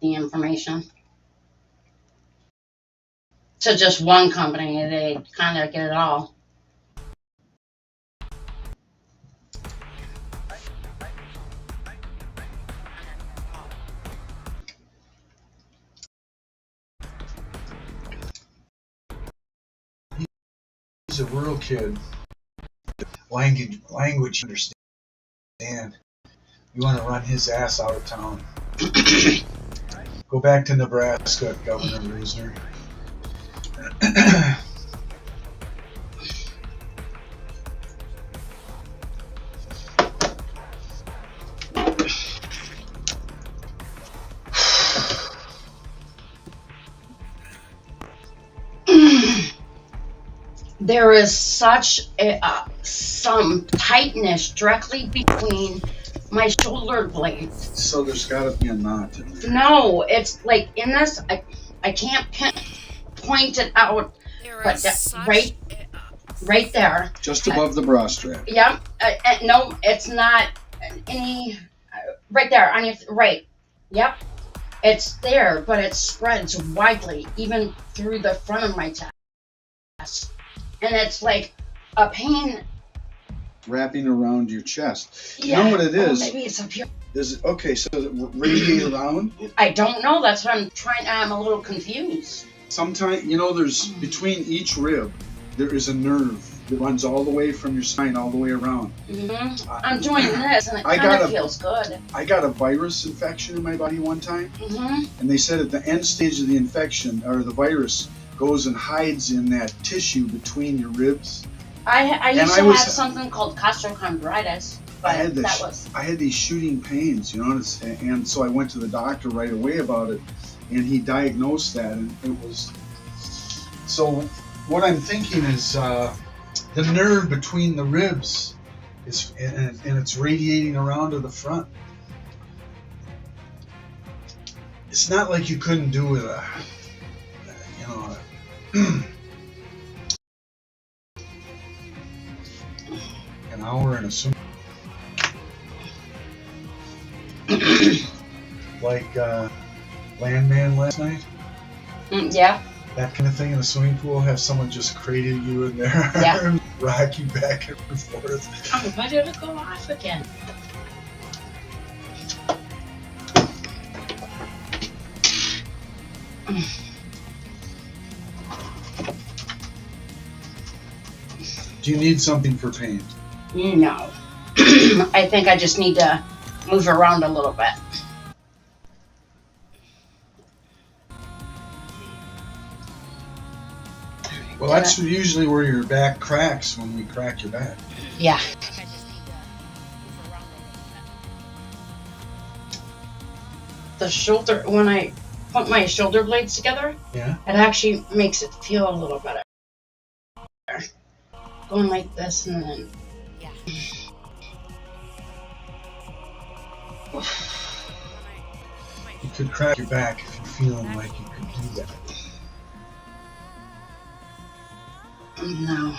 the information to just one company. They kind of get it all. He's a rural kid. Language understand. You want to run his ass out of town. Go back to Nebraska, Governor Reisner. There is such some tightness directly between my shoulder blades. So there's got to be a knot in there. No, it's like in this. I can't point it out, but right there, just above the bra strap. Yeah. No, it's not any. Right there on your right. Yep. It's there, but it spreads widely, even through the front of my chest. And it's like a pain wrapping around your chest. Yeah. You know what it is? Maybe it's up here. Is it okay? So it radiate around? I don't know. That's what I'm trying. I'm a little confused. Sometimes, you know, there's between each rib, there is a nerve that runs all the way from your spine all the way around. Mm-hmm. I'm doing this, and it kind of feels good. I got a virus infection in my body one time, and they said at the end stage of the infection, or the virus goes and hides in that tissue between your ribs. I used to have something called costochondritis, but I had these shooting pains, you know, and so I went to the doctor right away about it, and he diagnosed that, and it was. So what I'm thinking is the nerve between the ribs is, and it's radiating around to the front. It's not like you couldn't do it, you know. An hour in a swim, like Landman last night. Yeah. That kind of thing in a swimming pool. Have someone just cradle you in there, and rock you back and forth. Oh, why did it go off again? Do you need something for pain? No. I think I just need to move around a little bit. Well, that's usually where your back cracks, when we crack your back. Yeah. The shoulder, when I put my shoulder blades together, it actually makes it feel a little better. Going like this and then. You could crack your back if you're feeling like you could do that. No.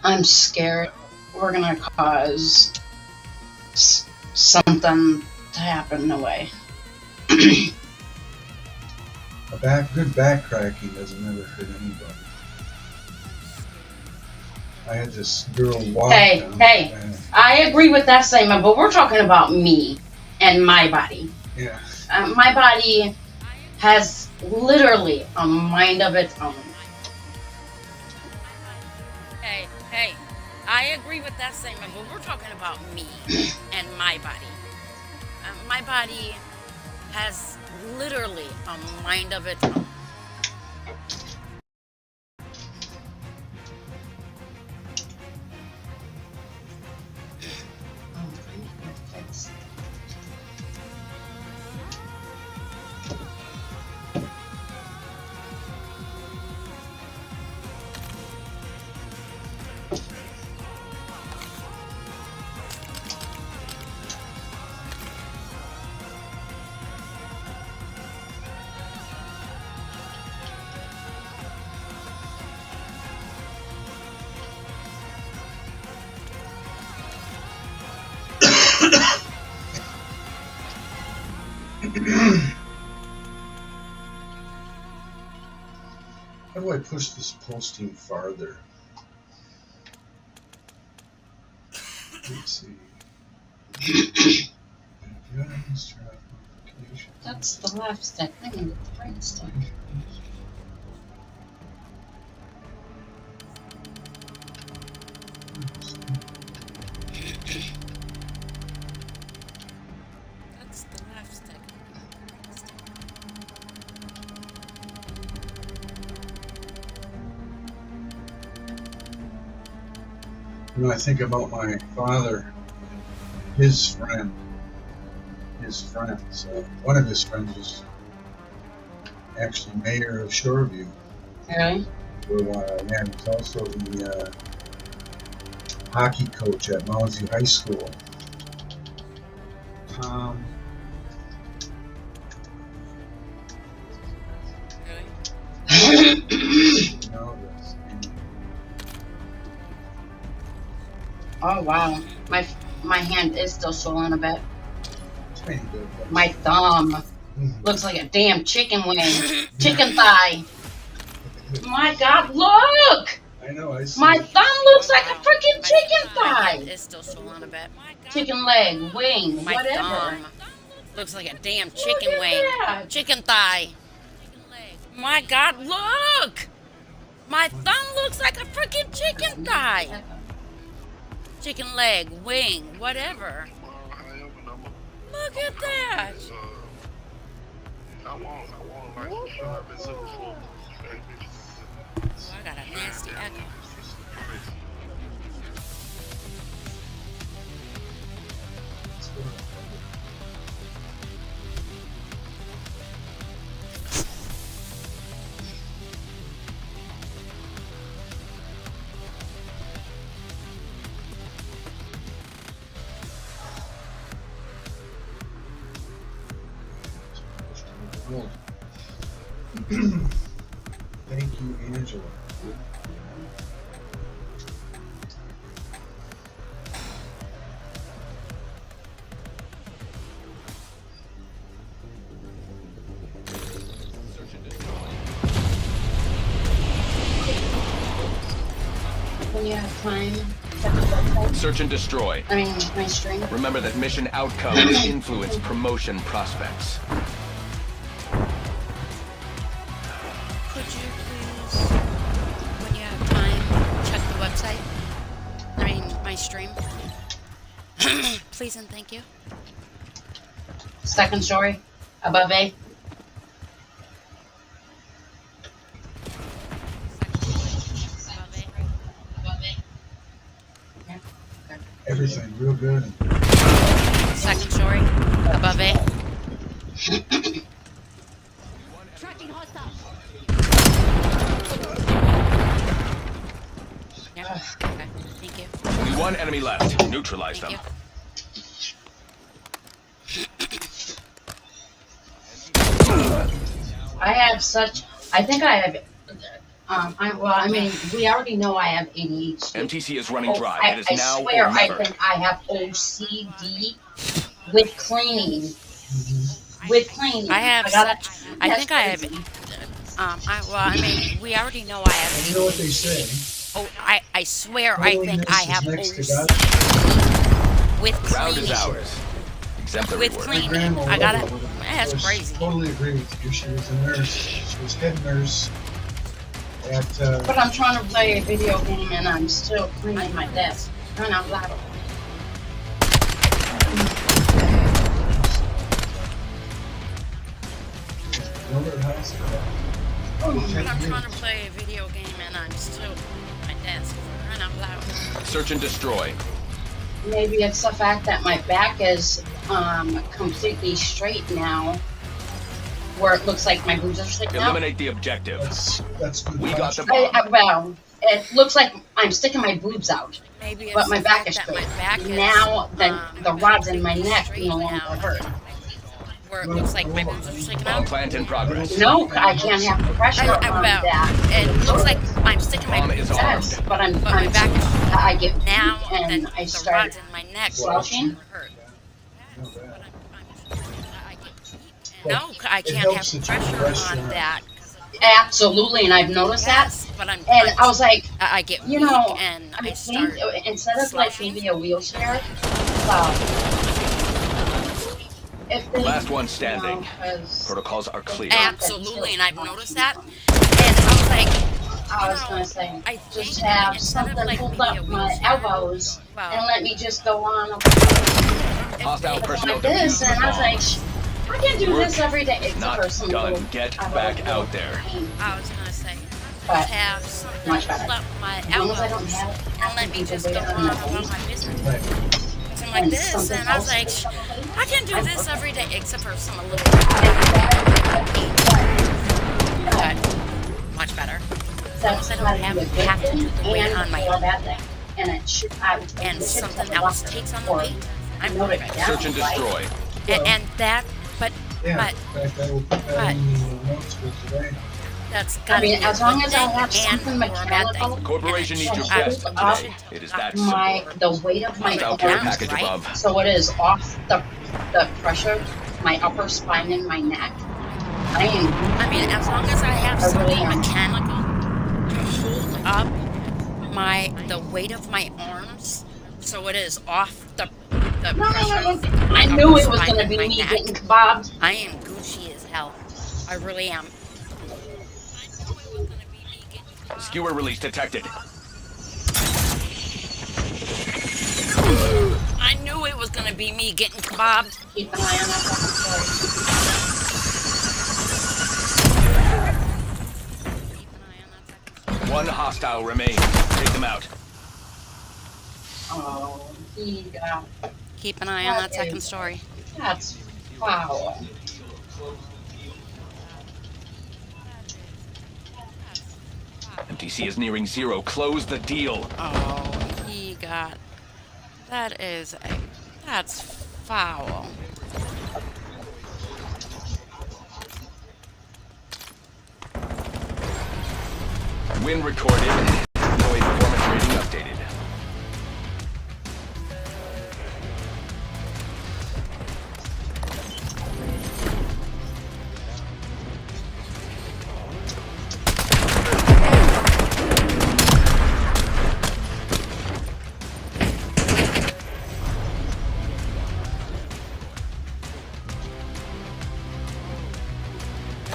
I'm scared we're gonna cause something to happen in a way. Good back cracking doesn't ever hurt anybody. I had this girl walk down. Hey, I agree with that statement, but we're talking about me and my body. Yeah. My body has literally a mind of its own. Hey, I agree with that statement, but we're talking about me and my body. My body has literally a mind of its own. How do I push this posting farther? Let's see. That's the left stick. I need the right stick. That's the left stick. You know, I think about my father, his friends. One of his friends was actually mayor of Shoreview Really? for a while. And he's also the hockey coach at Mounsey High School. Tom. Really? You know this. Oh wow, my hand is still swollen a bit. Tiny bit, but- My thumb looks like a damn chicken wing, chicken thigh. My God, look! I know. I see. My thumb looks like a freaking chicken My thigh. hand is still swollen a bit. Chicken leg, wing, My whatever. thumb looks like a damn Look chicken at wing, that. chicken thigh. My God, look! My thumb looks like a freaking chicken thigh. Chicken leg, wing, whatever. Look at that. Oh, I got a nasty echo. Thank you, Angela. When you have time, check the website. Search and destroy. I mean, my stream. Remember that mission outcomes influence promotion prospects. Could you please, when you have time, check the website? I mean, my stream. Please and thank you. Second story, above A. Everything real good. Second story, above A. Yeah, okay, thank you. Only one enemy left. Neutralize them. Thank you. I have such. I think I have. I mean, we already know I have ADHD. MTC is running dry. I It is I now swear, or I never. think I have OCD with cleaning. With cleaning. I have gotta- such. I think I have. I mean, we already know I have. You know what they say? Oh, I swear, I think I have Holiness is next to OCD God. with Round is cleaning. ours. Exemplary With work. cleaning. Grandma I got it. Lola That's was crazy. Totally agree with you. She was a nurse. She was head nurse at. But I'm trying to play a video game and I'm still cleaning my desk. Run out loud. Robert Hospital. But I'm trying to play a video game and I'm still at my desk. Run out loud. Search and destroy. Maybe it's the fact that my back is completely straight now, where it looks like my boobs are sticking out. Eliminate the objective. That's good. We got the Well, it looks like I'm sticking my boobs out, Maybe it's but my the back fact is that straight. my back is, Now the rods in my completely neck straight no longer now, hurt. Where it looks like my boobs are sticking Bomb out. plant in progress. No, I can't have the pressure on Well, that. it looks like I'm sticking my Bomb boobs is out. Yes, armed. but But my back is I get heat now and that I the start rods in my neck slouching. hurt. I know that. But I get heat No, I can't have pressure on that. Absolutely, and I've noticed Yes, that. but And I was like, I get you weak know, and I I think start instead of like slouching. maybe a wheelchair, if they, Last one standing. you know, 'cause Protocols are clear. Absolutely, and I've noticed that. And I was like, I was gonna say, I just think have instead of something like pulled maybe a up my wheelchair, elbows well, and let me just go on Hostile personnel like this. defusing And I was the like, I can do Work this every day. Except not for some done. little, Get I have a back little out there. pain. I was gonna say, But have something much better. pulled up my As long as I don't elbows have and let me to just weight go on on my about bones. my business. Something like And this, something and I was else. like, I can do this every day, except for some a little but much better. That's I how don't you have do a good to do thing the weight and on my a bad thing. And it should, and something else takes on the weight. I'm note it perfect. down, Search and right? destroy. And that, but Yeah, in fact, I will put that in the notes for today. that's I got to mean, be a as long good as I thing have and something or a bad mechanical, thing. The corporation And needs your I best should- today. It is that simple. the weight of my Hostile care arms, package right? above. so it is off the pressure, my upper spine and my neck. I mean, as long as I have I really something am. mechanical to hold up the weight of my arms, so it is off the pressure. Of my I knew upper it was spine going to and be my me neck. getting kebabbed. I am Gucci as hell. I really am. Skewer release detected. I knew it was gonna be me getting kebabbed. Keep an eye on that fucking story. One hostile remains. Take them out. Oh, he got. Keep an eye on that second story. That's foul. MTC is nearing zero. Close the deal. Oh, he got. That's foul. Win recorded. Employee performance rating updated.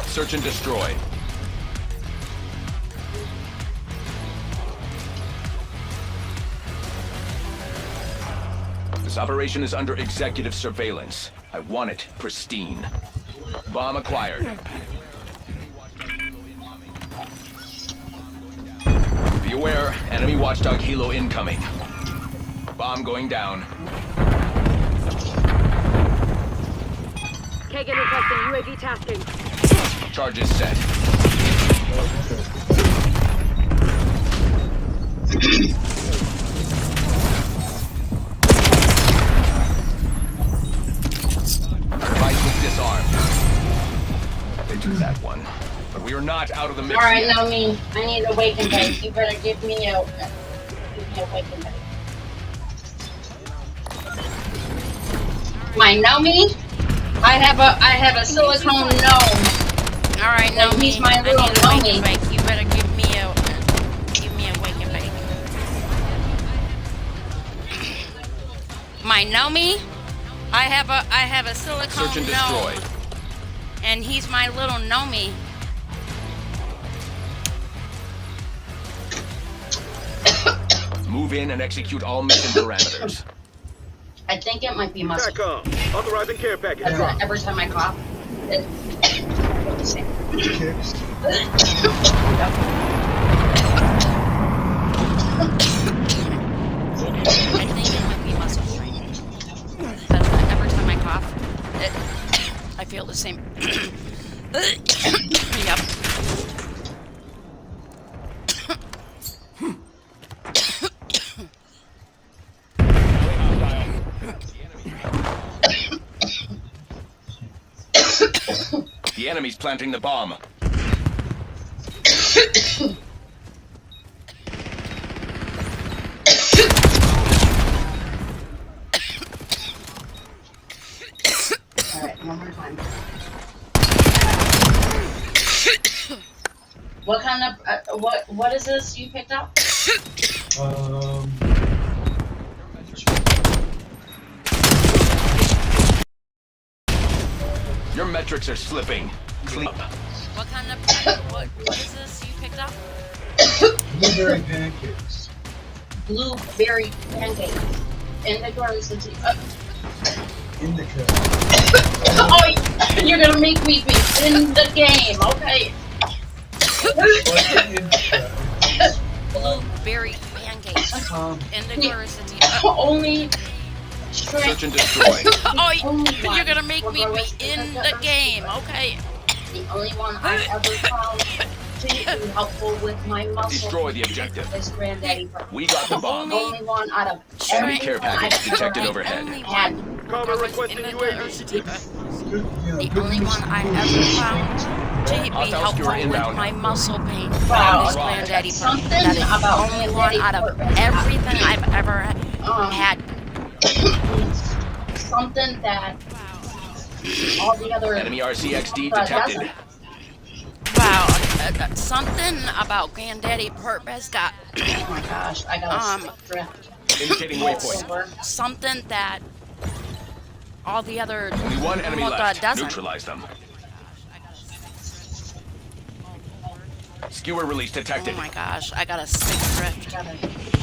Search and destroy. This operation is under executive surveillance. I want it pristine. Bomb acquired. Be aware, enemy watchdog helo incoming. Bomb going down. Kagan requesting UAV tasking. Charges set. Device was disarmed. They took that one. But we are not out of the mix Alright, yet. now I need a wake and bake. You better give me a wake and bake. My Nomi? I have a silicone gnome. All right, no, He's me. my I little need a wake and Nomi. bake. You better give me a wake and bake. My Nomi? I have a silicone Search and destroy. gnome, and he's my little Nomi. Move in and execute all mission parameters. I think it might be muscle. TACOM, authorizing care package. Because every time I cough, it Kicks. I think it might be muscle strain. Because every time I cough, I feel the same. Yep. The enemy's planting the bomb. Alright, one more time. What kind of what is this you picked up? Your metrics are slipping. Clean up. What kind of what is this you picked up? Blueberry pancakes. Blueberry pancakes. Indica or sativa? Indica. Oh, you're gonna make me be in the game, okay? Blueberry pancakes. Indica or sativa? Only Search and destroy. Oh, you're gonna make me be in the game, okay? The only one I've ever found to be helpful with my muscle Destroy the objective. is Granddaddy. We got the bomb. Only one out of Enemy every care package detected overhead. had. Combat requesting Indica or UAV. sativa? The only one I ever found to be helpful with my muscle pain Wow. is Granddaddy. Something That is the about only one Granddaddy out of Purpose. everything I've ever had. Something that all the other Enemy RCXD detected. doesn't. Wow, something about Granddaddy Purpose got Oh my gosh, I got a stick drift. Indicating waypoint. something that all the other Only one enemy left. doesn't. Neutralize them. Skewer release detected. Oh my gosh, I got a stick drift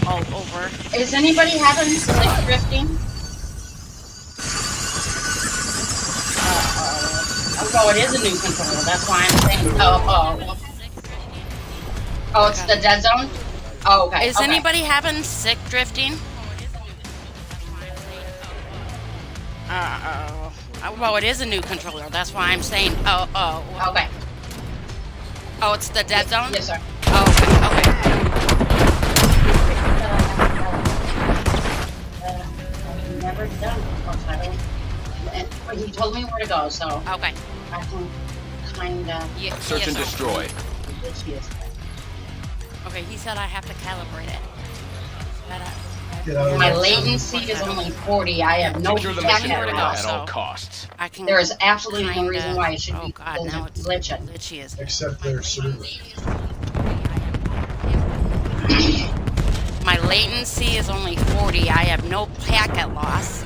all over. Is anybody having stick drifting? Oh, it is a new controller. That's why I'm saying. Oh, it's the dead zone. Oh, okay. Is anybody having stick drifting? Well, it is a new controller. That's why I'm saying. Okay. Oh, it's the dead zone. Yes, sir. Oh, okay. I've never done it. But he told me where to go, so Okay. I can kind of. Yeah, Search and sir. destroy. Okay, he said I have to calibrate it. My latency is only 40. I have no Secure the mission where to area go, at so- all costs. I can. There is absolutely no reason kinda- why it should oh be God, now it's glitching. glitchy as Except their server. My latency is only 40. I have no packet loss.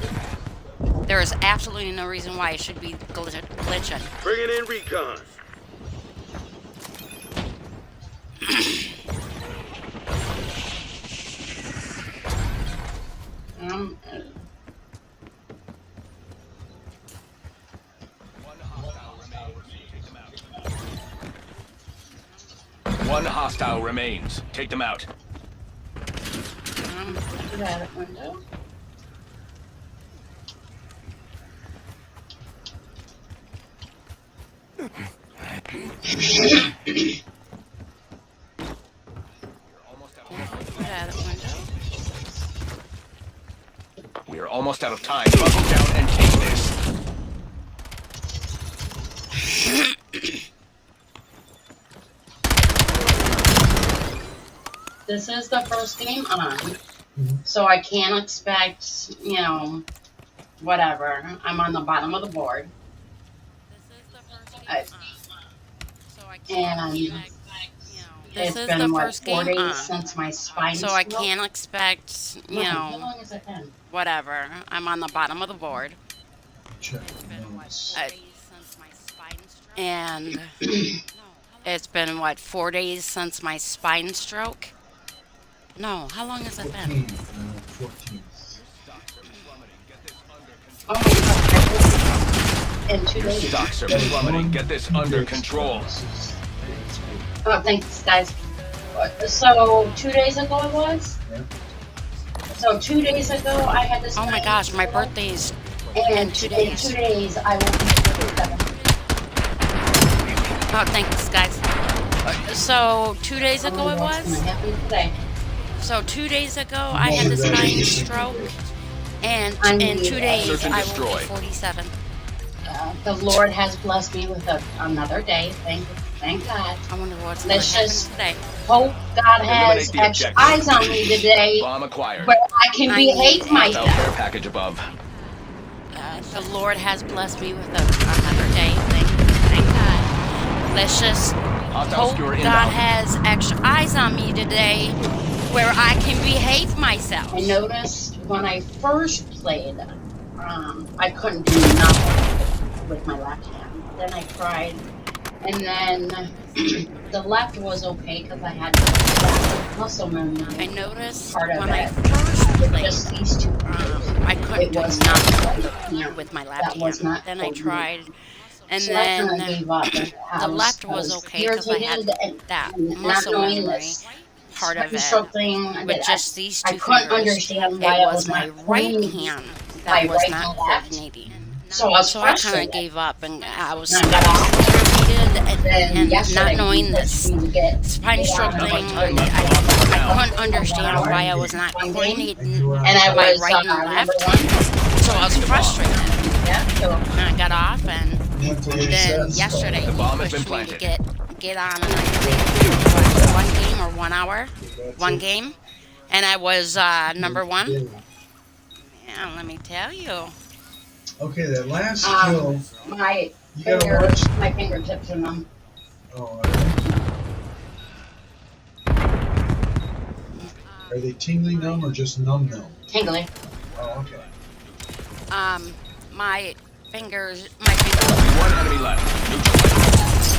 There is absolutely no reason why it should be glitching. Bringing in recon. Um, One hostile remains. Take them out. that window. That window. We are almost out of time. Buckle down and take this. This is the first game on, so I can't expect, whatever. I'm on the bottom of the board. And This it's is been, the what, first 4 game days on. since my spine So I stroke? can't expect, How long has it been? whatever. I'm on the bottom of the board. Check. And it's been, 4 days since my spine stroke? No, how long has it been? 14. Oh my God. In 2 days. Stocks are plummeting. Get this under control. Oh, thanks, guys. So 2 days ago it was? Yeah. So 2 days ago I had this. Oh my gosh, my birthday's And in 2 in days. 2 days I will be 37. Oh, thanks, guys. So 2 days ago it What's was? gonna happen today? So 2 days ago I had the spine stroke, and in 2 days Search and I will destroy. be 47. The Lord has blessed me with another day. Thank God. I wonder what's going to Let's happen just today. hope God has Eliminate the extra objective. eyes on me today, Bomb acquired. where I can behave Hostile myself. care package above. The Lord has blessed me with another day. Thank God. Let's just Hostile hope skewer God inbound. has extra eyes on me today where I can behave myself. I noticed when I first played, I couldn't do nothing with my left hand. Then I tried, and then the left was okay because I had muscle memory. I noticed Part of when I it. first With played, just these two, I couldn't it do was nothing not with my left that was hand. not Then I for me. tried, and So I kind of then gave up. the left was okay because I had irritated that and not muscle knowing memory this part of it. something With that just these I two couldn't fingers, understand why it I was was my not right pointing hand my that was right not and left. coordinating. So I was So I kind frustrated. of gave up, and I was And I got off. irritated Then and yesterday not knowing he this pushed me to get spine stroke Not much thing. time left to lock this I down. couldn't understand why I was not One game, coordinating and I my was right and number left. one. So I was frustrated. Yeah, so And I got off, and then yesterday The he bomb has pushed been me to planted. get on, and I played 1 game or 1 hour, 1 game, and I was number 1. Yeah, let me tell you. Okay, that last kill. my You gotta watch. my fingertips are numb. Oh, all right. Are they tingly numb or just numb numb? Tingly. Oh, okay. My fingers, One enemy left. Neutralize.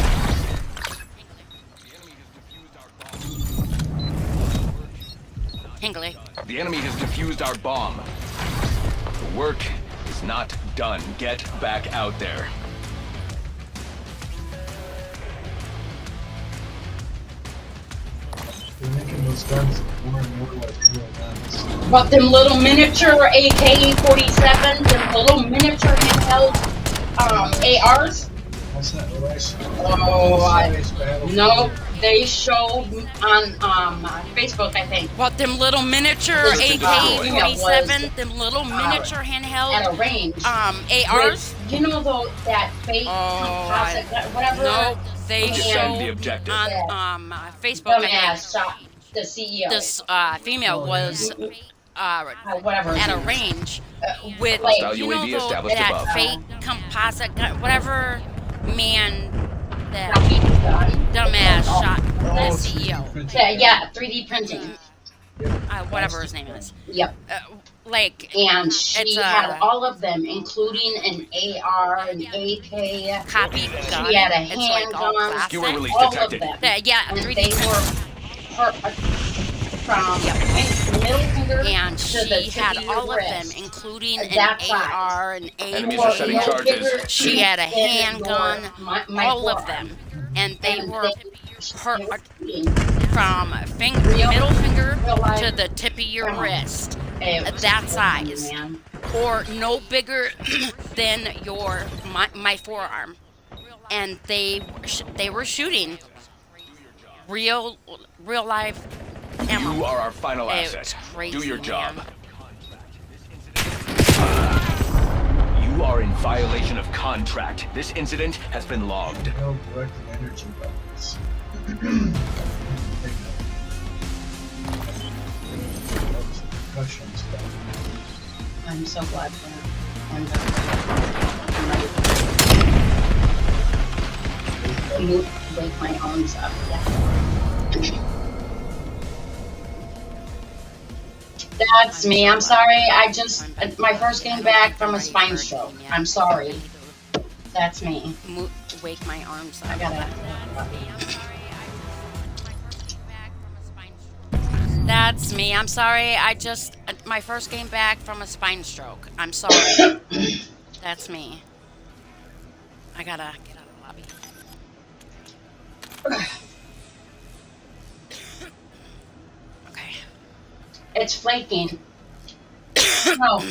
tingly. The enemy has defused our bomb. The work is not done. Get back out there. They're making those guns more and more like real guns. But them little miniature AK-47, them little miniature handheld ARs. That's not what I saw. Oh, no, they showed on Facebook, I think, What, them little miniature Listen to AK-47, them little miniature at handheld a range. ARs? You know though that fake composite, whatever. No, they Defend the showed objective. on Facebook, I Dumbass think, shot the CEO. this female was Whatever. at a range with, Hostile you know, UAV established that above. fake composite gun, whatever man that Gun. dumbass shot the Oh, CEO. Yeah, 3D printing. Whatever his name is. Yep. Like, And she it's had all of them, including an AR, an AK. copy gun. She had a It's like all handgun. plastic. Skewer release All of detected. them. Yeah, And 3D they print. were from middle finger And to the she tip had of your all of them, wrist. including an That size. AR, an Enemies AK. are setting charges. She had a In handgun, my all of forearm. them, and they And were they were from middle finger to the tip of your wrist, It was that crazy, size, man. or no bigger than my forearm, and they were shooting real life ammo. You are our final It was asset. crazy, Do your job. man. You are in violation of contract. This incident has been logged. No directed energy weapons. Percussion stuff. I'm so glad for that. Wake my arms up. Yeah. That's me. I'm sorry. My first game back from a spine stroke. I'm sorry. That's me. Wake my arms I up. gotta. That's me. I'm sorry. My first game back from a spine stroke. I'm sorry. That's me. I gotta get out of the lobby. Okay. It's flaking. No.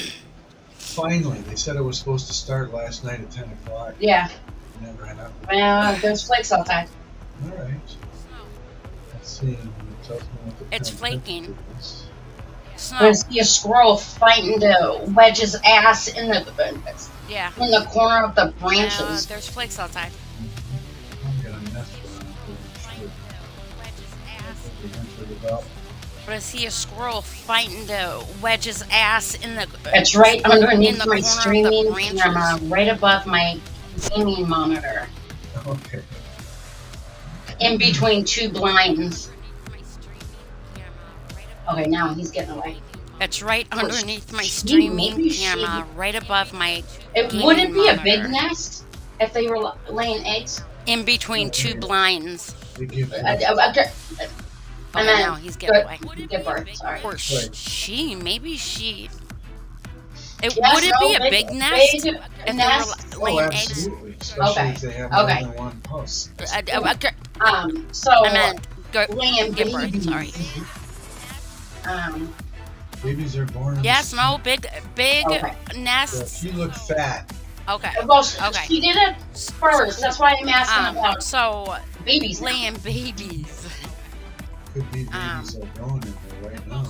Finally, they said it was supposed to start last night at 10 o'clock. Yeah. Never happened. Well, there's flakes outside. All right. Let's see. It tells me what the It's current flaking. temperature is. Snow. I see a squirrel fighting to wedge his ass in the Yeah. corner of the branches. There's flakes outside. I'm gonna mess with it. Eventually develop. But I see a squirrel fighting to wedge his ass in the. It's right in underneath the my corner of the streaming branches. camera, right above my gaming monitor. Okay. in between two blinds. Okay, now he's getting away. It's right underneath my streaming camera, right above my Would it be a big monitor. nest if they were laying eggs? In between two blinds. And Okay, then now he's getting away. give birth. Sorry. Or maybe she. Yes, would it be a big nest if they nest? were laying eggs? Absolutely. Especially if they have more than one house. So I meant laying give birth. babies. Sorry. Babies are born. Yes, no, big Okay. nests. You look fat. Okay. Well, Okay. she did it first. That's why I'm asking about So babies. laying babies. Could be babies are growing in there right now.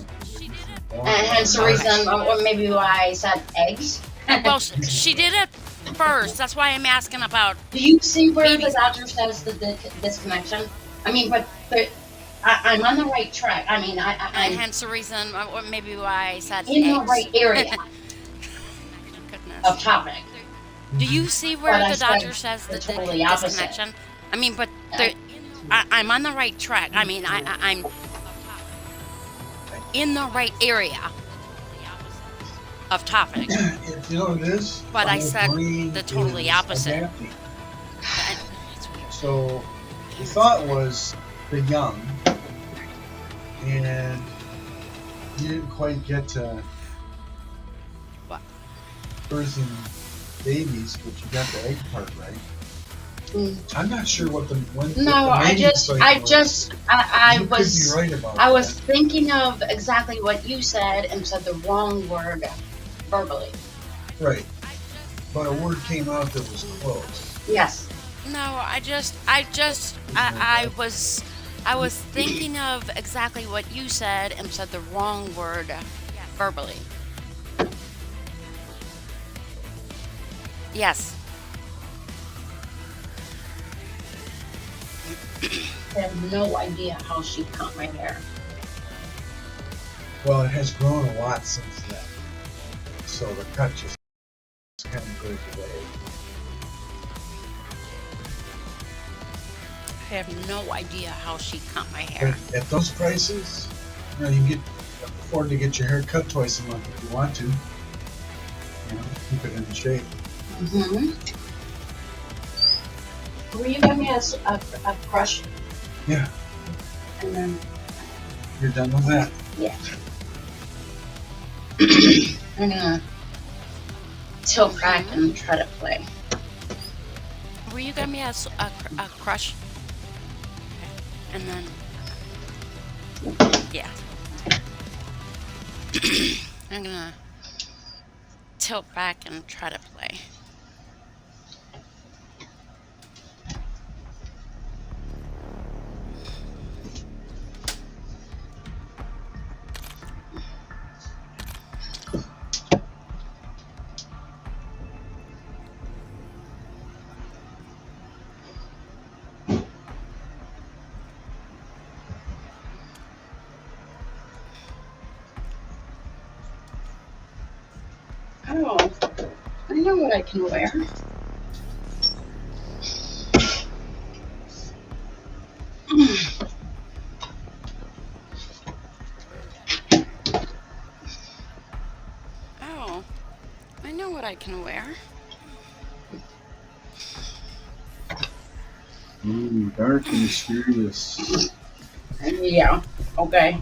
And hence the reason, or maybe why I said eggs. Well, she did it first. That's why I'm asking about. Do you see where babies. the doctor says the disconnection? I mean, but I'm on the right track. I mean, And I'm hence the reason, or maybe why I said in eggs. the right area Goodness. of topic. Do you see where But I the said doctor says the the totally opposite. disconnection? I mean, but I'm on the right track. I mean, I'm in the right area of topic. You know what it is? But I My said brain the totally is opposite. adapting. It's weird. So the thought was the young, and you didn't quite get to What? birthing babies, but you got the egg part right. Mm. I'm not sure what the when. No, the I mating just, cycle I is. just, I You was, could be right about I was that. thinking of exactly what you said and said the wrong word verbally. Right, but a word came out that was close. Yes. No, I was thinking of exactly what you said and said the wrong word verbally. Yes. I have no idea how she cut my hair. Well, it has grown a lot since then, so the cut just kind of goes away. I have no idea how she cut my hair. But at those prices, you know, you can afford to get your hair cut twice a month if you want to. You know, keep it in shape. Mm-hmm. Will you give me a crush? Yeah, And then, you're done with that. yeah. I'm gonna tilt back and try to play. Will you give me a crush? And then, yeah. I'm gonna tilt back and try to play. Oh, I know what I can wear. Oh, I know what I can wear. Ooh, dark and mysterious. Yeah, okay.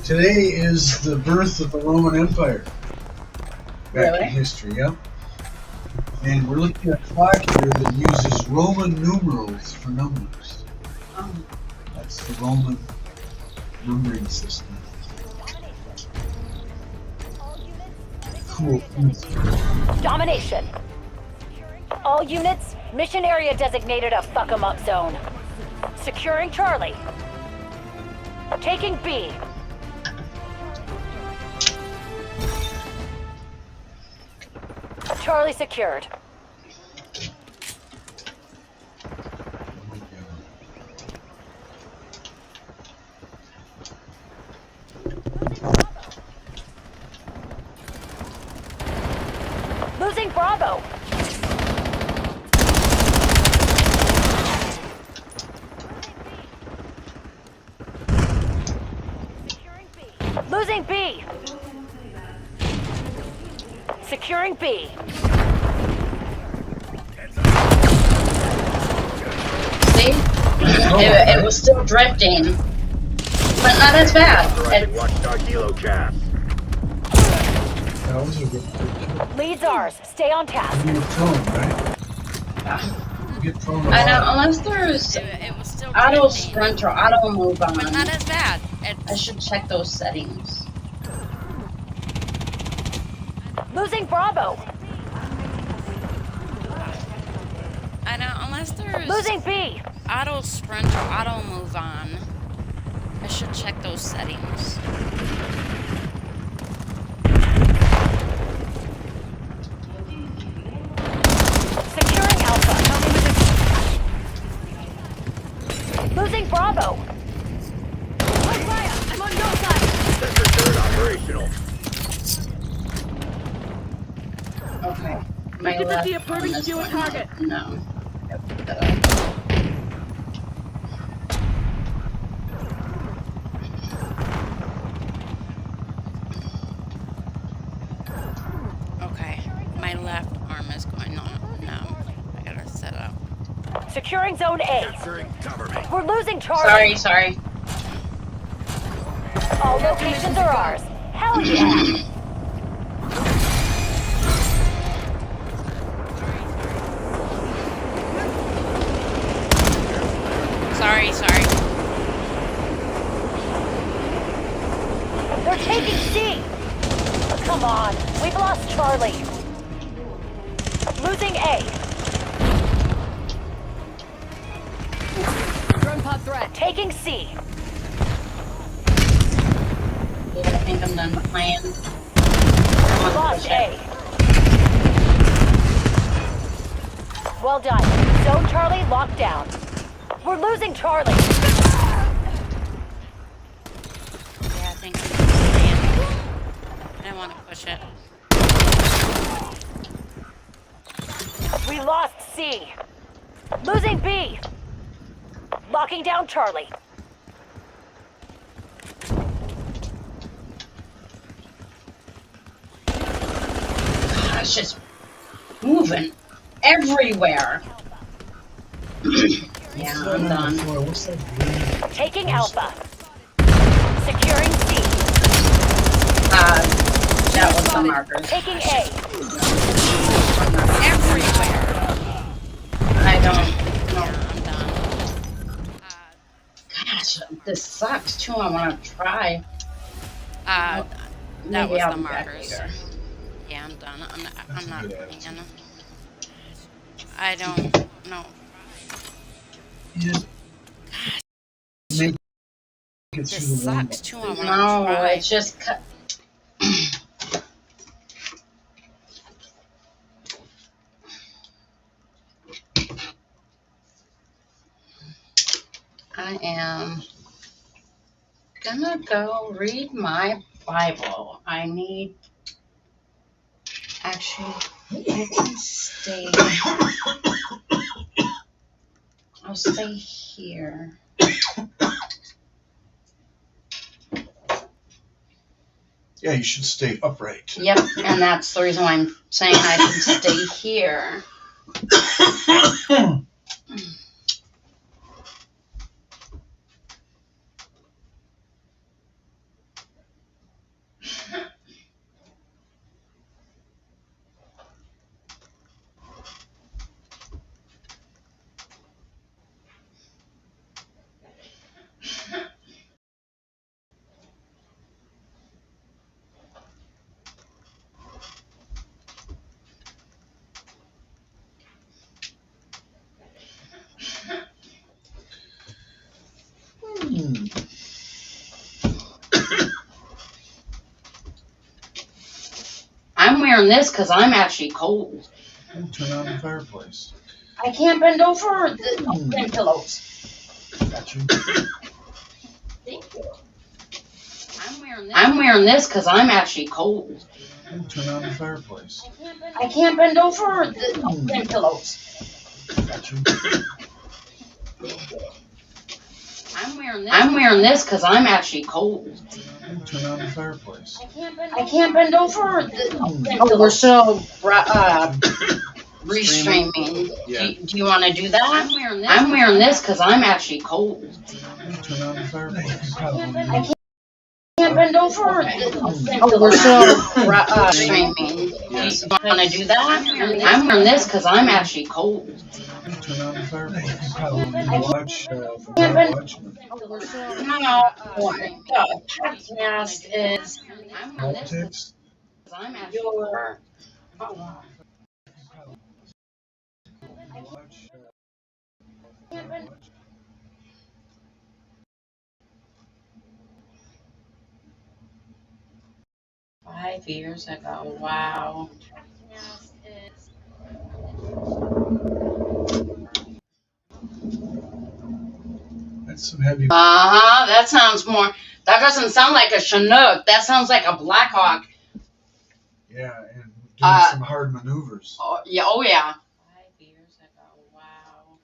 Today is the birth of the Roman Empire. Back Really? in history, yep. And we're looking at a clock here that uses Roman numerals for numbers. That's the Roman numbering system. Cool. Domination. All units, mission area designated a fuck 'em up zone. Securing Charlie. Taking B. Charlie secured. Losing Bravo. Losing B. Securing B. See? It was still drifting. But not as bad. Watchdog Hilo cast. That was a good kill. Leads ours. Stay on task. You get prone, right? You get prone. I know, unless there's It was still auto drifting, sprint or auto move but on. not as bad. I should check those settings. Losing Bravo. I know, unless there's Losing B. auto sprint or auto move on, I should check those settings. Securing Alpha. Losing Bravo. I'm on your side. Sector third operational. Okay. My left one is going target. No. Okay, my left arm is going on. No, I gotta set up. Securing Zone A. Capturing cover me. We're losing Charlie. Sorry. All locations are ours. Hell yeah. Sorry. They're taking C. Come on. We've lost Charlie. Losing A. Drone pod threat. Taking C. Yeah, I think I'm done playing. Lost A. Well done. Zone Charlie locked down. We're losing Charlie. Yeah, I think I don't want to push it. We lost C. Losing B. Locking down Charlie. Gosh, it's moving everywhere. Yeah, I'm done. What's that green? Taking Alpha. Securing C. That was the markers. Taking A. Everywhere. I don't know. I'm done. Gosh, this sucks too. I want to try. That Maybe was I'll the be back markers. later. Yeah, I'm done. I'm not good playing. attitude. I don't know. Yeah. Make it This through the sucks too. I want to No, try. it's just. I am gonna go read my Bible. I need. Actually, I can stay. I'll stay here. Yeah, you should stay upright. Yep, and that's the reason why I'm saying I can stay here. wearing this because I'm actually cold. Turn on the fireplace. I can't bend over the pillows. Got you. Thank you. I'm wearing this because I'm actually cold. Turn on the fireplace. I can't bend over the pillows. Got you. I'm wearing this because I'm actually cold. Turn on the fireplace. I can't bend over the pillows. We're still restreaming. Yeah. Do you want to do that? I'm wearing this because I'm actually cold. Turn on the fireplace. I can't bend over the pillows. We're still streaming. Do you want to do that? I'm wearing this because I'm actually cold. Turn on the fireplace. Watch Watchmen. No, the podcast is Politics. your. Watch, 5 years ago. Wow. that's some heavy. That sounds more. That doesn't sound like a Chinook. That sounds like a Blackhawk. Yeah, and doing some hard maneuvers. Oh yeah. 5 years ago. Wow.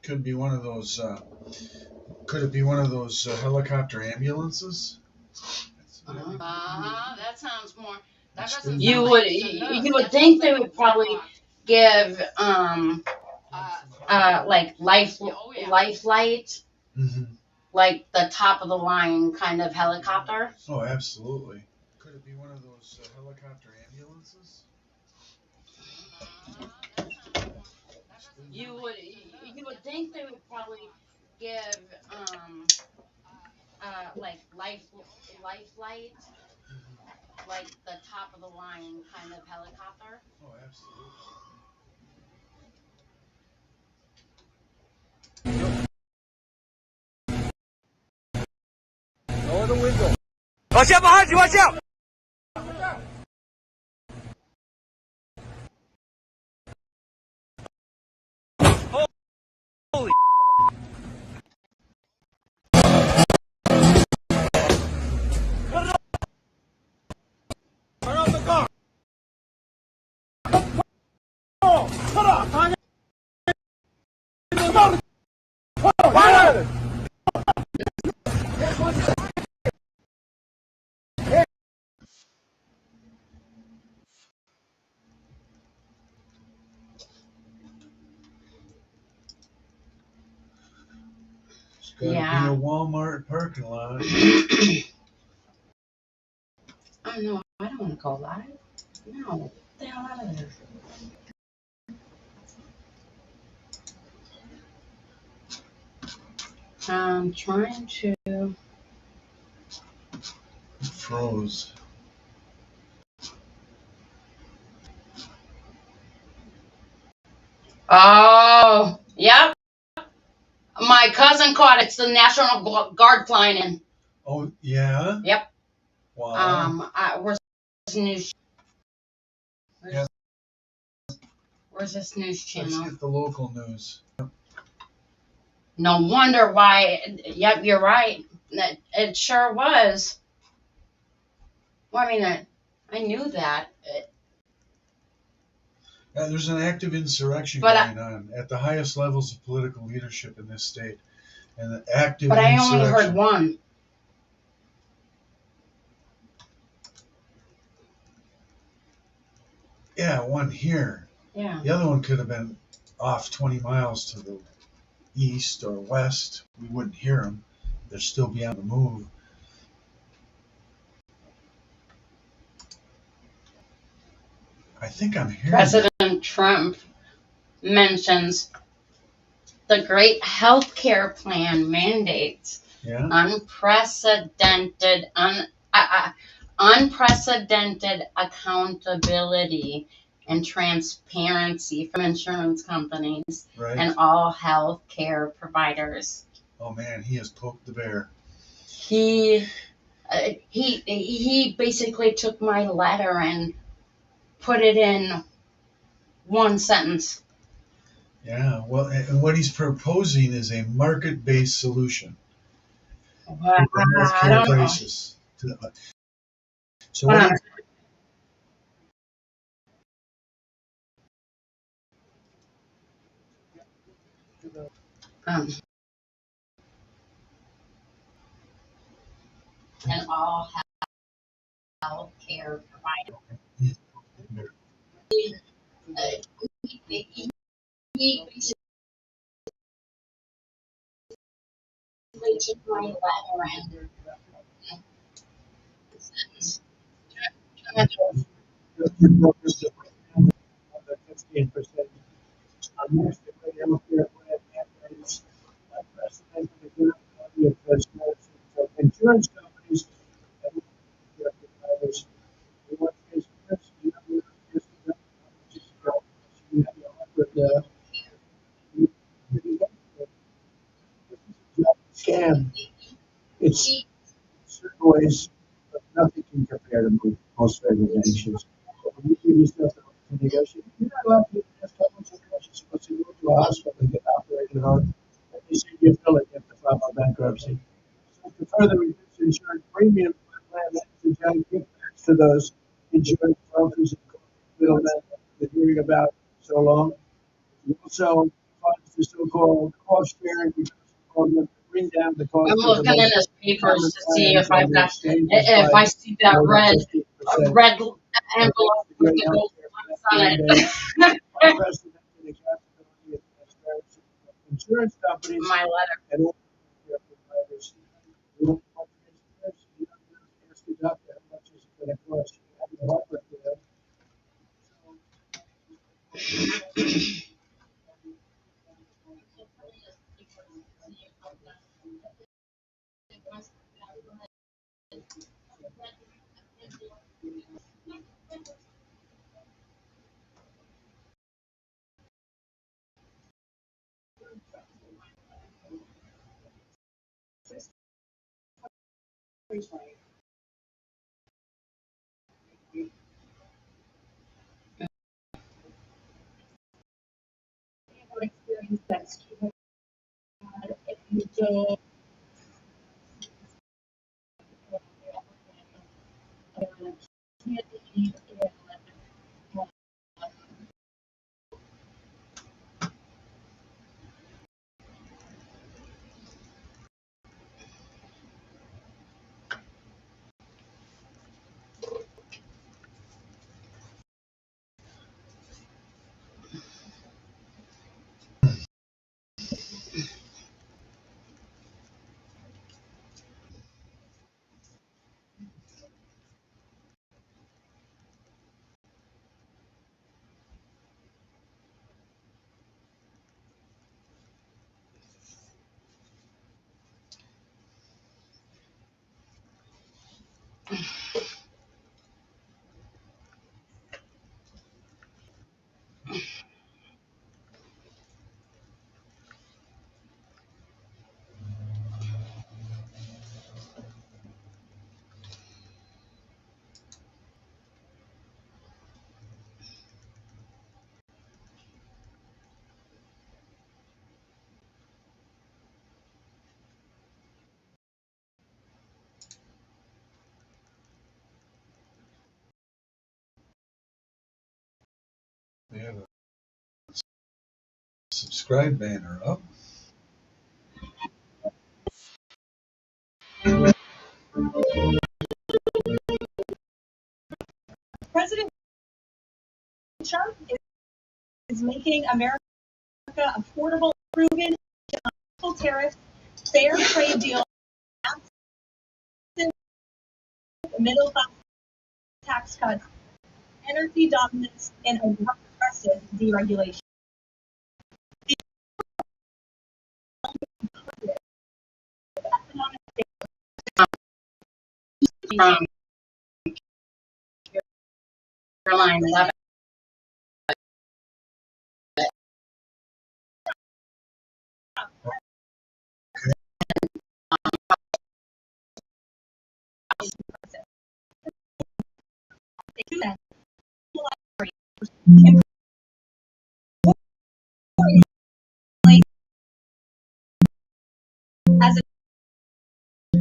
Could be one of those. Could it be one of those helicopter ambulances? That sounds more. That doesn't you would think they would probably give like life flight, like the top of the line kind of helicopter. Oh, absolutely. Could it be one of those helicopter ambulances? You would think they would probably give like life flight, like the top of the line kind of helicopter. Oh, absolutely. Lower the window. Watch out behind you, watch out! Holy turn off the car! Shut up! Fire! It's gotta be a Walmart parking lot. Oh no, I don't want to go live. No, get the hell out of there. I'm trying to. It froze. Oh, yep. My cousin caught it. It's the National Guard flying in. Oh, yeah? Yep. Wow. Where's this news? Yeah. Where's this news channel? Let's get the local news. No wonder why. Yep, you're right. It sure was. Well, I mean, I knew that. There's an active insurrection But going on at the highest levels of political leadership in this state. And the active But I insurrection. only heard one. Yeah, one here. Yeah. The other one could have been off 20 miles to the east or west. We wouldn't hear them. They're still be on the move. I think I'm hearing President Trump mentions the great healthcare plan mandates unprecedented accountability and transparency from insurance companies and all healthcare providers. Oh man, he has poked the bear. He He basically took my letter and put it in one sentence. Yeah, well, and what he's proposing is a market-based solution Well, to the I healthcare don't know. crisis. So what do you? Um, and all health care providers. He basically took my letter and The 15% domestically healthcare plan mandates unprecedented availability of such medicines. So insurance companies and healthcare providers, they want to face risk. You have to risk the you have to offer the scam. It's in certain ways, but nothing can compare to most regulations. So when you give yourself the opportunity to negotiate, you're not allowed to ask how much you're supposed to go to a hospital and get operated on. And they say you feel like you have to file a bankruptcy. So to further reduce insurance premiums, my plan is to give back to those insurance brokers and middlemen that we've been hearing about so long. We also funds the so-called cost-sharing program to bring down the cost I'm of the looking in most his papers common to see plans if I've on the got exchanges if by I see that more than red 50%. envelope The with great the gold healthcare flecks on mandate, it. unprecedented accountability and transparency of insurance companies My letter. and all healthcare providers. We don't want to face this. You don't have to ask the doctor how much is it going to cost. You have to offer it to them. We have a subscribe banner up. President Trump is making America affordable, proven, tariffs, fair trade deal, middle class tax cuts, energy dominance, and aggressive deregulation. From Caroline 11. As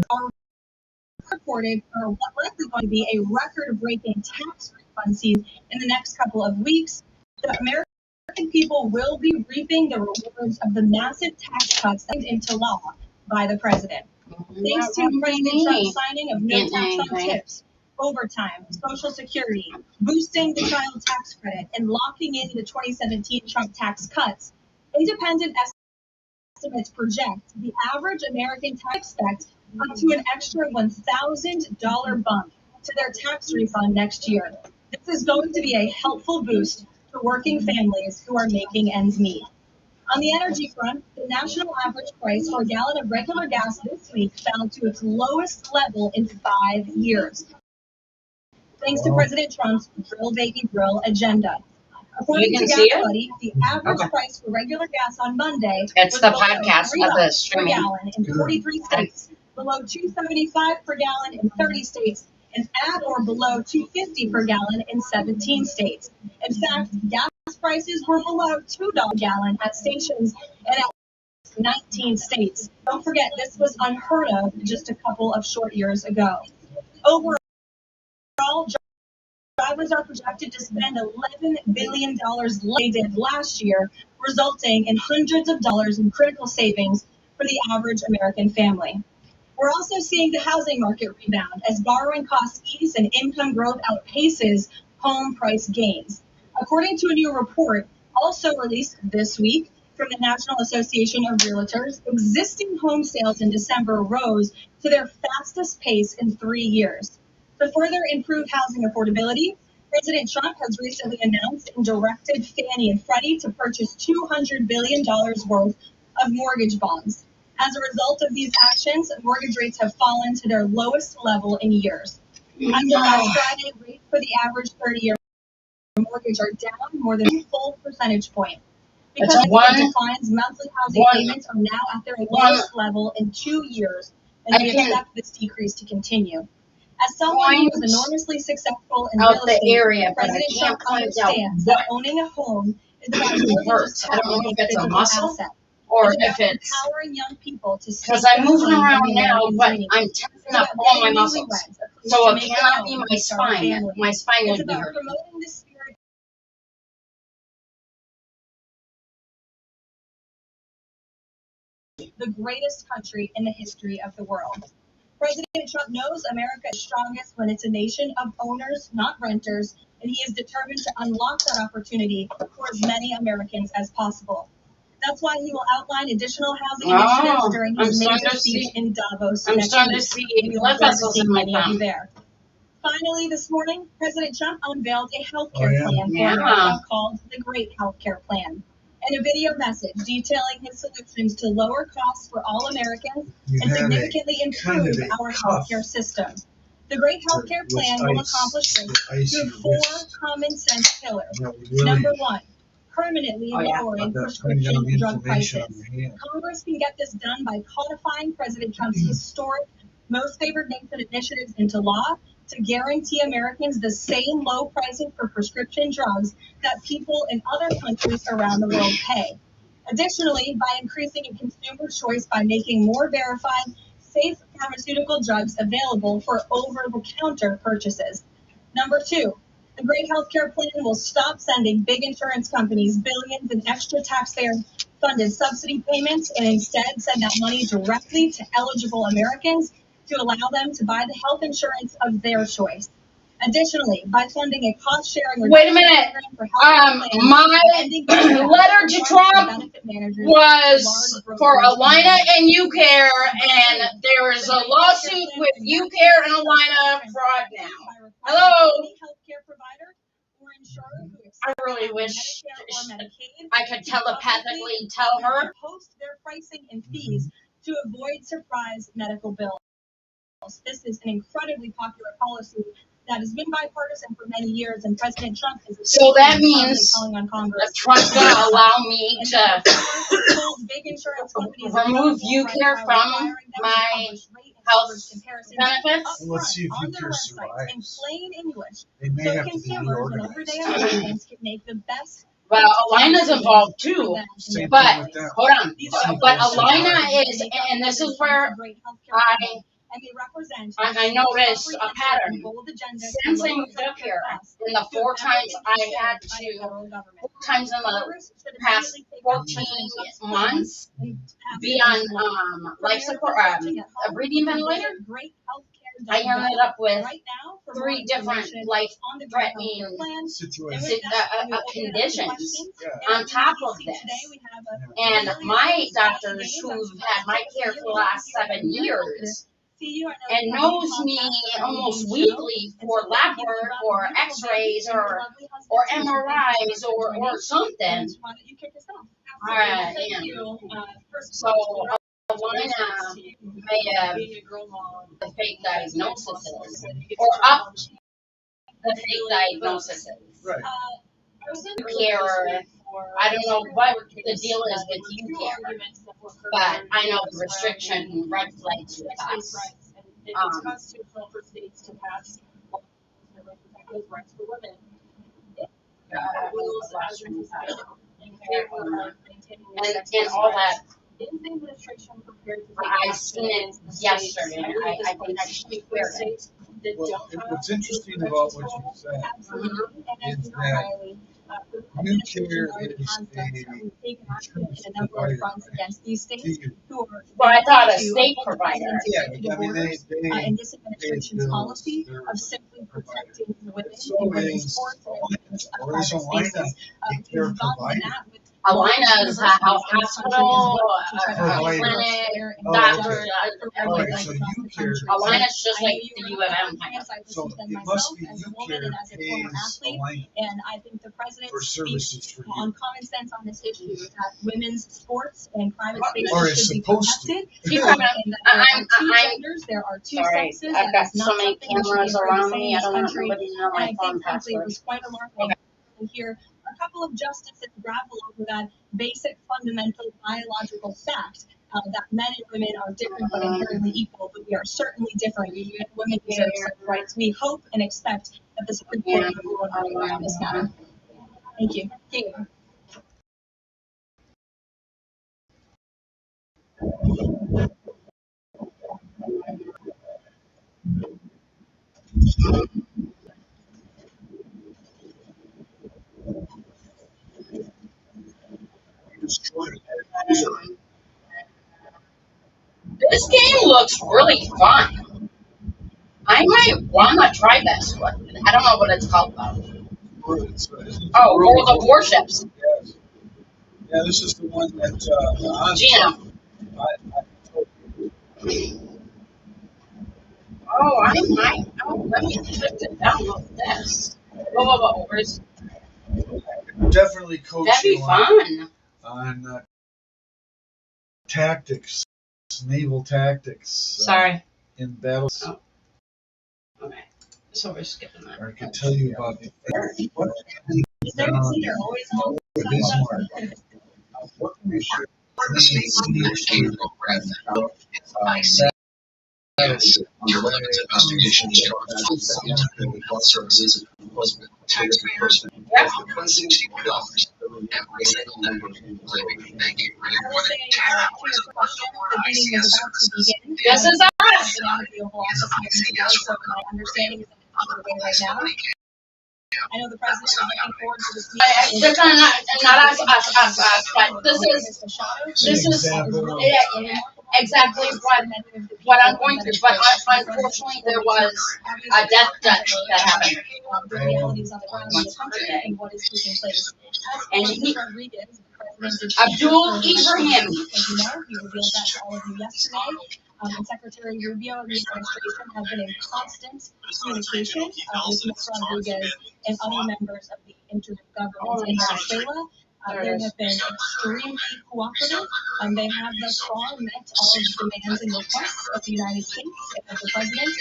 are reported are likely going to be a record-breaking tax refund season in the next couple of weeks, the American people will be reaping the rewards of the massive tax cuts signed into law by the president. Thanks to President Trump's signing of no tax on tips, overtime, Social Security, boosting the child tax credit, and locking in the 2017 Trump tax cuts, independent estimates project the average American tax expects up to an extra $1,000 bump to their tax refund next year. This is going to be a helpful boost for working families who are making ends meet. On the energy front, the national average price for a gallon of regular gas this week fell to its lowest level in 5 years, thanks to President Trump's Drill Baby Drill agenda. According to Gas Buddy, the average price for regular gas on Monday It's was the below podcast, not the $3 per streaming. gallon in 43 states, below $2.75 per gallon in 30 states, and at or below $2.50 per gallon in 17 states. In fact, gas prices were below $2 a gallon at stations and at 19 states. Don't forget, this was unheard of just a couple of short years ago. Overall, drivers are projected to spend $11 billion they did last year, resulting in hundreds of dollars in critical savings for the average American family. We're also seeing the housing market rebound as borrowing costs ease and income growth outpaces home price gains. According to a new report, also released this week from the National Association of Realtors, existing home sales in December rose to their fastest pace in 3 years. To further improve housing affordability, President Trump has recently announced and directed Fannie and Freddie to purchase $200 billion worth of mortgage bonds. As a result of these actions, mortgage rates have fallen to their lowest level in years. After last Friday, rates for the average 30-year mortgage are down more than a full percentage point. Because of the declines, monthly housing payments are now at their lowest level in 2 years, and we expect this decrease to continue. As someone who was enormously successful in real estate, President Trump understands that owning a home is about more than just having a physical asset. Or if it's empowering young people to because I'm moving around now, but I'm tensing up all my muscles, so it cannot be my spine. My spine would be hurting. Promoting the spirit the greatest country in the history of the world. President Trump knows America is strongest when it's a nation of owners, not renters, and he is determined to unlock that opportunity for as many Americans as possible. That's why he will outline additional housing initiatives during his major speech in Davos. I'm starting to see blood vessels in my thumb. Finally, this morning, President Trump unveiled a healthcare plan for America called the Great Healthcare Plan. In a video message detailing his solutions to lower costs for all Americans and significantly improve our healthcare system. The Great Healthcare Plan will accomplish this through 4 common sense pillars. Number 1, permanently lowering prescription drug prices. Congress can get this done by codifying President Trump's historic Most Favored Nation initiatives into law to guarantee Americans the same low pricing for prescription drugs that people in other countries around the world pay. Additionally, by increasing consumer choice by making more verified, safe pharmaceutical drugs available for over-the-counter purchases. Number 2, the Great Healthcare Plan will stop sending big insurance companies billions in extra taxpayer-funded subsidy payments and instead send that money directly to eligible Americans to allow them to buy the health insurance of their choice. Additionally, by funding a cost-sharing wait a minute. My letter to Trump was for Alina and UCare, and there is a lawsuit with UCare and Alina fraud now. Hello. I really wish I could telepathically tell her. Post their pricing and fees to avoid surprise medical bills. This is an incredibly popular policy that has been bipartisan for many years, and President Trump is so that means calling on Congress. That Trump's going to allow me to big insurance remove UCare from my health comparisons benefits. Let's see if on you their can websites in survive. plain English, They may so have to be consumers and everyday Americans can make the best. Well, Alina's involved too, Same but thing with them. hold on. But Alina is, and this is where I noticed a pattern. Since I moved up here, in the 4 times I had to, 4 times in the past 14 months, be on life support, a breathing ventilator, I ended up with 3 different life-threatening conditions on top of this. And my doctors who've had my care for the last 7 years and knows me almost weekly for lab work or x-rays or MRIs or something. So Alina may have the fake diagnoses or up the fake diagnoses. Right. Care, I don't know what the deal is with you care, but I know the restriction red flags with us. It's constitutional for states to pass laws that protect those rights for women. Rules as in society and all that. Is the administration prepared to I seen it yesterday. I think I should be clear. Well, what's interesting about what you said is that you care is a provider against these states who are well, I thought a state provider. Yeah, I mean, they in this administration's policy of simply protecting women in women's sports and private spaces. a care provider. Alina's a health hospital, clinic, doctor, Alright, so you care. Alina's just like the U of M. So it must be you care pays Alina and I think the president for services for on you. common sense on this issue that women's sports and private spaces Or is should be supposed to. protected. There are two Sorry, sexes. I've got That is so not many something we should cameras be afraid to around say me. in I this don't want country. anybody to know And my I phone think, frankly, it password. was quite alarming to hear a couple of justices grapple over that basic fundamental biological fact that men and women are different but inherently equal, but we are certainly different. Women deserve certain rights. We hope and expect that the Supreme Court will rule on this matter. Thank you. Thank you. This game looks really fun. I might want to try this one. I don't know what it's called though. Oh, World of Warships. Yes. Yeah, this is the one that Gina. Oh, I might. Oh, let me click to download this. Whoa. Where's? definitely coach That'd be you fun. on tactics, naval tactics. Sorry. In battles. Oh. Okay. So we're skipping that. I can tell you about the your limited investigation health services was taxpayers $160 every single member claiming thank you for your more than 10 hours of work for ICS services. This is us. I know the president is looking forward to this meeting. This is not us, but this is exactly what I'm going through. But unfortunately, there was a death that happened today, and Abdul Ibrahim. As you know, he revealed that to all of you yesterday. And Secretary Rubio and the administration have been in constant communication with Ms. Rodriguez and other members of the interim government in Venezuela. They have been extremely cooperative, and they have thus far met all of the demands and requests of the United States and of the president.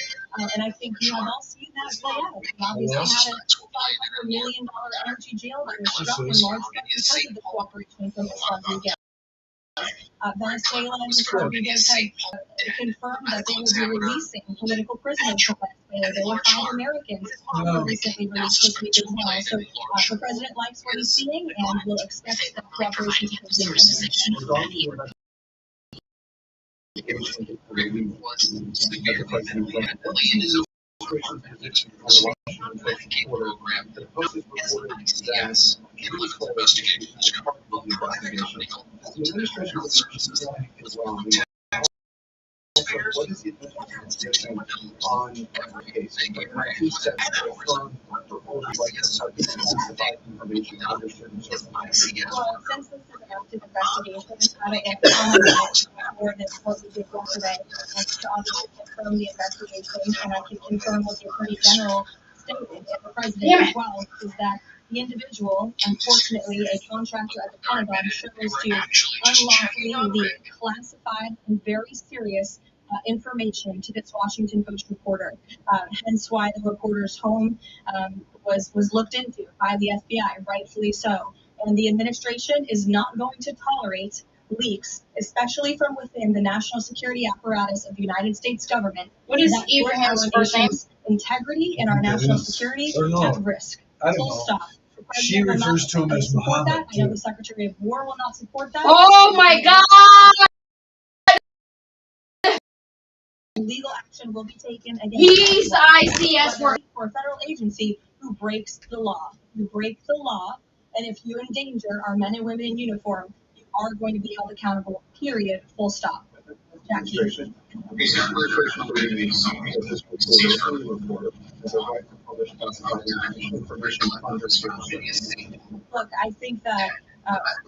And I think you have all seen that play out. We obviously had a $500 million energy deal that was struck in large part because of the cooperation from Ms. Rodriguez. Venezuela and the Rodriguez have confirmed that they will be releasing political prisoners from Venezuela. There were 5 Americans who were recently released this week as well. So the president likes what he's seeing and will expect that cooperation to continue. What is the administration on the case? Two steps from proposals like classified information under certain circumstances. Well, since this is an active investigation, I don't comment more than what we did yesterday. And to obviously confirm the investigation, and I can confirm what the Attorney General stated and the President as well, is that the individual, unfortunately, a contractor at the Pentagon, chose to unlawfully leak classified and very serious information to this Washington Post reporter. Hence why the reporter's home was looked into by the FBI, rightfully so. And the administration is not going to tolerate leaks, especially from within the national security apparatus of the United States government. What is Abraham's first name? Integrity and our national security at risk. I don't Full know. stop. The She president will refers not to him as support Muhammad, that. I know too. the Secretary of War will not support that. Oh my God! Legal action will be taken against He's ICS for a federal agency who breaks the law. You break the law, and if you endanger our men and women in uniform, you are going to be held accountable. Period. Full stop. Jackie. Look, I think that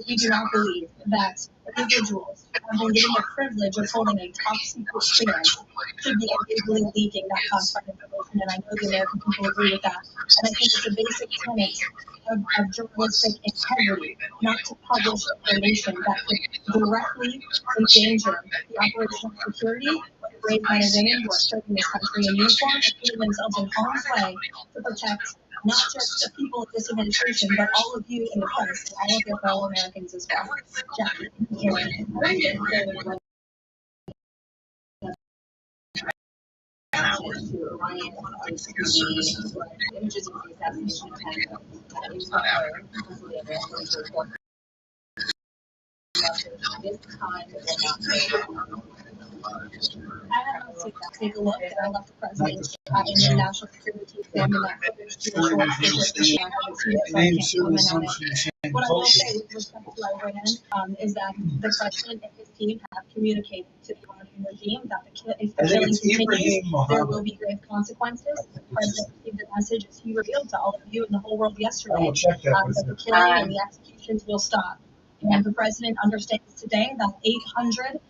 we do not believe that individuals have been given the privilege of holding a top secret clearance should be illegally leaking that classified information, and I know the American people agree with that. And I think it's a basic tenet of journalistic integrity not to publish information that could directly endanger the operational security of brave men and women who are serving this country in uniform and putting themselves in harm's way to protect not just the people of this administration, but all of you in the press and all of your fellow Americans as well. Jackie. Images of the assassination attempt this time will not take a look, and I left the president and the national security team examine that footage to ensure it's I haven't seen it, so I can't comment on it. What I will say with respect to Iran is that the president and his team have communicated to the Iranian regime that if the killing continues, there will be grave consequences. The president received a message as he revealed to all of you and the whole world yesterday that the killing and the executions will stop. And the president understands today that 800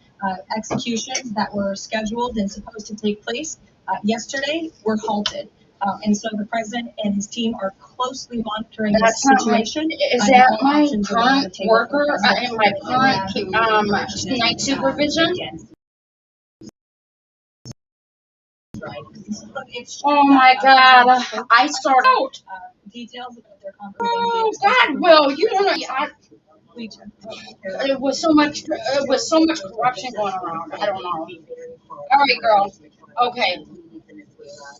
executions that were scheduled and supposed to take place yesterday were halted. And so the president and his team are closely monitoring this situation. Is that my current worker and my current night supervision? Oh my God! I started out. Details about their Oh God, Will, you don't know. It was so much corruption going around. I don't know. All right, girl. Okay.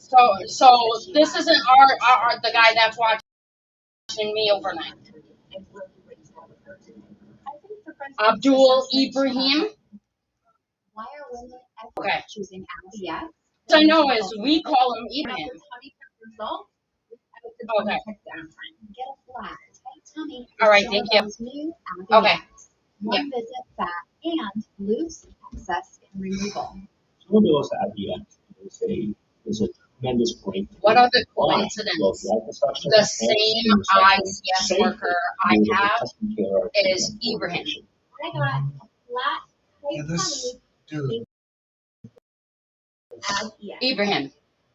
So this isn't our the guy that's watching me overnight. Abdul Ibrahim. Why are women Okay. choosing ICS? What I know is we call him Ibrahim. Okay. Get a flat, tight tummy. All right, thank you. New Okay. One visit, fat, and loose excess and removal. Some of those IVF is a tremendous point. What are the coincidences? The same ICS worker I have is Ibrahim. I got a flat, tight tummy. Ibrahim.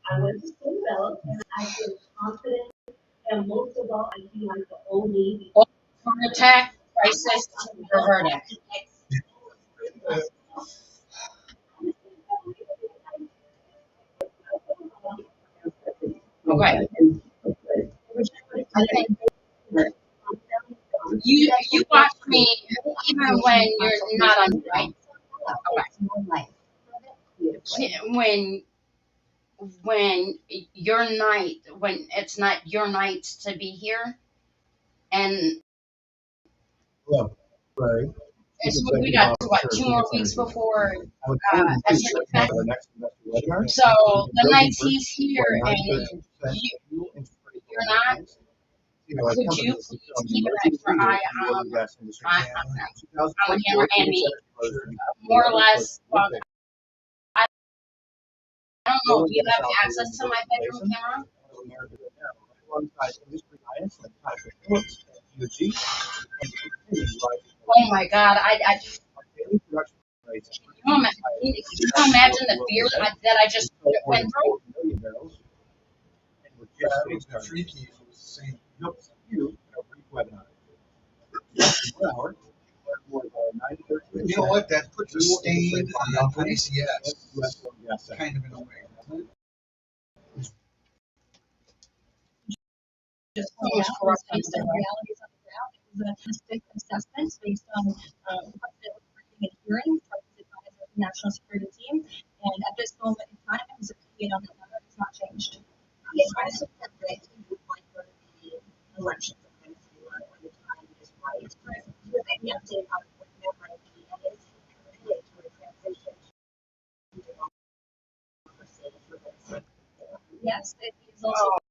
I went to school and I feel confident, and most of all, I feel like the only Heart attack, crisis, reverted. Okay. I think you watched me even when you're not on right. When your night, when it's not your night to be here, and Right. we got what 2 more weeks before enter effect. So the nights he's here and you're not. Could you please keep an extra eye on the camera and me? More or less. Well, I don't know. Do you have access to my bedroom camera? Oh my God! Can you imagine the fear that I just went through? You know what? That puts a stain on ICS, kind of in a way, doesn't it? Just so much corruption. The realities on the ground. It was a holistic assessment based on the president in hearings from his advisor of the national security team. And at this moment in time, his opinion on the matter has not changed. The advisor said that he would like for the elections of Venezuela when the time is right. With any update on what that might be, and is committed to a transition to democracy for Venezuela. Yes, it is also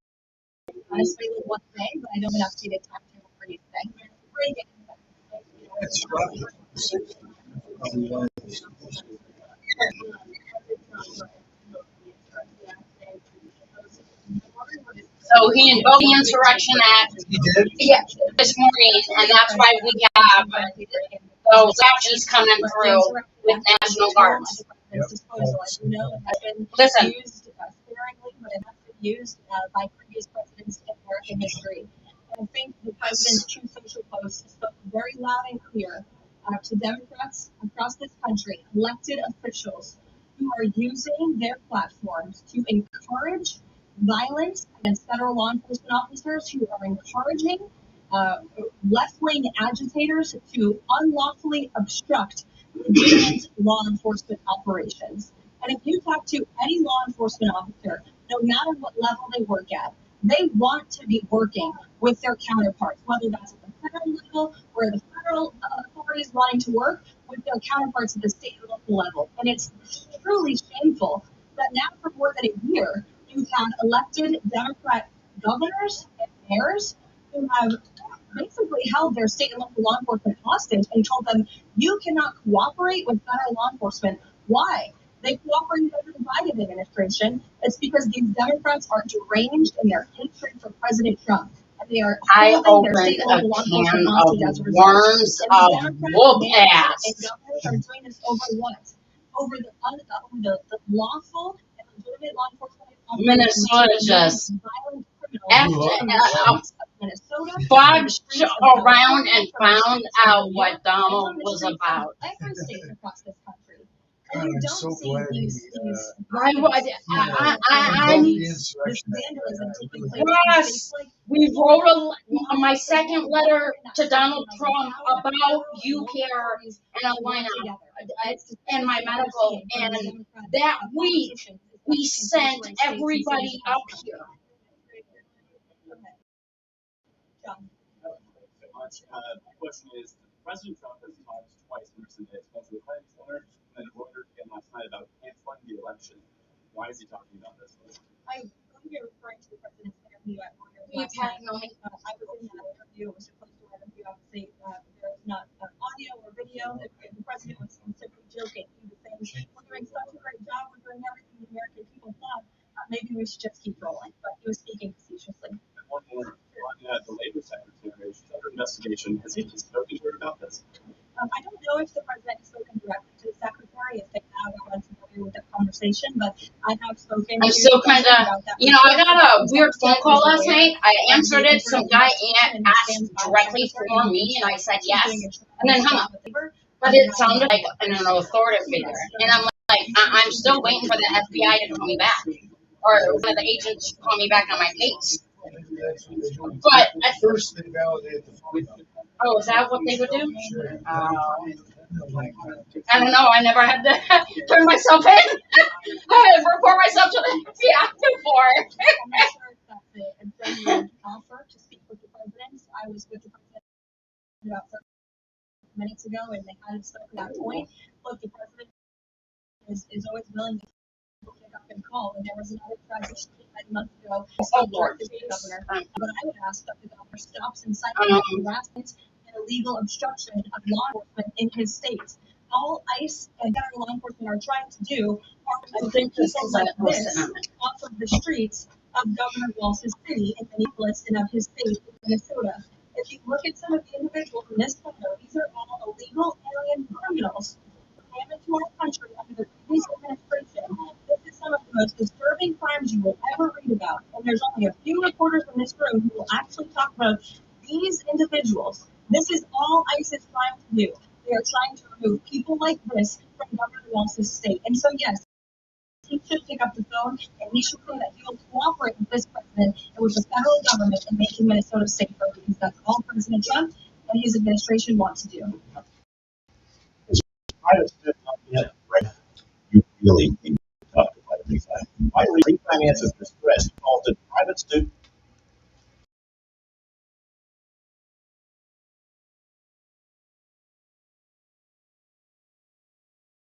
honestly with one thing, but I don't have an updated timetable for you today. It's rough. So he invoked the Insurrection Act this morning, and that's why we have those actions coming through with National Guards. Listen. Used sparingly, but it has been used by previous presidents in American history. And I think the president's True Social post spoke very loud and clear to Democrats across this country, elected officials who are using their platforms to encourage violence against federal law enforcement officers, who are encouraging left-wing agitators to unlawfully obstruct legitimate law enforcement operations. And if you talk to any law enforcement officer, no matter what level they work at, they want to be working with their counterparts, whether that's at the federal level or the federal authorities wanting to work with their counterparts at the state and local level. And it's truly shameful that now for more than a year, you've had elected Democrat governors and mayors who have basically held their state and local law enforcement hostage and told them, you cannot cooperate with federal law enforcement. Why? They cooperated under the Biden administration. It's because these Democrats are deranged in their hatred for President Trump. And they are I opened a can of worms of whoop ass. And governors are doing this over what? Over the lawful and legitimate law enforcement. Minnesota just bogged around and found out what Donald was about. Every state across this country. And you don't so see glad these I yes, we wrote my second letter to Donald Trump about UCare and Atlanta and my medical, and that week we sent everybody up here. My question is, President Trump has talked twice in recent days, once at the Planning Center and then Reuters again last night about canceling the election. Why is he talking about this? I believe you're referring to the president's interview at Reuters last night. I was in that interview. It was supposed to interview. Obviously, there was not audio or video. The president was simply joking. He was saying, we're doing such a great job. We're doing everything the American people thought. Maybe we should just keep rolling. But he was speaking facetiously. And one more. On the Labor Secretary, she's under investigation. Has he spoken to her about this? I don't know if the president has spoken directly to the secretary, if they have, I'm unfamiliar with the conversation, but I have spoken. I'm still kind of, I got a weird phone call last night. I answered it. Some guy asked directly for me, and I said yes, and then hung up. But it sounded like an authoritative figure, and I'm like, I'm still waiting for the FBI to call me back, or one of the agents to call me back on my case. But first they validated the phone number. Oh, is that what they would do? I don't know. I never had to turn myself in. I had to report myself to the FBI before. I'm not sure if that's a genuine offer to speak with the president. I was with the president about 30 minutes ago, and they kind of spoke at that point. Look, the president is always willing to pick up and call. And there was another transition 9 months ago. Oh, Lord. The governor. But I would ask that the governor stops inciting harassment and illegal obstruction of law enforcement in his states. All ICE and federal law enforcement are trying to do are to take people like this off of the streets of Governor Walz's city in Minneapolis and of his state in Minnesota. If you look at some of the individuals in this photo, these are all illegal alien criminals who came into our country under the previous administration. This is some of the most disturbing crimes you will ever read about. And there's only a few reporters in this room who will actually talk about these individuals. This is all ICE is trying to do. They are trying to remove people like this from Governor Walz's state. And so, yes, he should pick up the phone and he should say that he will cooperate with this president and with the federal government in making Minnesota safer, because that's all President Trump and his administration want to do. You really need to talk about refinance. Why refinance is distressed halted private student.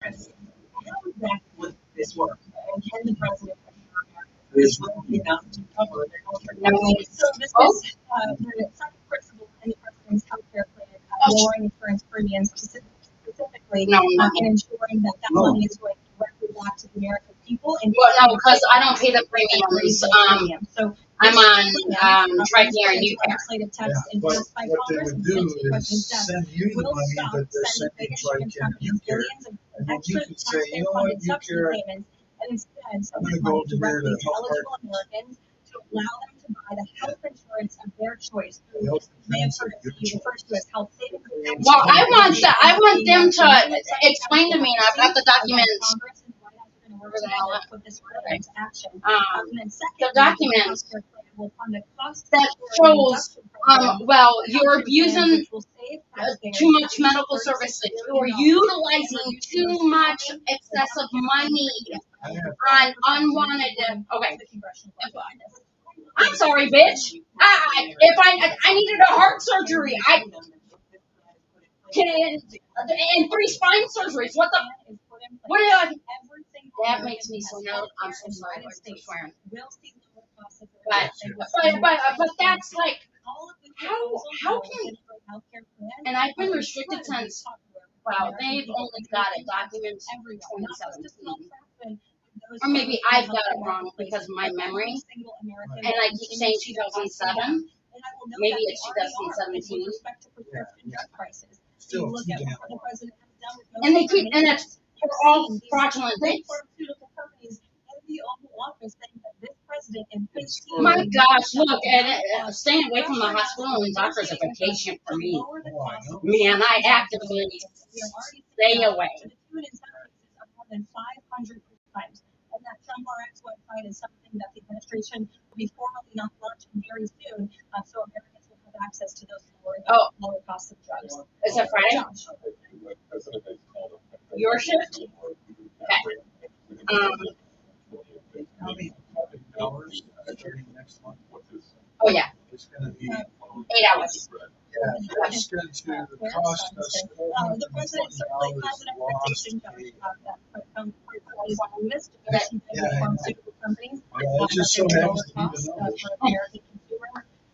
How exactly would this work? And can the president assure Americans this will be enough to cover their healthcare? So this is the second principle in the president's healthcare plan, lowering insurance premiums specifically, and ensuring that money is going directly back to the American people. And well, no, because I don't pay the premiums. So I'm on TRICARE and UCARE. What they would do is send you the money that they're sending TRICARE and UCARE, and then you can say, you know what, UCARE, I'm going to go over here to Health Card. To allow them to buy the health insurance of their choice. They have sort of referred to as health savings. Well, I want them to explain to me, and I've got the documents. The documents that shows, well, you're abusing too much medical services. You're utilizing too much excessive money on unwanted. Okay. I'm sorry, bitch. If I needed a heart surgery, I can and 3 spine surgeries. What the? What do I? That makes me so nervous. I'm so sorry for swearing. But that's like, how can? And I've been restricted since. Wow, they've only got it documents 2017. Or maybe I've got it wrong because of my memory. And I keep saying 2007. Maybe it's 2017. Still, and they keep, and it's for all fraudulent things. My gosh, look, and staying away from the hospital and doctors is a vacation for me. Man, I actively stay away. And that Trump RX website is something that the administration will be formally not launching very soon, so Americans will have access to those lower costs of drugs. Is that Friday? Your shift? Okay. Oh yeah. It's going to be 8 hours. Yeah, it's going to cost us the president certainly has an expectation that pharmaceutical companies. It just so happens to be the numbers.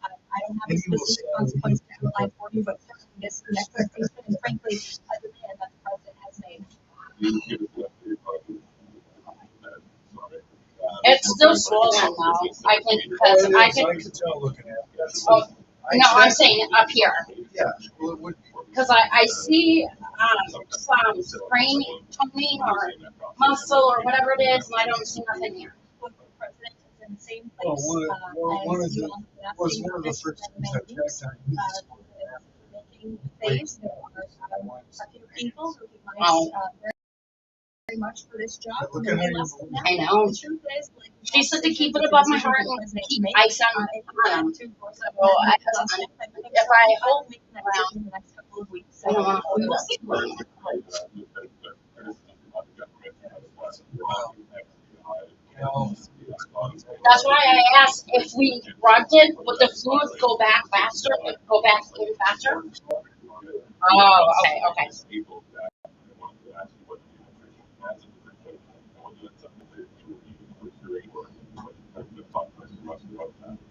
I don't have a specific consequence to apply for you, but certainly this is an expectation and frankly a demand that the president has made. It's still swollen now. I can tell looking at it. Oh, no, I'm saying up here. Yeah. Well, it would be. Because I see some sprain toning or muscle or whatever it is, and I don't see nothing here. Well, one of the first things I checked on people who might very much for this job. I know. She said to keep it above my heart and keep ice on them. Well, if I hold making that decision in the next couple of weeks. So we'll see. That's why I asked if we grunted, would the fluids go back faster? Go back in faster? Oh, okay.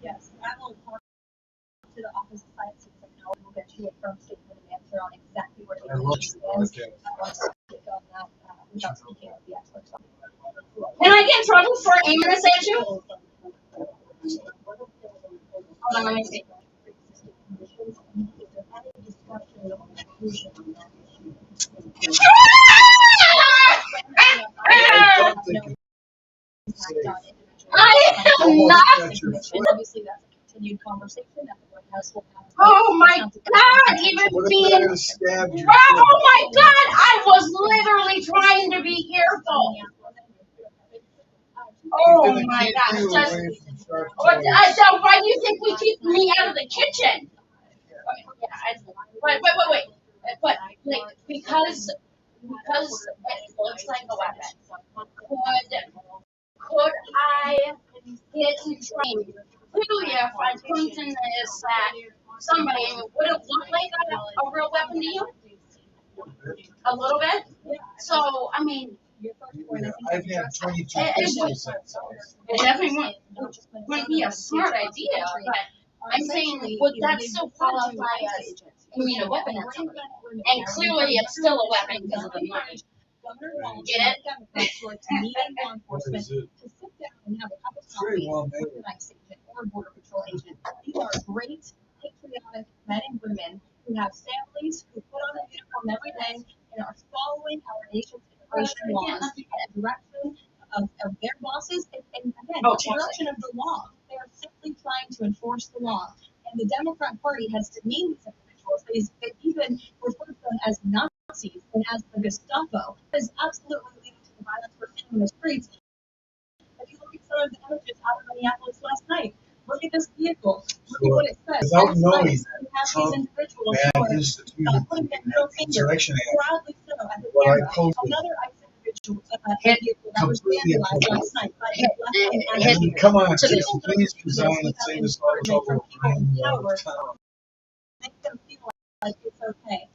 Yes, I will talk to the Office of Science and Technology. We'll get you a firm statement and answer on exactly where the issue is. On that, without speaking with the experts. Can I get in trouble for aiming this at you? Hold on, let me see. I am not. Obviously, that's a continued conversation that the White House will have. Oh my God! Even being. Oh my God! I was literally trying to be careful. Oh my gosh! Why do you think we keep me out of the kitchen? Wait. But like because it looks like a weapon. Could I get in training? Clearly, if I point in this that somebody would it look like a real weapon to you? A little bit. So I mean. I've had 22 pistols. It definitely wouldn't be a smart idea, but I'm saying, would that still qualify as a weapon at somebody? And clearly it's still a weapon because of the money. Get it? To meet law enforcement to sit down and have a cup of coffee with an ICE agent or a border patrol agent. These are great, patriotic men and women who have families who put on a uniform every day and are following our nation's immigration laws at the direction of their bosses and again, the direction of the law. They are simply trying to enforce the law. And the Democrat Party has demeaned these individuals. They even refer to them as Nazis and as the Gestapo. That is absolutely leading to the violence we're seeing in the streets. If you look at some of the images out of Minneapolis last night, look at this vehicle. Look at what it says. Without knowing you have Trump these individuals had instituted putting the their middle finger Insurrection Act, proudly so at the what I camera. posted Another ICE individual vehicle that was vandalized last night by a left-wing come on, so please resign and save us all the trouble of bringing you out of town. Make them feel like it's okay.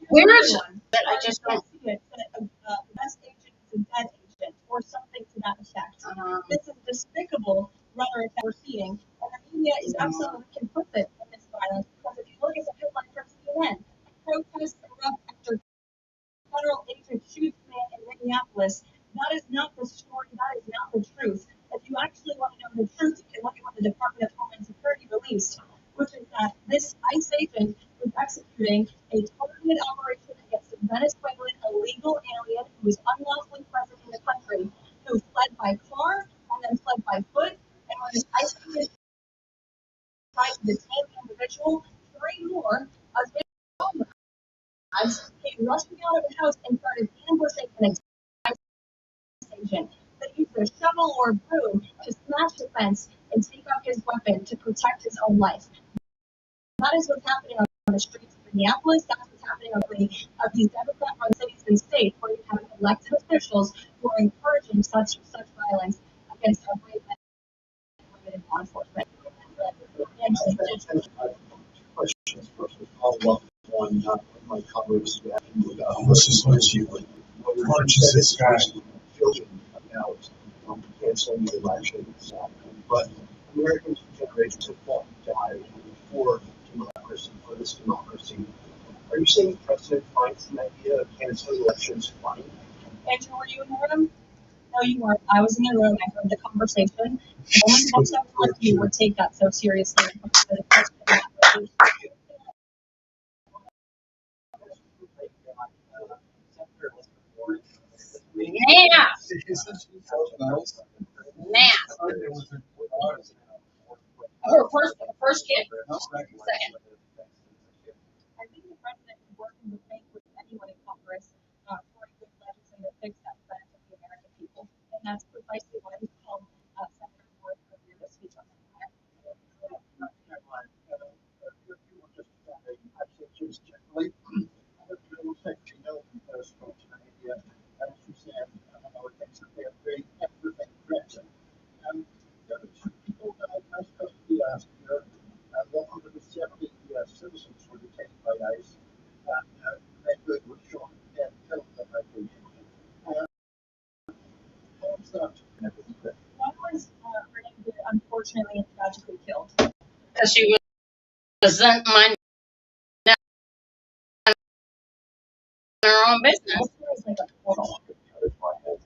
Where is it? That I just don't see it. The best agent is a dead agent, or something to that effect. This is despicable rhetoric that we're seeing, and the media is absolutely complicit in this violence. Because if you look at the headline from CNN, protests erupt after federal agent shoots man in Minneapolis. That is not the story. That is not the truth. If you actually want to know the truth, you can look at what the Department of Homeland Security released, which is that this ICE agent was executing a targeted operation against a Venezuelan illegal alien who was unlawfully present in the country, who fled by car and then fled by foot. And when the ICE agent tried to detain the individual, 3 more of his comrades came rushing out of the house and started ambushing an ICE agent. They used a shovel or a broom to smash the fence and take out his weapon to protect his own life. That is what's happening on the streets of Minneapolis. That's what's happening of these Democrat-run cities and states where you have elected officials who are encouraging such violence against our brave men and women in law enforcement. Questions. First, we follow up on my colleagues this is what you would purchase this guy children about canceling the elections. But Americans for generations have fought and died for democracy, for this democracy. Are you saying the president finds the idea of canceling elections funny? Andrew, were you in the room? No, you weren't. I was in the room. I heard the conversation. Only folks that like you would take that so seriously. Now. Her first kid. Second. I think the president is working with anyone in Congress for a good legislative fix that benefits the American people. And that's precisely why he called Senator Warren earlier this week on the One was Renee, unfortunately and tragically killed. Because she wasn't minding her own business. It's like a portal. It's important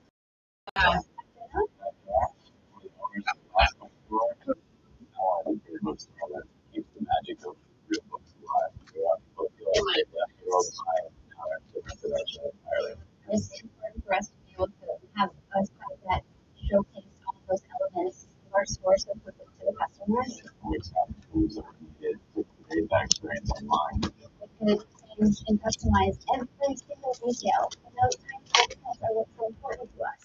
for us to be able to have a site that showcase all those elements of our store so quickly to the customers. We could change and customize every single detail, and those tiny details are what's so important to us.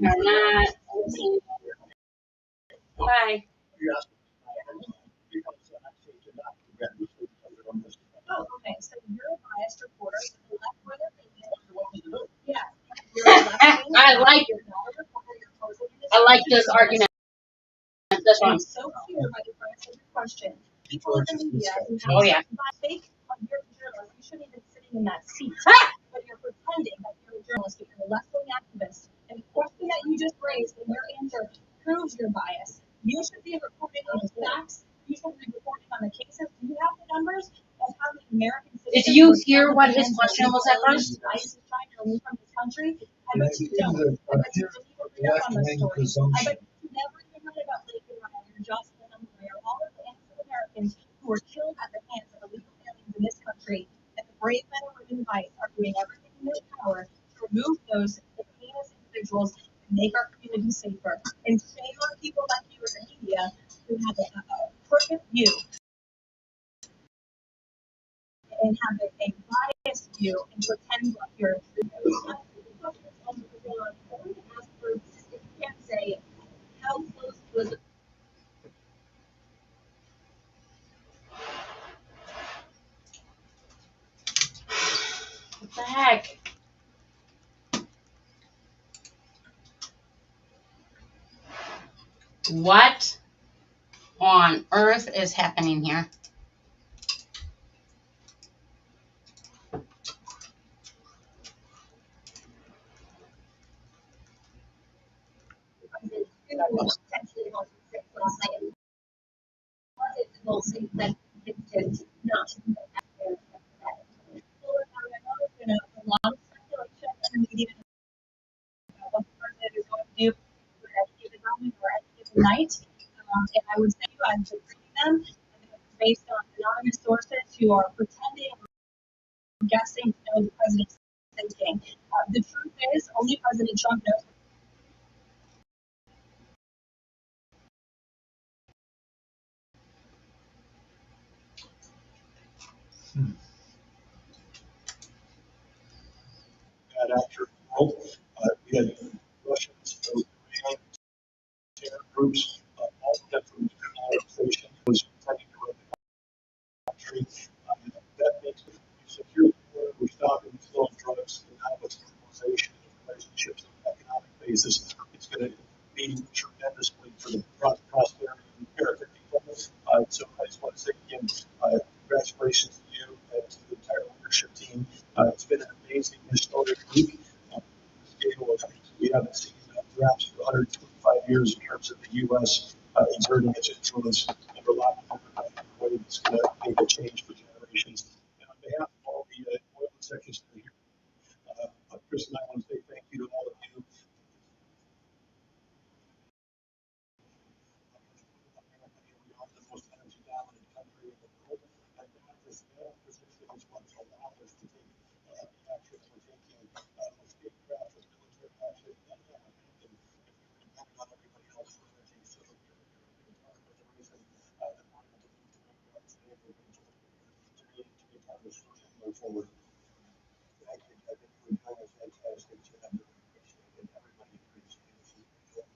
You're not. Bye. Oh, okay. So you're a biased reporter. The left wing opinion. Yeah. I like this argument. This one. It's so clear by the premise of your question. People in the media who have Oh, yeah. fake you're a journalist. You shouldn't even be sitting in that seat. But you're pretending that you're a journalist, but you're a left-wing activist. And the question that you just raised and your answer proves your bias. You should be reporting on the facts. You should be reporting on the cases. Do you have the numbers of how many American citizens? Did you hear what his question was at first? ICE is trying to remove from this country. I bet you don't. I bet you didn't even read up on the story. I bet you never even read about Lakewood Ryan or Jocelyn Umbrella or all of the innocent Americans who were killed at the hands of illegal aliens in this country. And the brave men and women of ICE are doing everything in their power to remove those heinous individuals and make our community safer. And shame on people like you in the media who have a crooked view and have a biased view and pretend like you're a true news. I want to ask for, if you can't say, how close was it? What the heck? What on earth is happening here? A lot of speculation in the media about what the president is going to do for any given moment or any given night. And I would say I'm reading them based on anonymous sources who are pretending or guessing to know the president's thinking. The truth is, only President Trump knows. Bad actor world. We had Russians, Korean terror groups, all of them from criminal organizations was pretending to run the country. That makes it secure. We're stopping the flow of drugs, and now with criminalization of relationships on an economic basis, it's going to be tremendously for the prosperity of the American people. So I just want to say again, congratulations to you and to the entire leadership team. It's been an amazing historic week. Scale of we haven't seen perhaps for 125 years in terms of the U.S. Exerting its influence over a lot of different ways that's going to make a change for generations. And on behalf of all the oil executives that are here, Chris and I want to say thank you to all of you. We are the most energy dominant country in the world, and this position is what's allowed us to take the action that we're taking with statecraft, with military action. None of that would happen if we were dependent on everybody else for energy. So you're a big part of the reason that we're able to move to where we are today. We're able to be part of the solution going forward. Thank you. I think you're doing a fantastic job. I appreciate it. Everybody appreciates it.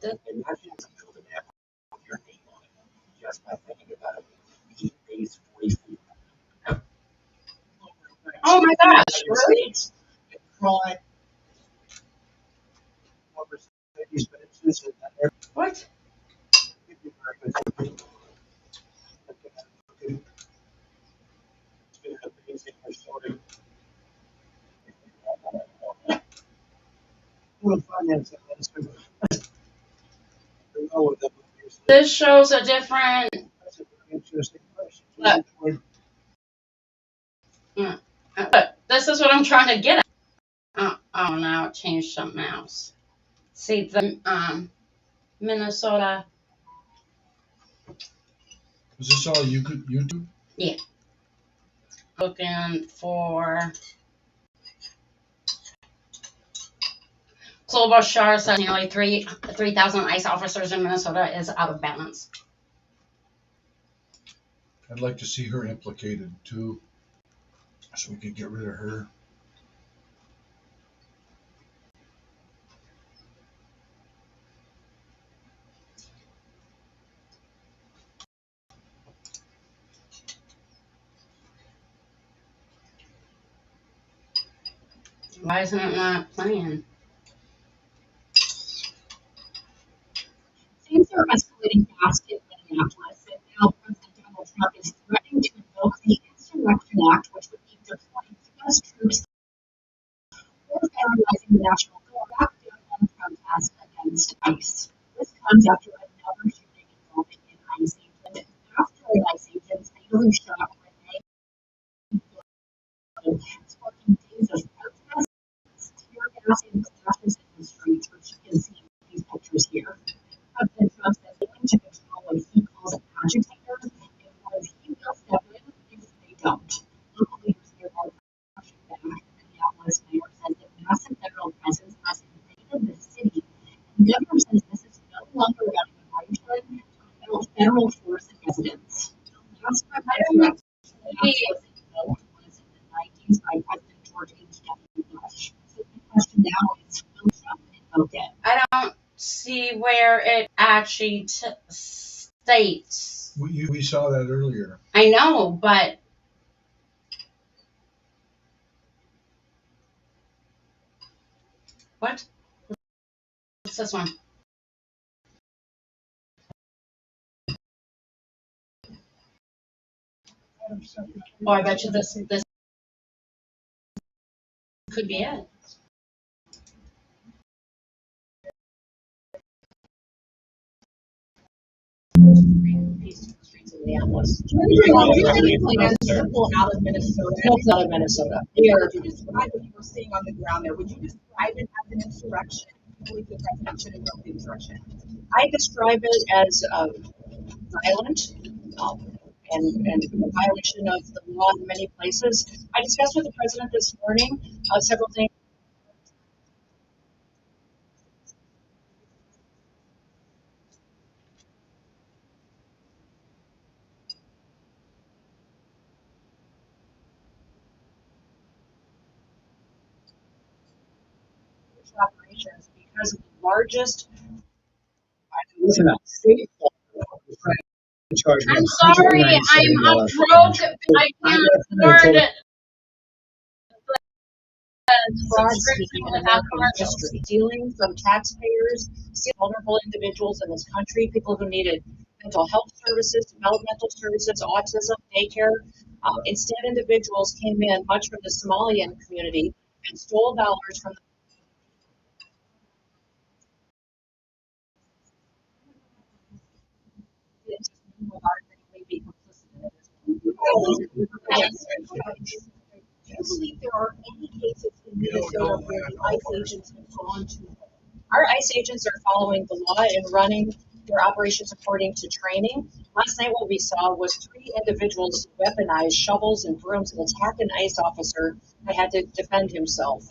And not just build an app with your name on it, just by thinking about it. He pays 40 feet. Oh my gosh, really? Try. What? This shows a different. That's a very interesting question. But this is what I'm trying to get at. Oh, now it changed something else. See the Minnesota. Is this all YouTube? Yeah. Looking for Klobuchar says nearly 3,000 ICE officers in Minnesota is out of balance. I'd like to see her implicated too, so we could get rid of her. Why isn't it not playing? Things are escalating fast in Minneapolis, and now President Donald Trump is threatening to invoke the Insurrection Act, which would be deploying U.S. troops or paralyzing the National Guard back down on protests against ICE. This comes after another shooting involving an ICE agent. After an ICE agent fatally shot Renee, sparking days of protests, tear gas, and clashes in the streets, which you can see in these pictures here. President Trump says he's going to control what he calls agitators, and what he will step in if they don't. Local leaders here are pushing back. Minneapolis mayor says that massive federal presence has invaded the city, and the governor says this is no longer about immigration, but federal force against residents. The last time was invoked was in the 90s by President George H.W. Bush. So the question now is, will Trump invoke it? I don't see where it actually states. We saw that earlier. I know, but what? What's this one? Oh, I bet you this could be it. Minneapolis. Do you have any plans to pull out of Minnesota? No, out of Minnesota. Would you describe what you were seeing on the ground there? Would you describe it as an insurrection? Do you believe the president should invoke the insurrection? I describe it as violent and a violation of the law in many places. I discussed with the president this morning several things. Operations because of the largest Listen up. State I'm sorry, I'm broke. I can't afford it. Fraud speaking in American history, stealing from taxpayers, vulnerable individuals in this country, people who needed mental health services, developmental services, autism, daycare. Instead, individuals came in, much from the Somalian community, and stole dollars from Do you believe there are any cases in Minnesota where the ICE agents have gone too far? Our ICE agents are following the law and running their operations according to training. Last night what we saw was 3 individuals weaponize shovels and brooms and attack an ICE officer that had to defend himself.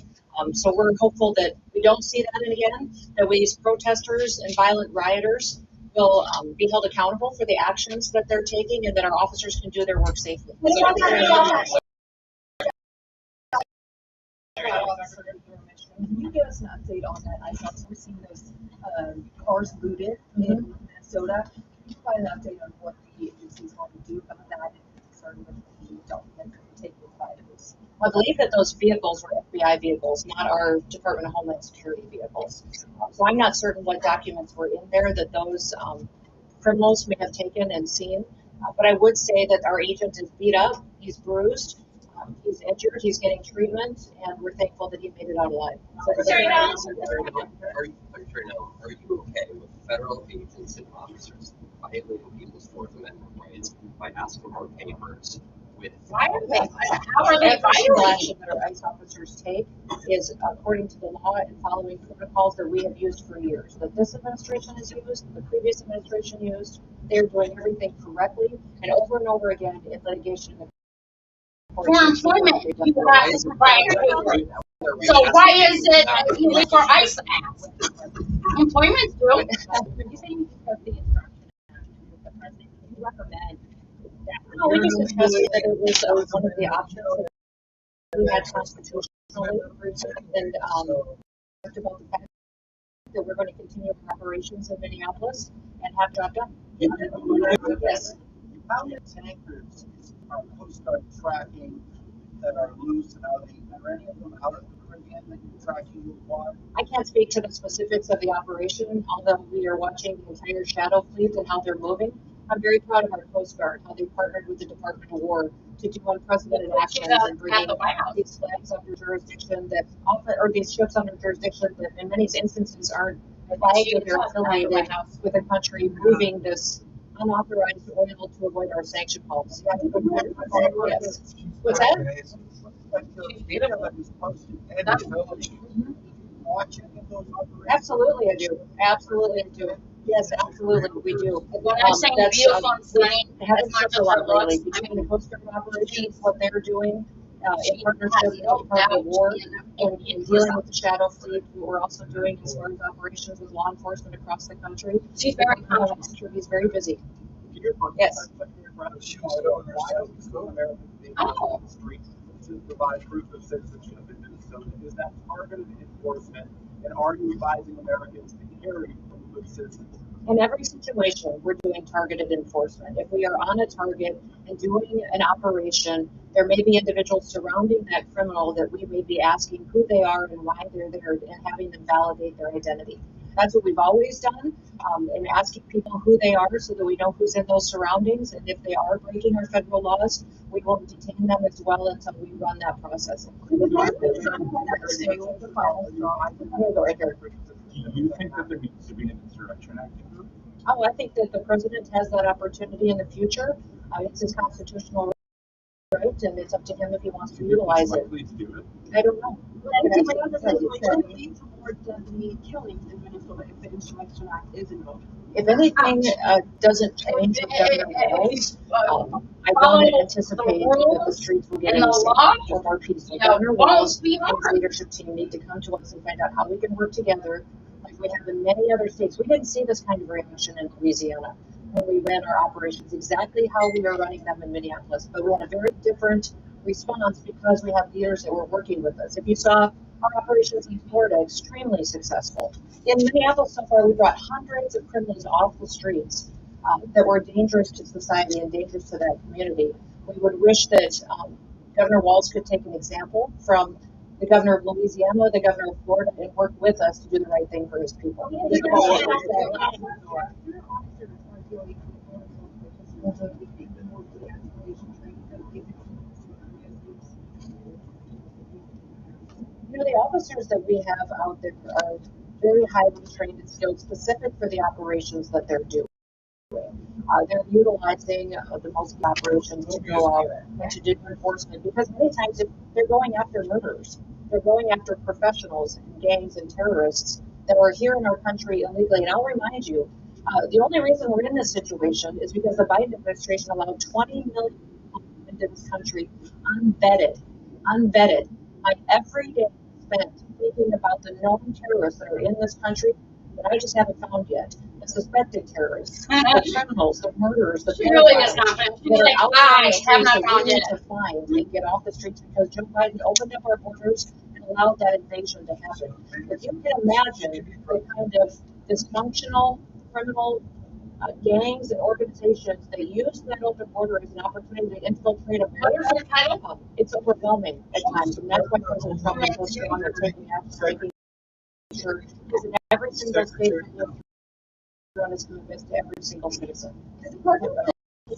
So we're hopeful that we don't see that again, that these protesters and violent rioters will be held accountable for the actions that they're taking and that our officers can do their work safely. Can you give us an update on that ICE officer? We're seeing those cars looted in Minnesota. Can you provide an update on what the agency is going to do about that and concerned with the document taken by those? I believe that those vehicles were FBI vehicles, not our Department of Homeland Security vehicles. So I'm not certain what documents were in there that those criminals may have taken and seen. But I would say that our agent is beat up, he's bruised, he's injured, he's getting treatment, and we're thankful that he made it out alive. Are you okay with federal agents and officers violating people's Fourth Amendment rights by asking for papers with? Why are they? How are they violating? Action that our ICE officers take is according to the law and following protocols that we have used for years. That this administration has used, the previous administration used. They're doing everything correctly and over again in litigation. For employment, you have to provide papers. So why is it illegal for ICE to ask? Employment do. You say you discussed the instruction with the president. Do you recommend that? No, we just discussed that it was one of the options that we had constitutionally, and talked about the fact that we're going to continue operations in Minneapolis and have job done. Yes. How many tankers are Coast Guard tracking that are loose and are any of them out of the Caribbean that you're tracking with water? I can't speak to the specifics of the operation, although we are watching the entire shadow fleet and how they're moving. I'm very proud of our Coast Guard, how they partnered with the Department of War to do unprecedented actions and bringing these flags under jurisdiction that often, or these ships under jurisdiction that in many instances aren't flagged or they're affiliated with a country moving this unauthorized oil to avoid our sanction policy. Yes. What's that? Absolutely, I do. Absolutely, I do. Yes, absolutely, we do. When I'm saying beautiful and sunny, it's not just our looks. Between the Coast Guard operations, what they're doing in partnership with the Department of War and dealing with the shadow fleet, what we're also doing as far as operations with law enforcement across the country. She's very He's very busy. Yes. Oh. To provide proof of citizenship in Minnesota. Is that targeted enforcement? And are you advising Americans to carry proof of citizenship? In every situation, we're doing targeted enforcement. If we are on a target and doing an operation, there may be individuals surrounding that criminal that we may be asking who they are and why they're there and having them validate their identity. That's what we've always done, and asking people who they are so that we know who's in those surroundings. And if they are breaking our federal laws, we will detain them as well until we run that process. Do you think that there needs to be an insurrection action? Oh, I think that the president has that opportunity in the future. It's his constitutional right, and it's up to him if he wants to utilize it. I don't know. If anything doesn't change with government laws, I don't anticipate that the streets will get any safer or more peaceful. Governor Walz and his leadership team need to come to us and find out how we can work together like we have in many other states. We didn't see this kind of reaction in Louisiana when we ran our operations exactly how we are running them in Minneapolis, but we had a very different response because we have leaders that were working with us. If you saw our operations in Florida, extremely successful. In Minneapolis so far, we brought hundreds of criminals off the streets that were dangerous to society and dangerous to that community. We would wish that Governor Walz could take an example from the governor of Louisiana, the governor of Florida, and work with us to do the right thing for his people. You know, the officers that we have out there are very highly trained and skilled, specific for the operations that they're doing. They're utilizing the most operations to go out and to do enforcement because many times they're going after murderers. They're going after professionals, gangs, and terrorists that are here in our country illegally. And I'll remind you, the only reason we're in this situation is because the Biden administration allowed 20 million people into this country unvetted. My every day spent thinking about the known terrorists that are in this country that I just haven't found yet. The suspected terrorists, the criminals, the murderers, the pedophiles that are out on the streets that we need to find and get off the streets because Joe Biden opened up our borders and allowed that invasion to happen. If you can imagine the kind of dysfunctional criminal gangs and organizations that use that open border as an opportunity to infiltrate America, it's overwhelming at times, and that's why President Trump is so strong at taking action, making sure is in every single state on his commitments to every single citizen. It's important. Now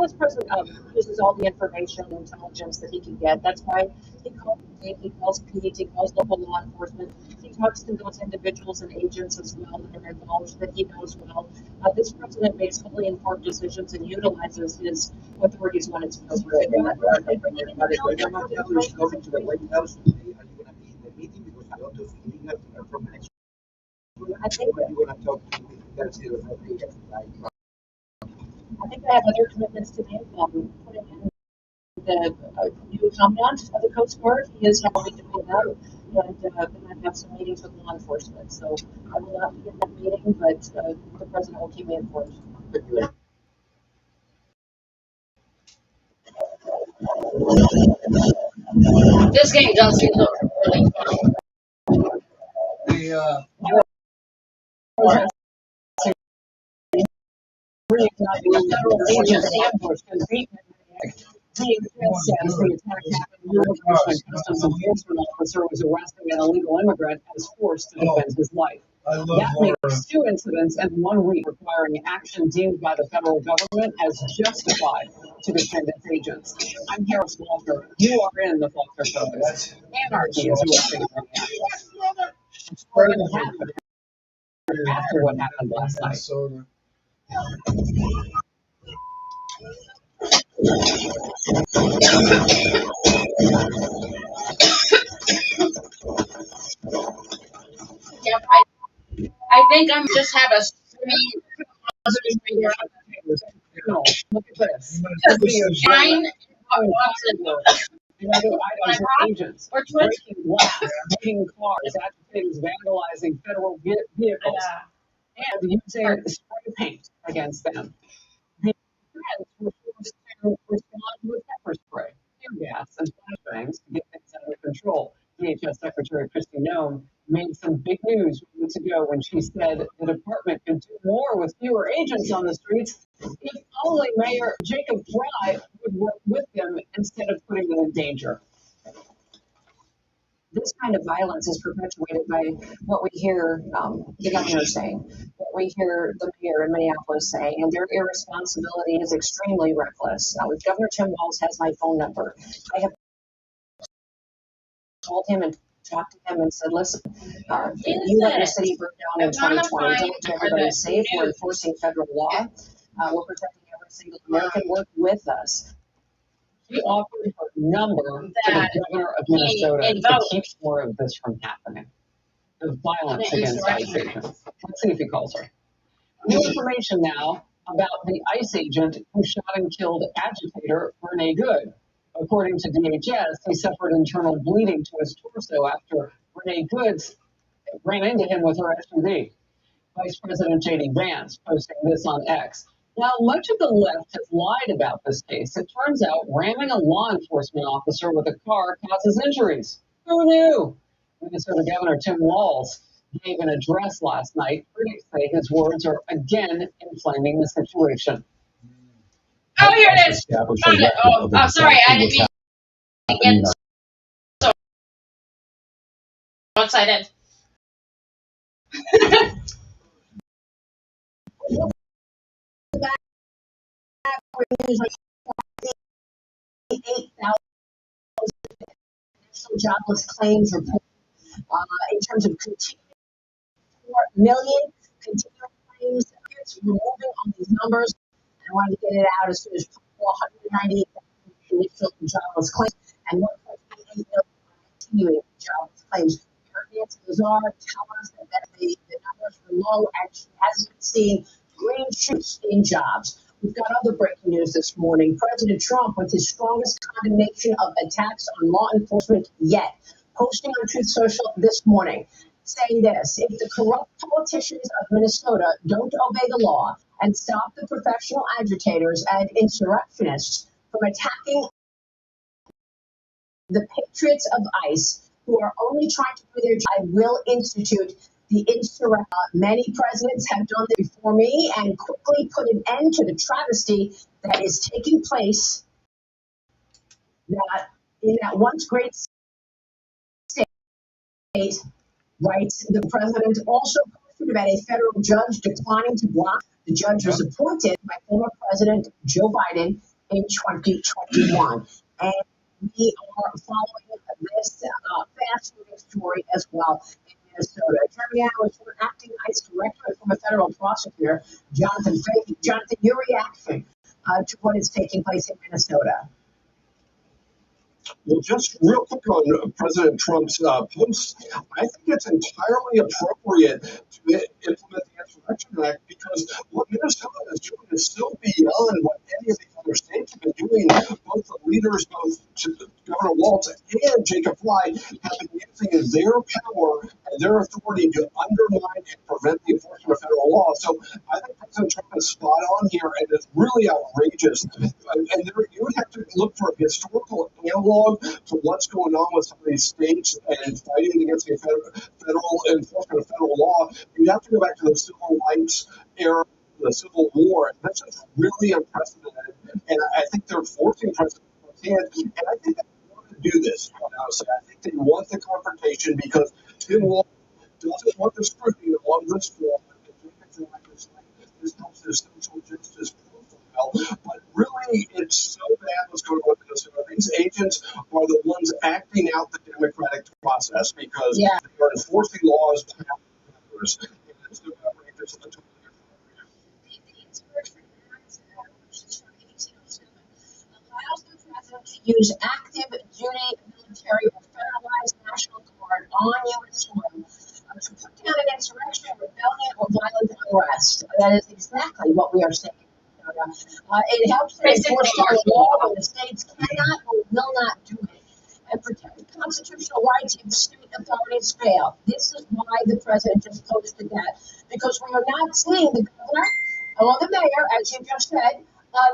this president uses all the information and intelligence that he can get. That's why he calls Pete, he calls local law enforcement. He talks to those individuals and agents as well that are involved that he knows well. This president makes fully informed decisions and utilizes his authorities when it's appropriate. I think I have other commitments today. Putting in the new commandant of the Coast Guard. He is going to be that, and then I have some meetings with law enforcement. So I will not be in that meeting, but the president will keep me informed. This game does look really fun. Federal agents ambushed and beaten. DHS says the attack happened when an immigration customs enforcement officer was arresting an illegal immigrant and was forced to defend his life. That makes 2 incidents in 1 week requiring action deemed by the federal government as justified to defend its agents. I'm Harris Walker. You are in the Faulkner Focus. Anarchy is your favorite act. It's going to happen after what happened last night. Yep, I think I'm just have a stream. No, look at this. Mine. Agents breaking glass, hitting cars, agitators vandalizing federal vehicles, and using spray paint against them. The friends were forced to respond with pepper spray, tear gas, and flashbangs to get things under control. DHS Secretary Kristi Noem made some big news weeks ago when she said the department could do more with fewer agents on the streets if only Mayor Jacob Fry would work with them instead of putting them in danger. This kind of violence is perpetuated by what we hear the governor saying, what we hear the mayor in Minneapolis saying, and their irresponsibility is extremely reckless. Governor Tim Walz has my phone number. I have called him and talked to him and said, listen, you let the city burn down in 2020. Don't make everybody safe. We're enforcing federal law. We're protecting every single American. Work with us. He offered her number to the governor of Minnesota to keep more of this from happening. The violence against ICE agents. Let's see if he calls her. New information now about the ICE agent who shot and killed agitator Renee Good. According to DHS, he suffered internal bleeding to his torso after Renee Goods ran into him with her SUV. Vice President J.D. Vance posting this on X. While much of the left has lied about this case, it turns out ramming a law enforcement officer with a car causes injuries. Who knew? Minnesota Governor Tim Walz gave an address last night. Critics say his words are again inflaming the situation. Oh, here it is. Found it. Oh, I'm sorry. I didn't mean to get so excited. Jobless claims report in terms of 4 million continuing claims. We're moving on these numbers. I wanted to get it out as soon as possible. 198,000 initial jobless claims and 1.88 million continuing jobless claims. Nancy Lazar tell us that the numbers were low and she hasn't seen green shoots in jobs. We've got other breaking news this morning. President Trump with his strongest condemnation of attacks on law enforcement yet, posting on Truth Social this morning, saying this: if the corrupt politicians of Minnesota don't obey the law and stop the professional agitators and insurrectionists from attacking the patriots of ICE who are only trying to do their job. I will institute the insurrection. Many presidents have done this before me and quickly put an end to the travesty that is taking place that in that once great state, right? The president also posted about a federal judge declining to block. The judge was appointed by former President Joe Biden in 2021. And we are following this fast-moving story as well in Minnesota. Jeremy Allen, former acting ICE director and former federal prosecutor, Jonathan Fahey. Jonathan, your reaction to what is taking place in Minnesota? Well, just real quick on President Trump's post, I think it's entirely appropriate to implement the Insurrection Act because what Minnesota is doing is so beyond what any of these other states have been doing. Both the leaders, both Governor Walz and Jacob Fly, have been using their power and their authority to undermine and prevent the enforcement of federal law. So I think President Trump is spot on here, and it's really outrageous. And there, you would have to look for a historical analog to what's going on with some of these states and fighting against the federal enforcement of federal law. You'd have to go back to the civil rights era, the Civil War. And this is really unprecedented. And I think they're forcing President Trump's hand. And I think they want to do this. Honestly, I think they want the confrontation because Tim Walz doesn't want the scrutiny on this form. This helps their social justice profile. But really, it's so bad what's going on with Minnesota. These agents are the ones acting out the democratic process because they are enforcing laws by Congress. And it's so outrageous and totally inappropriate. The Insurrection Act, which is from 1807, allows the president to use active duty military or federalized national guard on U.S. soil to put down an insurrection, rebellion, or violent unrest. That is exactly what we are saying. It helps to enforce the law when the states cannot or will not do it and protect constitutional rights if state authorities fail. This is why the president just posted that, because we are not seeing the governor or the mayor, as you just said,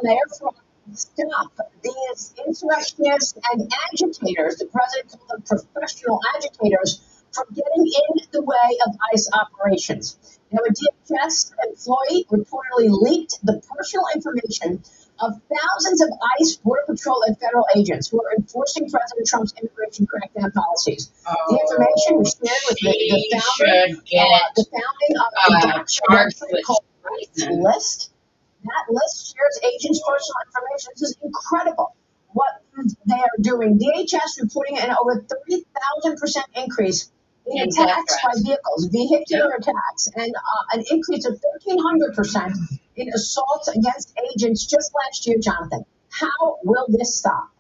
Mayor Frog, stop these insurrectionists and agitators. The president called them professional agitators from getting in the way of ICE operations. Now, a DHS employee reportedly leaked the personal information of thousands of ICE, Border Patrol, and federal agents who are enforcing President Trump's immigration crackdown policies. The information was shared with the founding of the website called Rights List. That list shares agents' personal information. This is incredible what they are doing. DHS reporting an over 30,000% increase in attacks by vehicles, vehicular attacks, and an increase of 1,300% in assaults against agents just last year, Jonathan. How will this stop?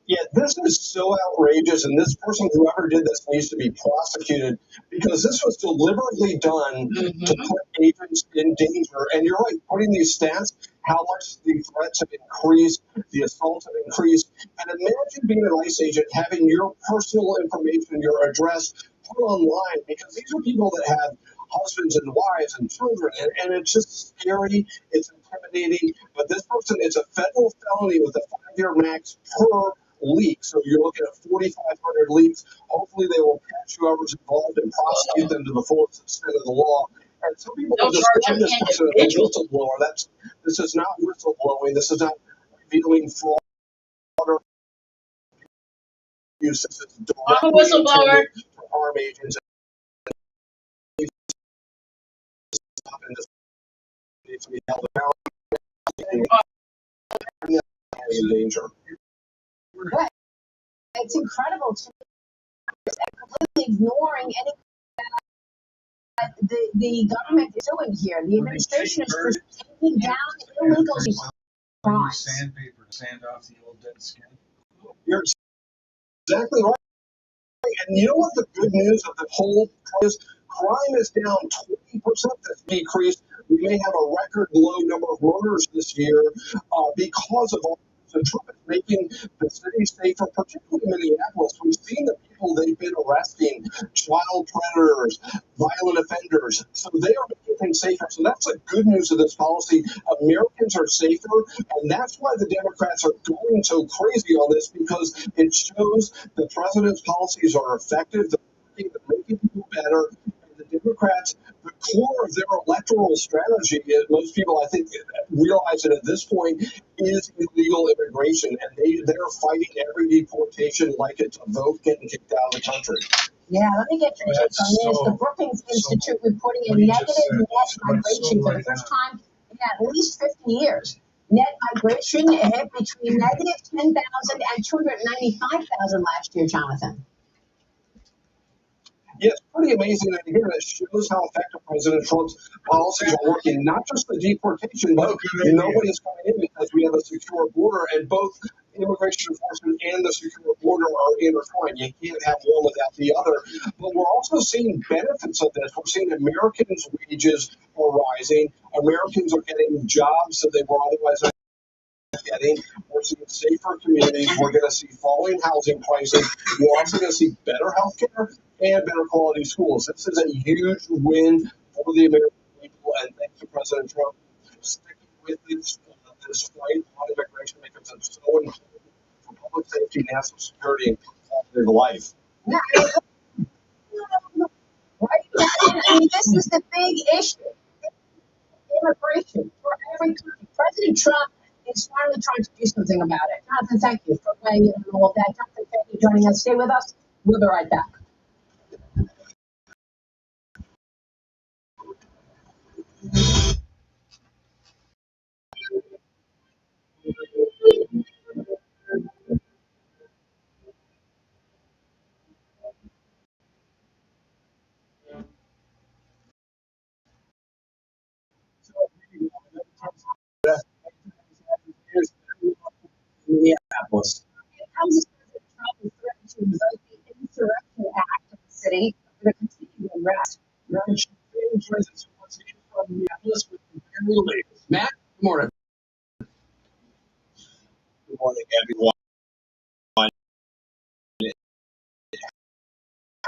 Yeah, this is so outrageous, and this person, whoever did this, needs to be prosecuted because this was deliberately done to put agents in danger. And you're right, putting these stats, how much the threats have increased, the assaults have increased. And imagine being an ICE agent, having your personal information, your address put online, because these are people that have husbands and wives and children, and it's just scary, it's intimidating. But this person, it's a federal felony with a 5-year max per leak. So you're looking at 4,500 leaks. Hopefully they will catch whoever's involved and prosecute them to the fullest extent of the law. And some people will describe this person as a whistleblower. This is not whistleblowing. This is not revealing fraud or abuse. This is directly whistleblower to harm agents. And this needs to be held accountable. In danger. Right. It's incredible to me, completely ignoring any that the government is doing here. The administration is taking down illegal crimes. Sandpaper to sand off the old dead skin. You're exactly right. And you know what the good news of the whole is? Crime is down 20% this decrease. We may have a record low number of murders this year because of all. So Trump is making the city safer, particularly in Minneapolis. We've seen the people they've been arresting, child predators, violent offenders. So they are making things safer. So that's the good news of this policy. Americans are safer, and that's why the Democrats are going so crazy on this, because it shows the president's policies are effective. They're making people better. And the Democrats, the core of their electoral strategy, most people, I think, realize that at this point, is illegal immigration, and they're fighting every deportation like it's a vote getting kicked out of the country. Yeah, let me get your take on this. The Brookings Institute reporting a negative net migration for the first time in at least 50 years. Net migration hit between negative 10,000 and 295,000 last year, Jonathan. Yeah, it's pretty amazing that here it shows how effective President Trump's policies are working. Not just the deportation, but nobody's coming in because we have a secure border, and both immigration enforcement and the secure border are intertwined. You can't have one without the other. But we're also seeing benefits of this. We're seeing Americans' wages are rising. Americans are getting jobs that they were otherwise not getting. We're seeing safer communities. We're going to see falling housing prices. We're also going to see better health care and better quality schools. This is a huge win for the American people, and thanks to President Trump sticking with this fight on immigration, because it's so important for public safety, national security, and quality of life. Yeah, right? I mean, this is the big issue. Immigration for every country. President Trump is finally trying to do something about it. Jonathan, thank you for weighing in on all of that. Jonathan, thank you for joining us. Stay with us. We'll be right back. Minneapolis. How is President Trump is threatening to invoke the Insurrection Act of the city for the continued unrest? From Minneapolis with the very latest. Matt, good morning. Good morning, everyone.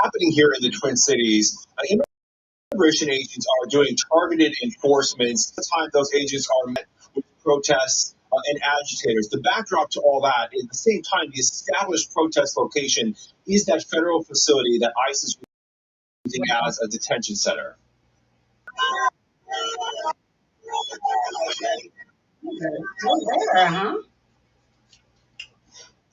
Happening here in the Twin Cities, immigration agents are doing targeted enforcements. At the time, those agents are met with protests and agitators. The backdrop to all that, at the same time, the established protest location is that federal facility that ICE is using as a detention center.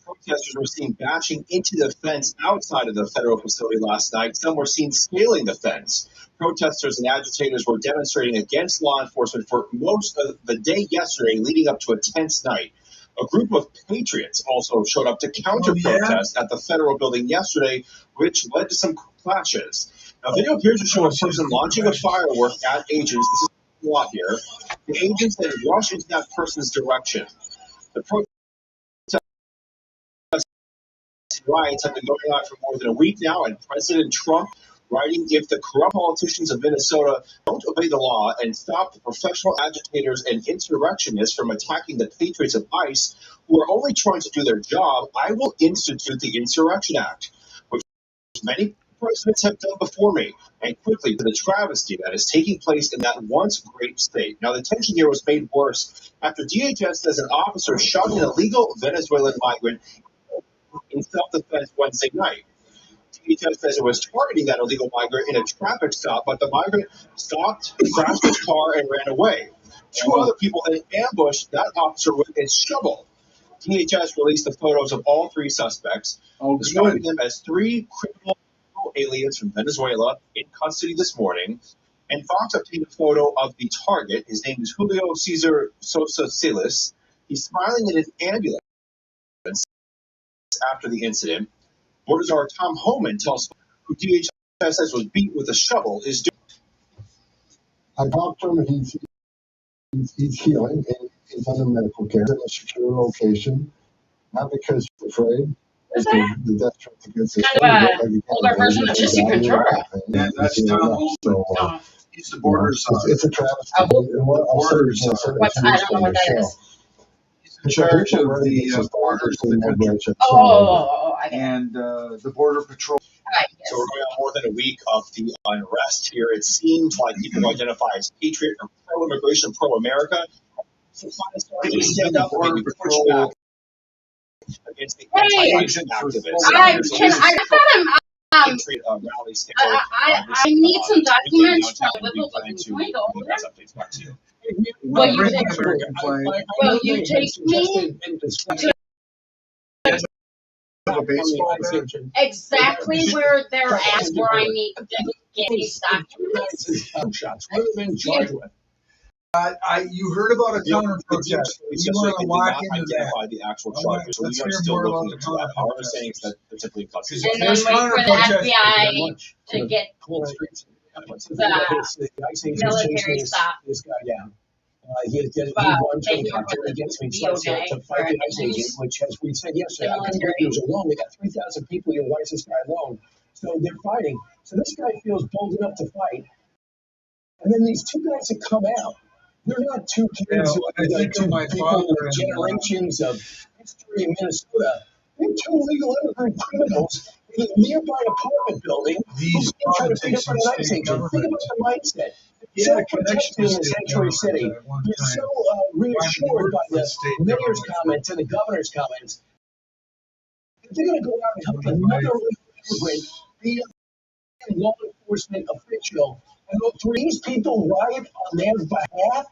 Protesters were seen bashing into the fence outside of the federal facility last night. Some were seen scaling the fence. Protesters and agitators were demonstrating against law enforcement for most of the day yesterday, leading up to a tense night. A group of patriots also showed up to counter-protest at the federal building yesterday, which led to some clashes. Now, video appears to show a person launching a firework at agents. This is a lot here. The agents then rush into that person's direction. The riots have been going on for more than a week now, and President Trump writing, if the corrupt politicians of Minnesota don't obey the law and stop the professional agitators and insurrectionists from attacking the patriots of ICE, who are only trying to do their job, I will institute the Insurrection Act, which many presidents have done before me, and quickly to the travesty that is taking place in that once great state. Now, the tension here was made worse after DHS says an officer shot an illegal Venezuelan migrant in self-defense Wednesday night. DHS says it was targeting that illegal migrant in a traffic stop, but the migrant stopped, crashed his car, and ran away. Two other people then ambushed that officer with a shovel. DHS released the photos of all three suspects, describing them as three criminal aliens from Venezuela in custody this morning. And Fox obtained a photo of the target. His name is Julio Cesar Sosa Silas. He's smiling in an ambulance after the incident. Borders our Tom Homan tells who DHS says was beat with a shovel is doing. I talked to him. He's healing. He's under medical care in a secure location. Not because he's afraid. The death certificates kind of a older version of Jesse Ventura. Yeah, that's Tom Homan. He's the borders. It's a travesty. I don't know what that is. In charge of the borders of the country. I get it. And the Border Patrol. So we're going on more than a week of the unrest here. It seems like people who identify as patriot or pro-immigration, pro-America, finally stand up and maybe push back against the anti-Asian activists. I need some documents from Whipple. Can we go over there? Will you take me to exactly where they're at, where I need to get these documents? You heard about a counter protest. You want to walk into that? The actual charges, so we are still looking into that. All I'm saying is that they're simply custody. And then wait for the FBI to get the military stop. This guy down. He gets me to fight the ICE agent, which, as we said yesterday, I couldn't believe he was alone. They got 3,000 people here. Why is this guy alone? So they're fighting. So this guy feels bold enough to fight. And then these two guys that come out, they're not two kids who are people with generations of history in Minnesota. They're two legal immigrant criminals in a nearby apartment building who try to beat up an ICE agent. Think about the mindset. So protected in the sanctuary city. You're so reassured by the mayor's comments and the governor's comments. They're going to go out and help another immigrant be a law enforcement official. And these people riot on their behalf.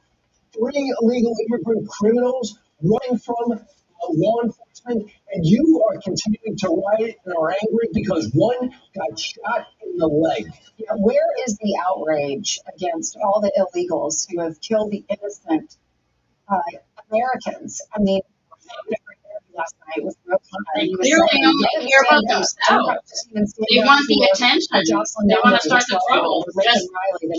3 illegal immigrant criminals running from law enforcement, and you are continuing to riot and are angry because one got shot in the leg. Yeah, where is the outrage against all the illegals who have killed the innocent Americans? I mean, last night with they clearly only care about themselves. They want the attention. They want to start the trouble.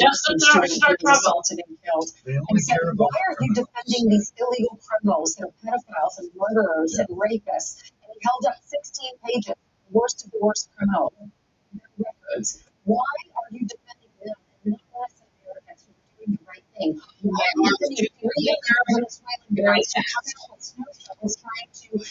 Just to start trouble. And so why are you defending these illegal criminals that are pedophiles and murderers and rapists? And you held up 16 pages, worst of the worst criminal records. Why are you defending them and not innocent Americans who are doing the right thing? Why are you defending 3 Venezuelan guys who come out with snow shovels trying to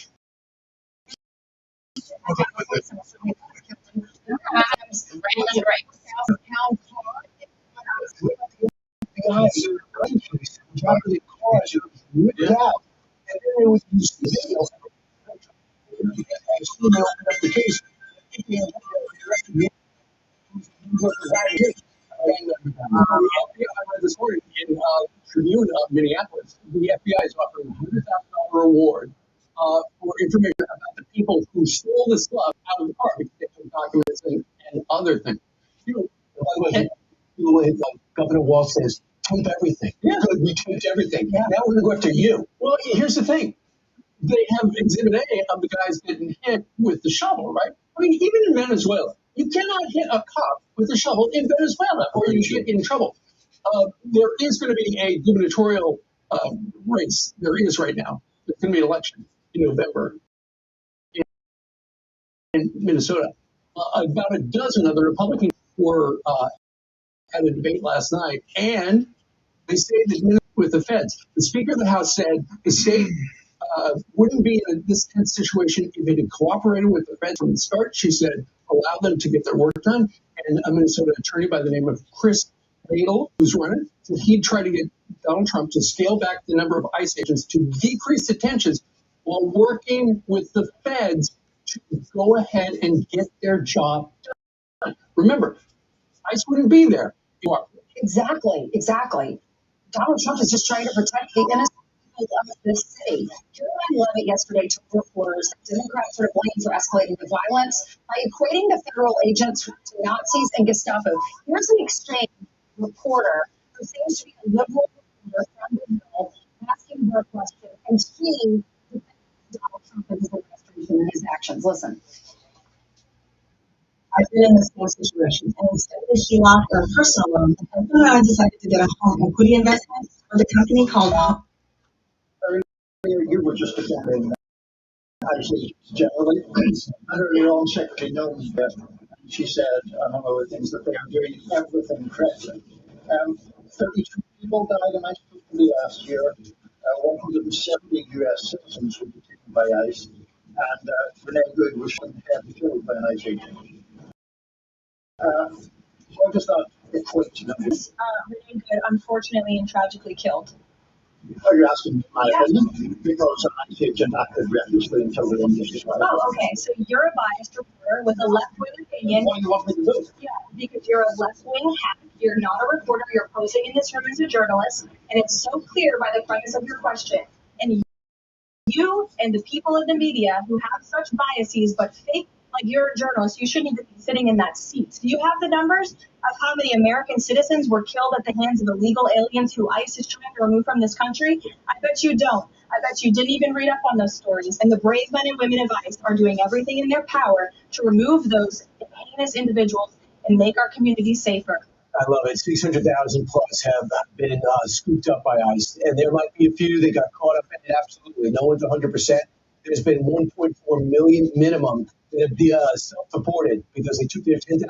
this morning in Tribune of Minneapolis, the FBI is offering a $100,000 reward for information about the people who stole the stuff out of the car, because they took documents and other things. By the way, Governor Walz says, tape everything. Yeah. Good, we taped everything. Yeah. Now we're going to go after you. Well, here's the thing. They have Exhibit A of the guys getting hit with the shovel, right? I mean, even in Venezuela, you cannot hit a cop with a shovel in Venezuela or you get in trouble. There is going to be a gubernatorial race. There is right now. There's going to be an election in November in Minnesota. About a dozen of the Republicans were at a debate last night, and they stayed with the feds. The Speaker of the House said the state wouldn't be in this tense situation if it had cooperated with the feds from the start. She said, allow them to get their work done. And a Minnesota attorney by the name of Chris Badel, who's running, said he'd try to get Donald Trump to scale back the number of ICE agents to decrease the tensions while working with the feds to go ahead and get their job done. Remember, ICE wouldn't be there. Exactly. Donald Trump is just trying to protect the innocent people of this city. Caroline Levitt yesterday told reporters that Democrats are to blame for escalating the violence by equating the federal agents to Nazis and Gestapo. Here's an exchange reporter who seems to be a liberal reporter from the Hill asking her a question, and she defends Donald Trump and his administration and his actions. Listen. I've been in the same situation, and instead of she locked her personal loan, I decided to get a home equity investment with a company called You were just defending ICE generally. Under your own secretary knows that she said, among other things, that they are doing everything correctly. 32 people died in ICE custody last year. 170 U.S. citizens were detained by ICE, and Renee Good was killed by an ICE agent. Hard to not equate, you know. Renee Good, unfortunately and tragically killed. Oh, you're asking my opinion? Because I think you're not obviously until the end of this. Oh, okay. So you're a biased reporter with a left-wing opinion. What do you want me to do? Yeah, because you're a left-wing hack. You're not a reporter. You're posing in this room as a journalist, and it's so clear by the premise of your question. And you and the people in the media who have such biases but fake like you're a journalist, you shouldn't even be sitting in that seat. Do you have the numbers of how many American citizens were killed at the hands of illegal aliens who ICE is trying to remove from this country? I bet you don't. I bet you didn't even read up on those stories. And the brave men and women of ICE are doing everything in their power to remove those heinous individuals and make our communities safer. I love it. 600,000 plus have been scooped up by ICE. And there might be a few that got caught up in it. Absolutely. No one's 100%. There's been 1.4 million minimum that have been self-reported because they took their $10,000,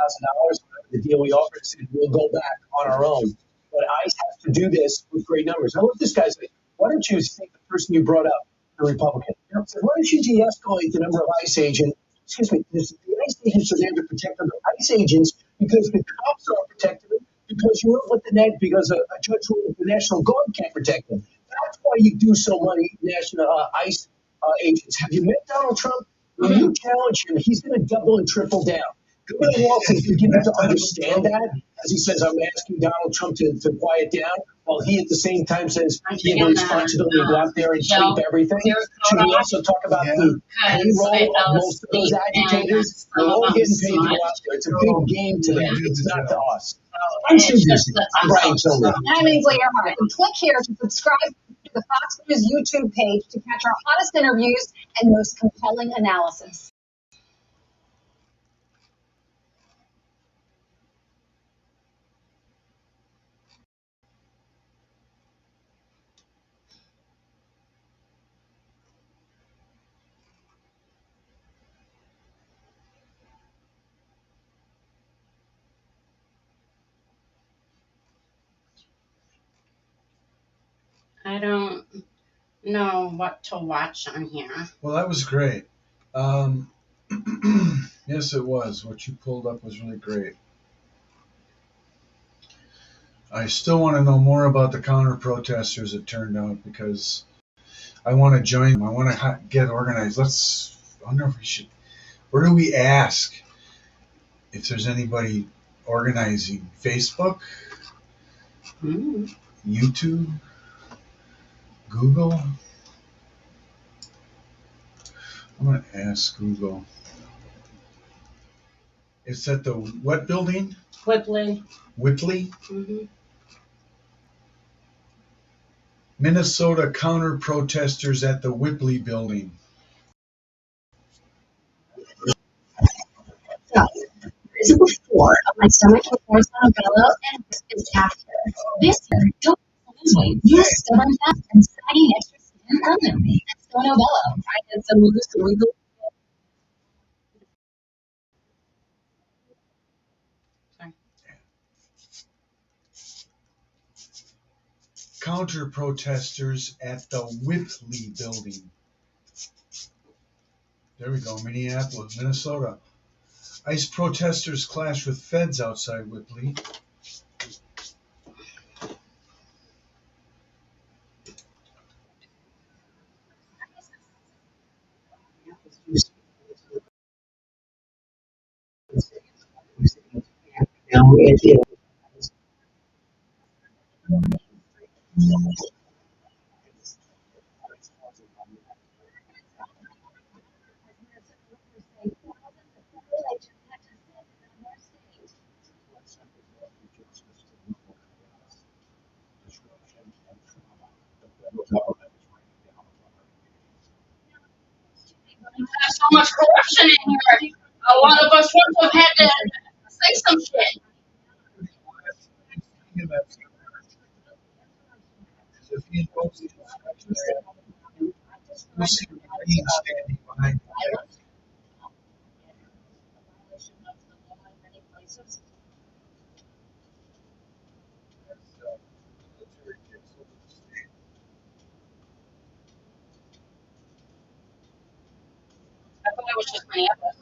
the deal we offered, and said, we'll go back on our own. But ICE has to do this with great numbers. I love this guy's like, why don't you take the person you brought up, the Republican? You know, so why don't you de-escalate the number of ICE agents? Excuse me, the ICE agents are there to protect other ICE agents because the cops aren't protecting them because you won't let because a judge ruled the National Guard can't protect them. That's why you do so many national ICE agents. Have you met Donald Trump? When you challenge him, he's going to double and triple down. Governor Walz is beginning to understand that as he says, I'm asking Donald Trump to quiet down, while he at the same time says he has a responsibility to go out there and tape everything. Should we also talk about the payroll of most of those agitators? They're all getting paid to go out there. It's a big game to them. It's not to us. I'm Brian Silver. I'm Ainsley Earhart. And click here to subscribe to the Fox News YouTube page to catch our hottest interviews and most compelling analysis. I don't know what to watch on here. Well, that was great. Yes, it was. What you pulled up was really great. I still want to know more about the counter protesters, it turned out, because I want to join them. I want to get organized. I wonder if we should, where do we ask if there's anybody organizing? Facebook? YouTube? Google? I'm going to ask Google. It's at the what building? Whipley. Whitley? Minnesota counter protesters at the Whipley building. So, there's a before of my stomach with horizontal bellow and is after. This year, don't lose weight. Use stubborn fat and saggy extra skin only. That's no bellow. I did some loose illegal. Counter protesters at the Whitley building. There we go, Minneapolis, Minnesota. ICE protesters clash with feds outside Whitley. There's so much corruption in here. A lot of us would have had to say some shit. If he invokes the instructions, you'll see the Marine standing behind the desk. I thought it was just Minneapolis.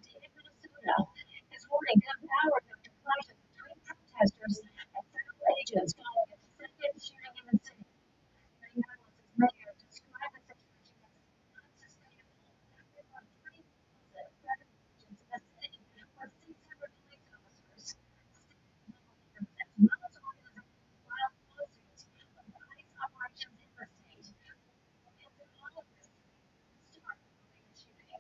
update in Minnesota is warning gun power after clashes between protesters and federal agents following a second shooting in the city. Minneapolis' mayor described the situation as unsustainable. There are 3,000 federal agents in the city with 600 police officers. State lawmakers, as well as organizers, filed lawsuits on the ICE operations in the state. And through all of this, start moving the shooting. The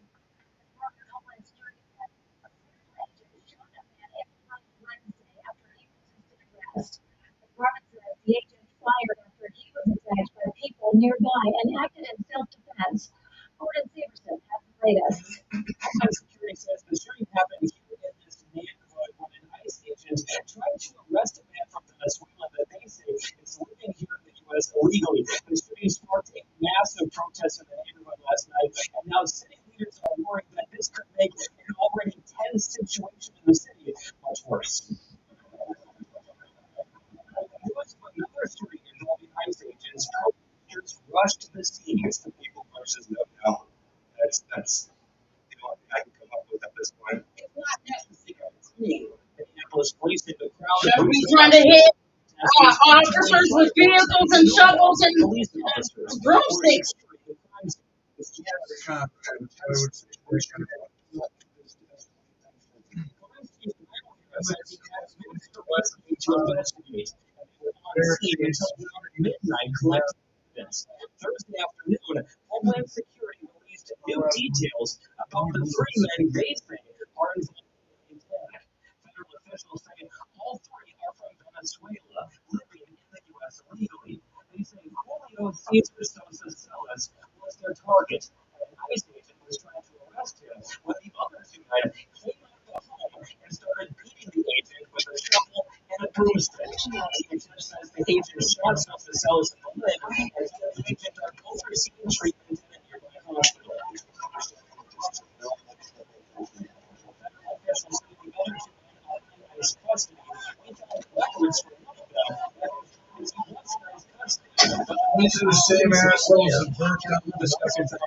Department of Homeland Security said a federal agent shot a man in front Wednesday after he resisted arrest. The department says the agent fired after he was attacked by people nearby and acted in self-defense. Gordon Severson has the latest. Homeland Security says the shooting happened here in this neighborhood when an ICE agent tried to arrest a man from Venezuela that they say is living here in the U.S. illegally. The shooting sparked a massive protest in the neighborhood last night, and now city leaders are worried that this could make an already tense situation in the city much worse. News of another story involving ICE agents. Protesters rushed to the scene. It's the people versus them now. That's the only thing I can come up with at this point. It's not necessary. Minneapolis police say the crowd. Should be trying to hit officers with vehicles and shovels and broomsticks. Thursday afternoon, Homeland Security released new details about the 3 men they say are involved in the attack. Federal officials say all 3 are from Venezuela, living in the U.S. illegally. They say Julio Cesar Sosa Celis was their target, and an ICE agent was trying to arrest him when the other 2 men came out of the home and started beating the agent with a shovel and a broomstick. The judge says the agent shot Sosa Celis in the leg, and the agent are both receiving treatment in a nearby hospital. Federal officials say the other 2 men are in ICE custody. We found records for one of them that was in ICE custody. These are the same assholes that burnt down the discussions of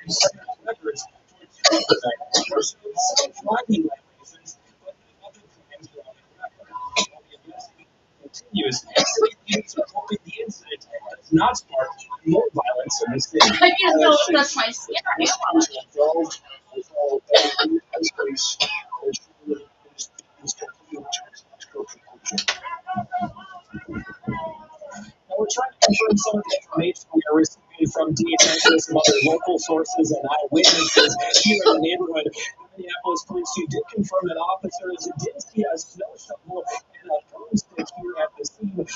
records for 2 of them were some driving violations, but the other crimes were on the record. While the investigation continues, city leaders reported the incident does not spark even more violence in the city. I can't know if that's my skin or Now we're trying to confirm some of the information we are receiving from DHS and some other local sources and eyewitnesses here in the neighborhood. The Minneapolis police chief did confirm that officers did see a snow shovel and a broomstick here at the scene, and he is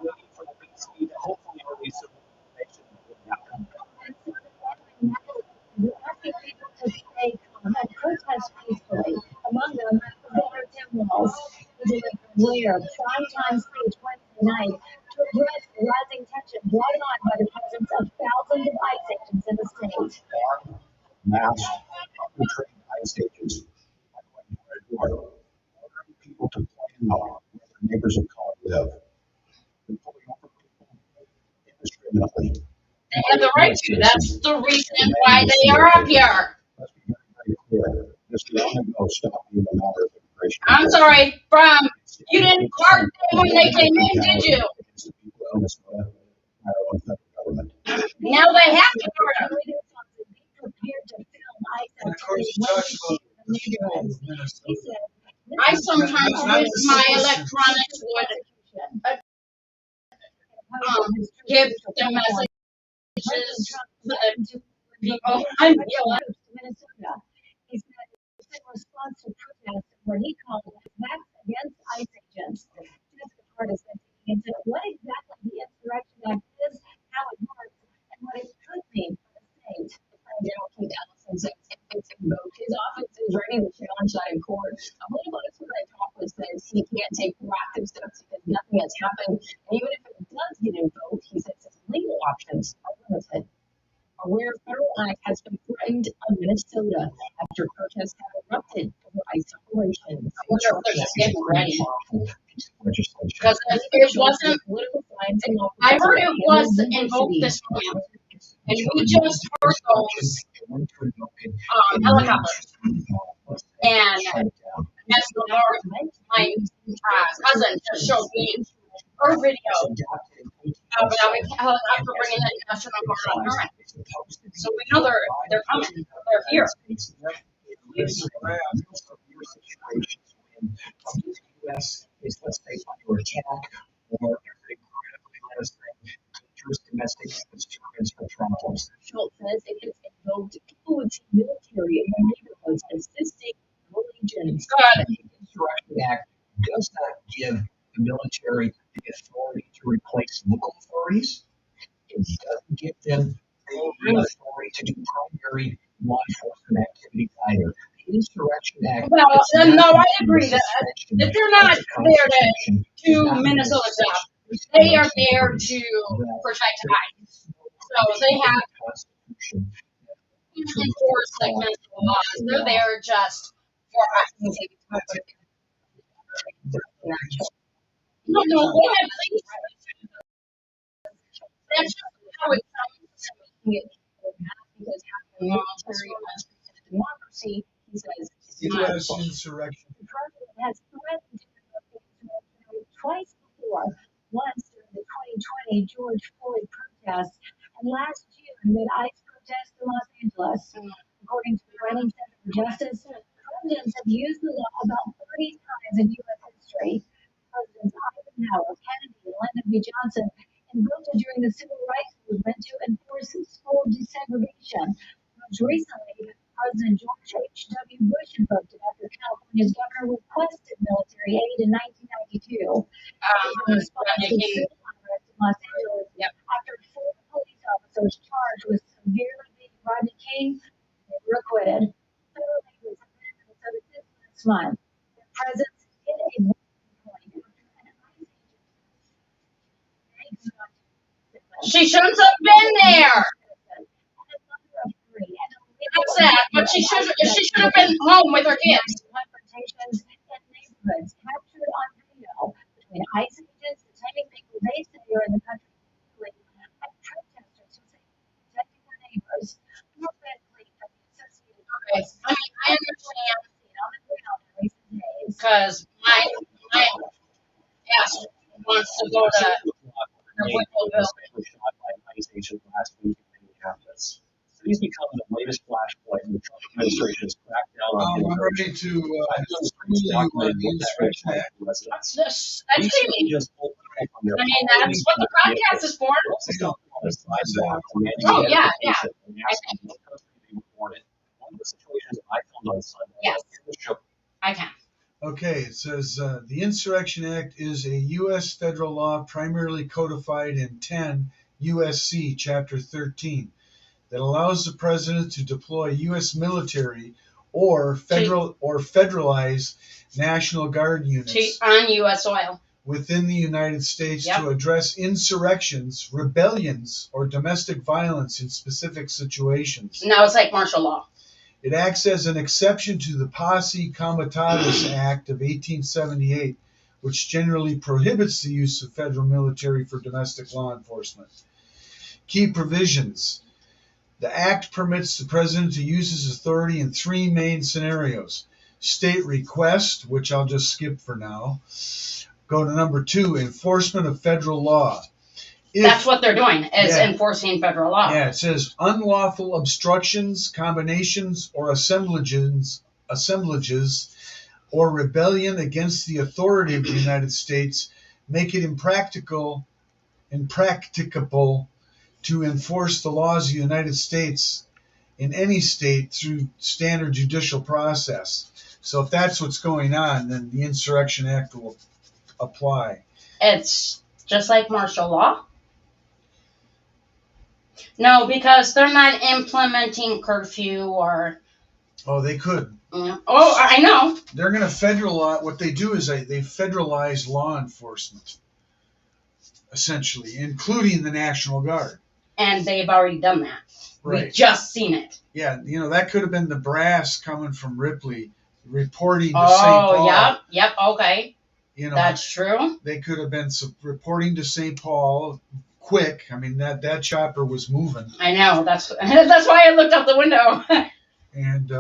waiting for the BC to hopefully release some information that will happen. We're asking people to stay calm and protest peacefully. Among them, Governor Tim Walz, who delivered Lear primetime speech Wednesday night to address the rising tension brought on by the presence of thousands of ICE agents in the state. Mass untrained ICE agents are going door to door, ordering people to point out where their neighbors of color live. They're pulling over people indiscriminately. They have the right to. That's the reason why they are up here. Let's be very clear. This will only go stop being a matter of immigration. I'm sorry, you didn't guard them when they came in, did you? Now they have to guard them. And of course, he talks about the people of Minnesota. I sometimes wish my electronics would give the messages to the people. I'm yelling. Minnesota. He said in response to protests what he called attacks against ICE agents. Jessica Hart is looking into what exactly the Insurrection Act is, how it works, and what it could mean for the state. General Keith Ellison says if it's invoked, his office is ready to challenge that in court. A whole bunch of what I talked with says he can't take proactive steps because nothing has happened. And even if it does get invoked, he says his legal options are limited. A rare federal act has been threatened on Minnesota after protests have erupted over ICE operations. I wonder if they're just getting ready. Because it wasn't, I heard it was invoked this morning. And we just heard those helicopters. And as the Lord, my cousin just showed me her video after bringing the National Guard on her. So we know they're coming. They're here. The U.S. is, let's say, under attack or dangerous domestic disturbance or problems. Schultz says if it's invoked, people would see military in their neighborhoods assisting rural regions. The Insurrection Act does not give the military the authority to replace local authorities. It doesn't give them the authority to do primary law enforcement activities either. The Insurrection Act. Well, no, I agree that they're not there to do Minnesota job. They are there to protect ICE. So they have enforce like Minnesota laws. They're there just for ICE. No, go ahead, please. That's just how it sounds to me. Because having a military democracy, he says, U.S. insurrection. The president has threatened to invoke the military twice before, once during the 2020 George Floyd protests, and last June amid ICE protests in Los Angeles. According to the Running Center for Justice, presidents have used the law about 30 times in U.S. history. Presidents Eisenhower, Kennedy, and Lyndon B. Johnson invoked it during the civil rights movement to enforce school desegregation. Most recently, President George H.W. Bush invoked it after California's governor requested military aid in 1992. In response to civil unrest in Los Angeles, after 4 police officers charged with severely beating Rodney King, they were acquitted. Federal aid was submitted to Minnesota this last month. Their presence in a She shouldn't have been there. That's sad, but she should have been home with her kids. Confrontations in neighborhoods captured on video between ICE agents detaining people they say are in the country illegally and protesters who say protecting their neighbors. More medically from the Associated Press. I mean, I understand On the ground in recent days. because my ass wants to go to shot by ICE agents last week in Minneapolis. So he's become the latest flashpoint in the Trump administration's crackdown on I'm ready to the Insurrection Act. That's crazy. I mean, that's what the podcast is for. Oh, yeah. Yes, I can. Okay, it says the Insurrection Act is a U.S. federal law primarily codified in 10 U.S.C. Chapter 13 that allows the president to deploy U.S. military or federalize National Guard units on U.S. soil within the United States to address insurrections, rebellions, or domestic violence in specific situations. Now it's like martial law. It acts as an exception to the Posse Comitatus Act of 1878, which generally prohibits the use of federal military for domestic law enforcement. Key provisions. The Act permits the President to use his authority in 3 main scenarios. State request, which I'll just skip for now. Go to number 2, enforcement of federal law. That's what they're doing, is enforcing federal law. Yeah, it says unlawful obstructions, combinations, or assemblages, or rebellion against the authority of the United States make it impracticable to enforce the laws of the United States in any state through standard judicial process. So if that's what's going on, then the Insurrection Act will apply. It's just like martial law. No, because they're not implementing curfew or... Oh, they could. Oh, I know. They're going to federalize... What they do is they federalize law enforcement, essentially, including the National Guard. And they've already done that. Right. We've just seen it. Yeah, that could have been the brass coming from Ripley reporting to St. Paul. Oh, yep, okay. That's true. They could have been reporting to St. Paul... quick. I mean, that chopper was moving. I know. That's why I looked out the window. And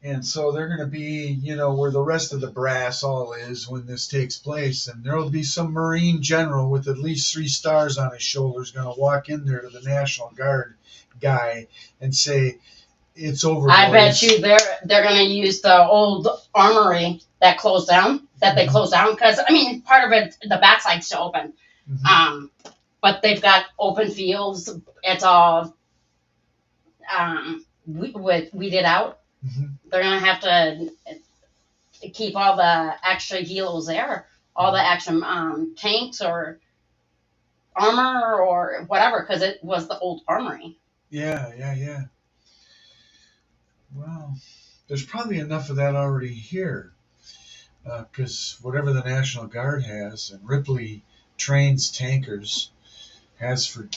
And so they're going to be, you know, where the rest of the brass all is when this takes place. And there will be some Marine general with at least 3 stars on his shoulders going to walk in there to the National Guard guy and say, it's over. I bet you they're going to use the old armory that closed down, that they closed down. Because, I mean, part of it, the backside's still open. But they've got open fields. It's all weeded out. They're going to have to keep all the extra helos there, all the extra tanks or armor or whatever, because it was the old armory. Yeah. Well, there's probably enough of that already here, because whatever the National Guard has, and Ripley trains tankers, has for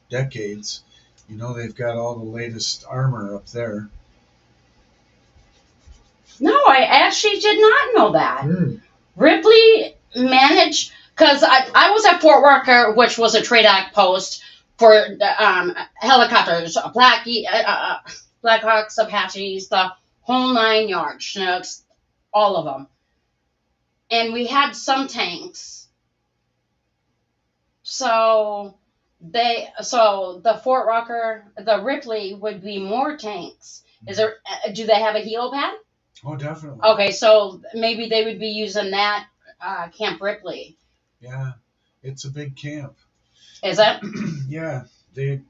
decades. You know, they've got all the latest armor up there. No, I actually did not know that. Ripley managed, because I was at Fort Walker, which was a trade outpost for the helicopters, Blackhawks, Apaches, the whole 9 yards, Chinooks, all of them. And we had some tanks. So the Fort Walker, the Ripley would be more tanks. Do they have a helipad? Oh, definitely. Okay, so maybe they would be using that Camp Ripley. Yeah, it's a big camp. Is it? Yeah, they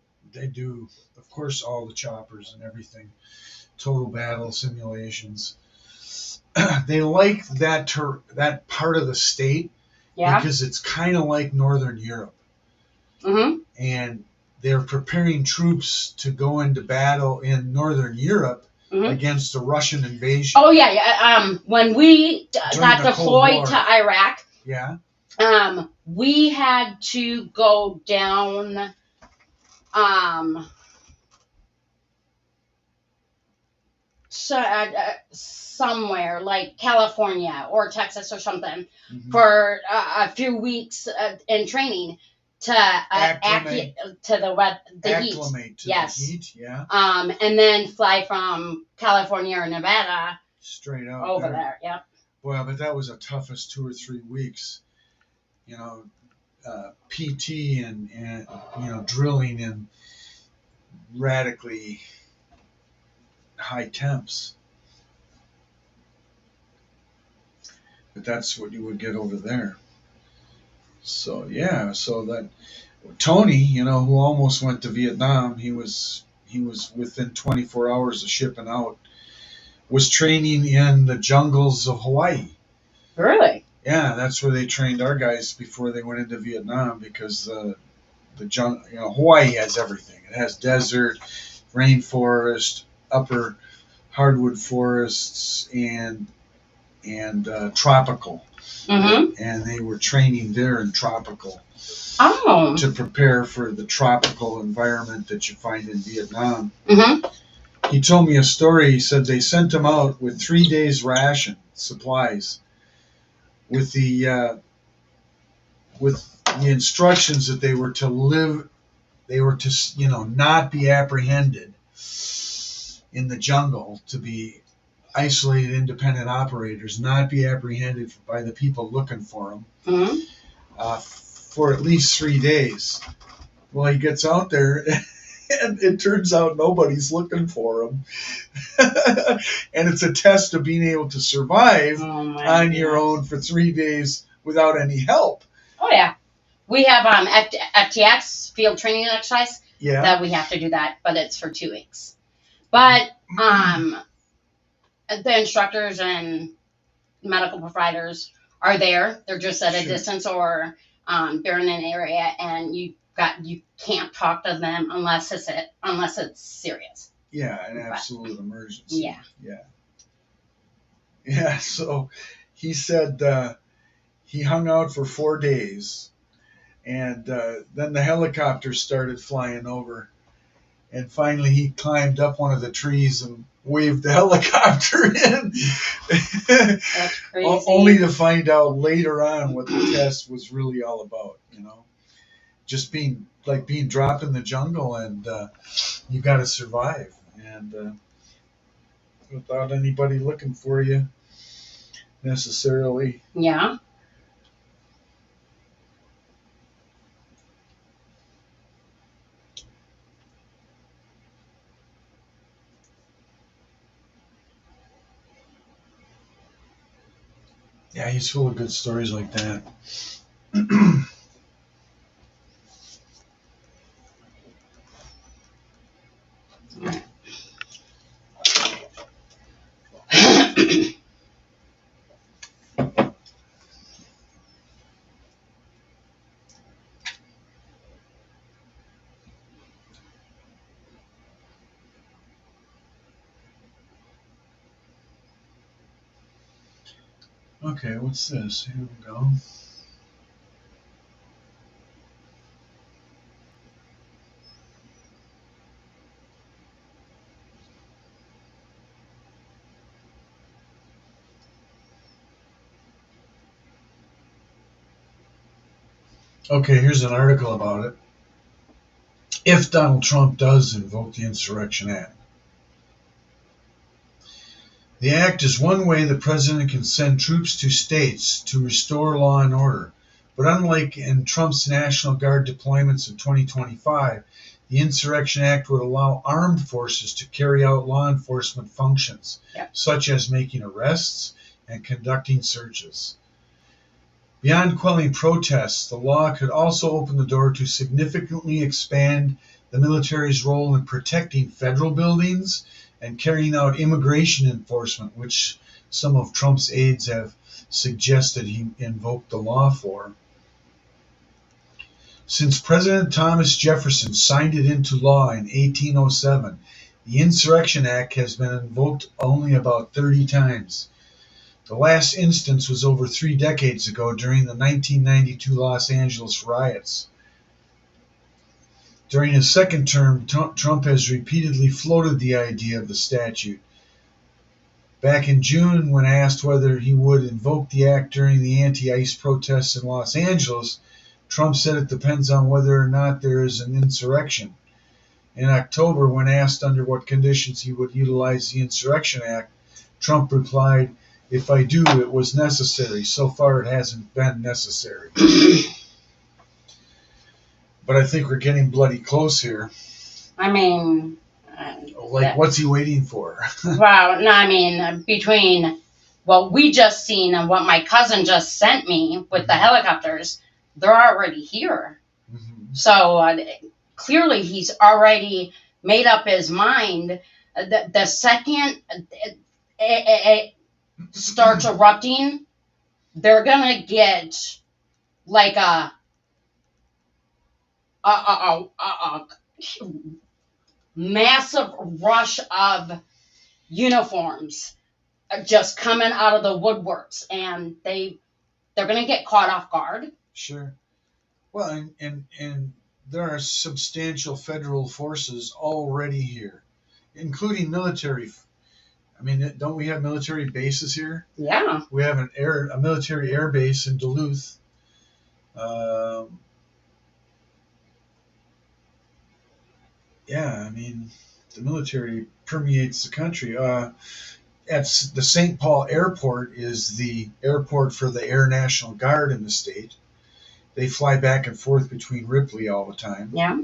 do, of course, all the choppers and everything, total battle simulations. They like that part of the state because it's kind of like Northern Europe. And they're preparing troops to go into battle in Northern Europe against the Russian invasion. Oh, yeah. When we got deployed to Iraq, we had to go down somewhere like California or Texas or something for a few weeks in training to acclimate to the heat. The heat, yeah. And then fly from California or Nevada straight out over there. Yep. Well, but that was the toughest 2 or 3 weeks. You know, PT and you know, drilling in radically high temps. But that's what you would get over there. So yeah, so that Tony, you know, who almost went to Vietnam, he was within 24 hours of shipping out, was training in the jungles of Hawaii. Really? Yeah, that's where they trained our guys before they went into Vietnam, because Hawaii has everything. It has desert, rainforest, upper hardwood forests, and tropical. And they were training there in tropical to prepare for the tropical environment that you find in Vietnam. He told me a story. He said they sent him out with 3 days ration supplies, with the instructions that they were to not be apprehended in the jungle, to be isolated independent operators, not be apprehended by the people looking for them for at least 3 days. Well, he gets out there and it turns out nobody's looking for him. And it's a test of being able to survive on your own for 3 days without any help. Oh, yeah. We have FTX, field training exercise, that we have to do that, but it's for 2 weeks. But the instructors and medical providers are there. They're just at a distance, or they're in an area, and you can't talk to them unless it's serious. Yeah, an absolute emergency. Yeah. Yeah. So he said he hung out for 4 days, and then the helicopters started flying over, and finally he climbed up one of the trees and waved the helicopter in. That's crazy. Only to find out later on what the test was really all about, you know. Just being dropped in the jungle, and you got to survive. And without anybody looking for you necessarily. Yeah. Yeah, he's full of good stories like that. Okay, what's this? Here we go. Okay, here's an article about it. If Donald Trump does invoke the Insurrection Act. The act is one way the president can send troops to states to restore law and order. But unlike in Trump's National Guard deployments in 2025, the Insurrection Act would allow armed forces to carry out law enforcement functions, such as making arrests and conducting searches. Beyond quelling protests, the law could also open the door to significantly expand the military's role in protecting federal buildings and carrying out immigration enforcement, which some of Trump's aides have suggested he invoked the law for. Since President Thomas Jefferson signed it into law in 1807, the Insurrection Act has been invoked only about 30 times. The last instance was over 3 decades ago during the 1992 Los Angeles riots. During his second term, Trump has repeatedly floated the idea of the statute. Back in June, when asked whether he would invoke the act during the anti-ICE protests in Los Angeles, Trump said it depends on whether or not there is an insurrection. In October, when asked under what conditions he would utilize the Insurrection Act, Trump replied, "If I do, it was necessary. So far, it hasn't been necessary." But I think we're getting bloody close here. I mean, what's he waiting for? Well, no, I mean, between what we just seen and what my cousin just sent me with the helicopters, they're already here. Mm-hmm. So clearly he's already made up his mind. The second it starts erupting, they're going to get like a massive rush of uniforms just coming out of the woodworks, and they're going to get caught off guard. Sure. Well, and there are substantial federal forces already here, including military. I mean, don't we have military bases here? Yeah. We have a military air base in Duluth. Yeah, I mean, the military permeates the country. At the St. Paul Airport is the airport for the Air National Guard in the state. They fly back and forth between Ripley all the time. Yeah.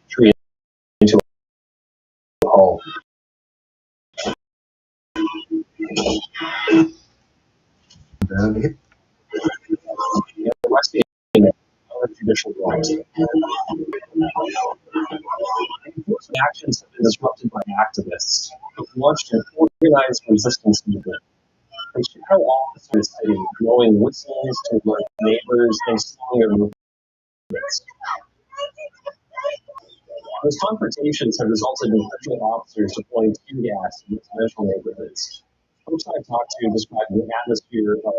Tree into a hole. Arresting other judicial rights. Enforcement actions have been disrupted by activists who have launched an organized resistance movement. The shadow officers city, blowing whistles to alert neighbors and slowing their movements. Those confrontations have resulted in federal officers deploying tear gas in residential neighborhoods. Folks I've talked to describe the atmosphere of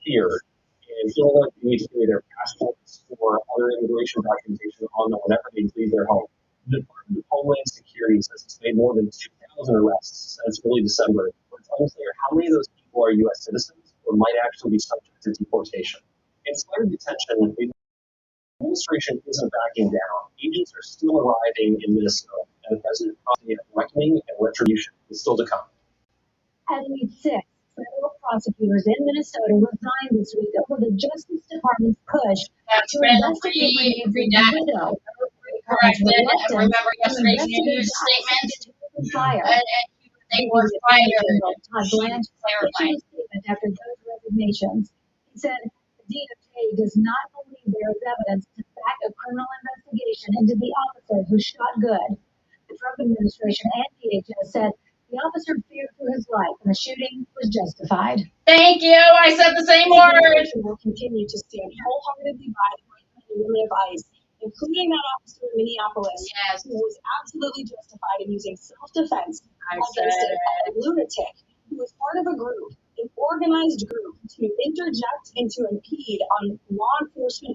fear and feeling like they need to carry their passports or other immigration documentation on them whenever they leave their home. The Department of Homeland Security says it's made more than 2,000 arrests since early December, but it's unclear how many of those people are U.S. citizens or might actually be subject to deportation. In spite of detention, the administration isn't backing down. Agents are still arriving in Minnesota, and the president promised reckoning and retribution is still to come. At least 6 federal prosecutors in Minnesota resigned this week over the Justice Department's push to investigate the widow. Corrected. Remember yesterday's news statement? Fire. They were fired. Todd Blanche issued a statement after those resignations. He said the DOJ does not believe there is evidence to back a criminal investigation into the officer who shot Good. The Trump administration and DHS said the officer feared for his life and the shooting was justified. Thank you. I said the same word. We will continue to stand wholeheartedly by the men and women of ICE, including that officer in Minneapolis, who was absolutely justified in using self-defense against a lunatic who was part of a group, an organized group, to interject and to impede on law enforcement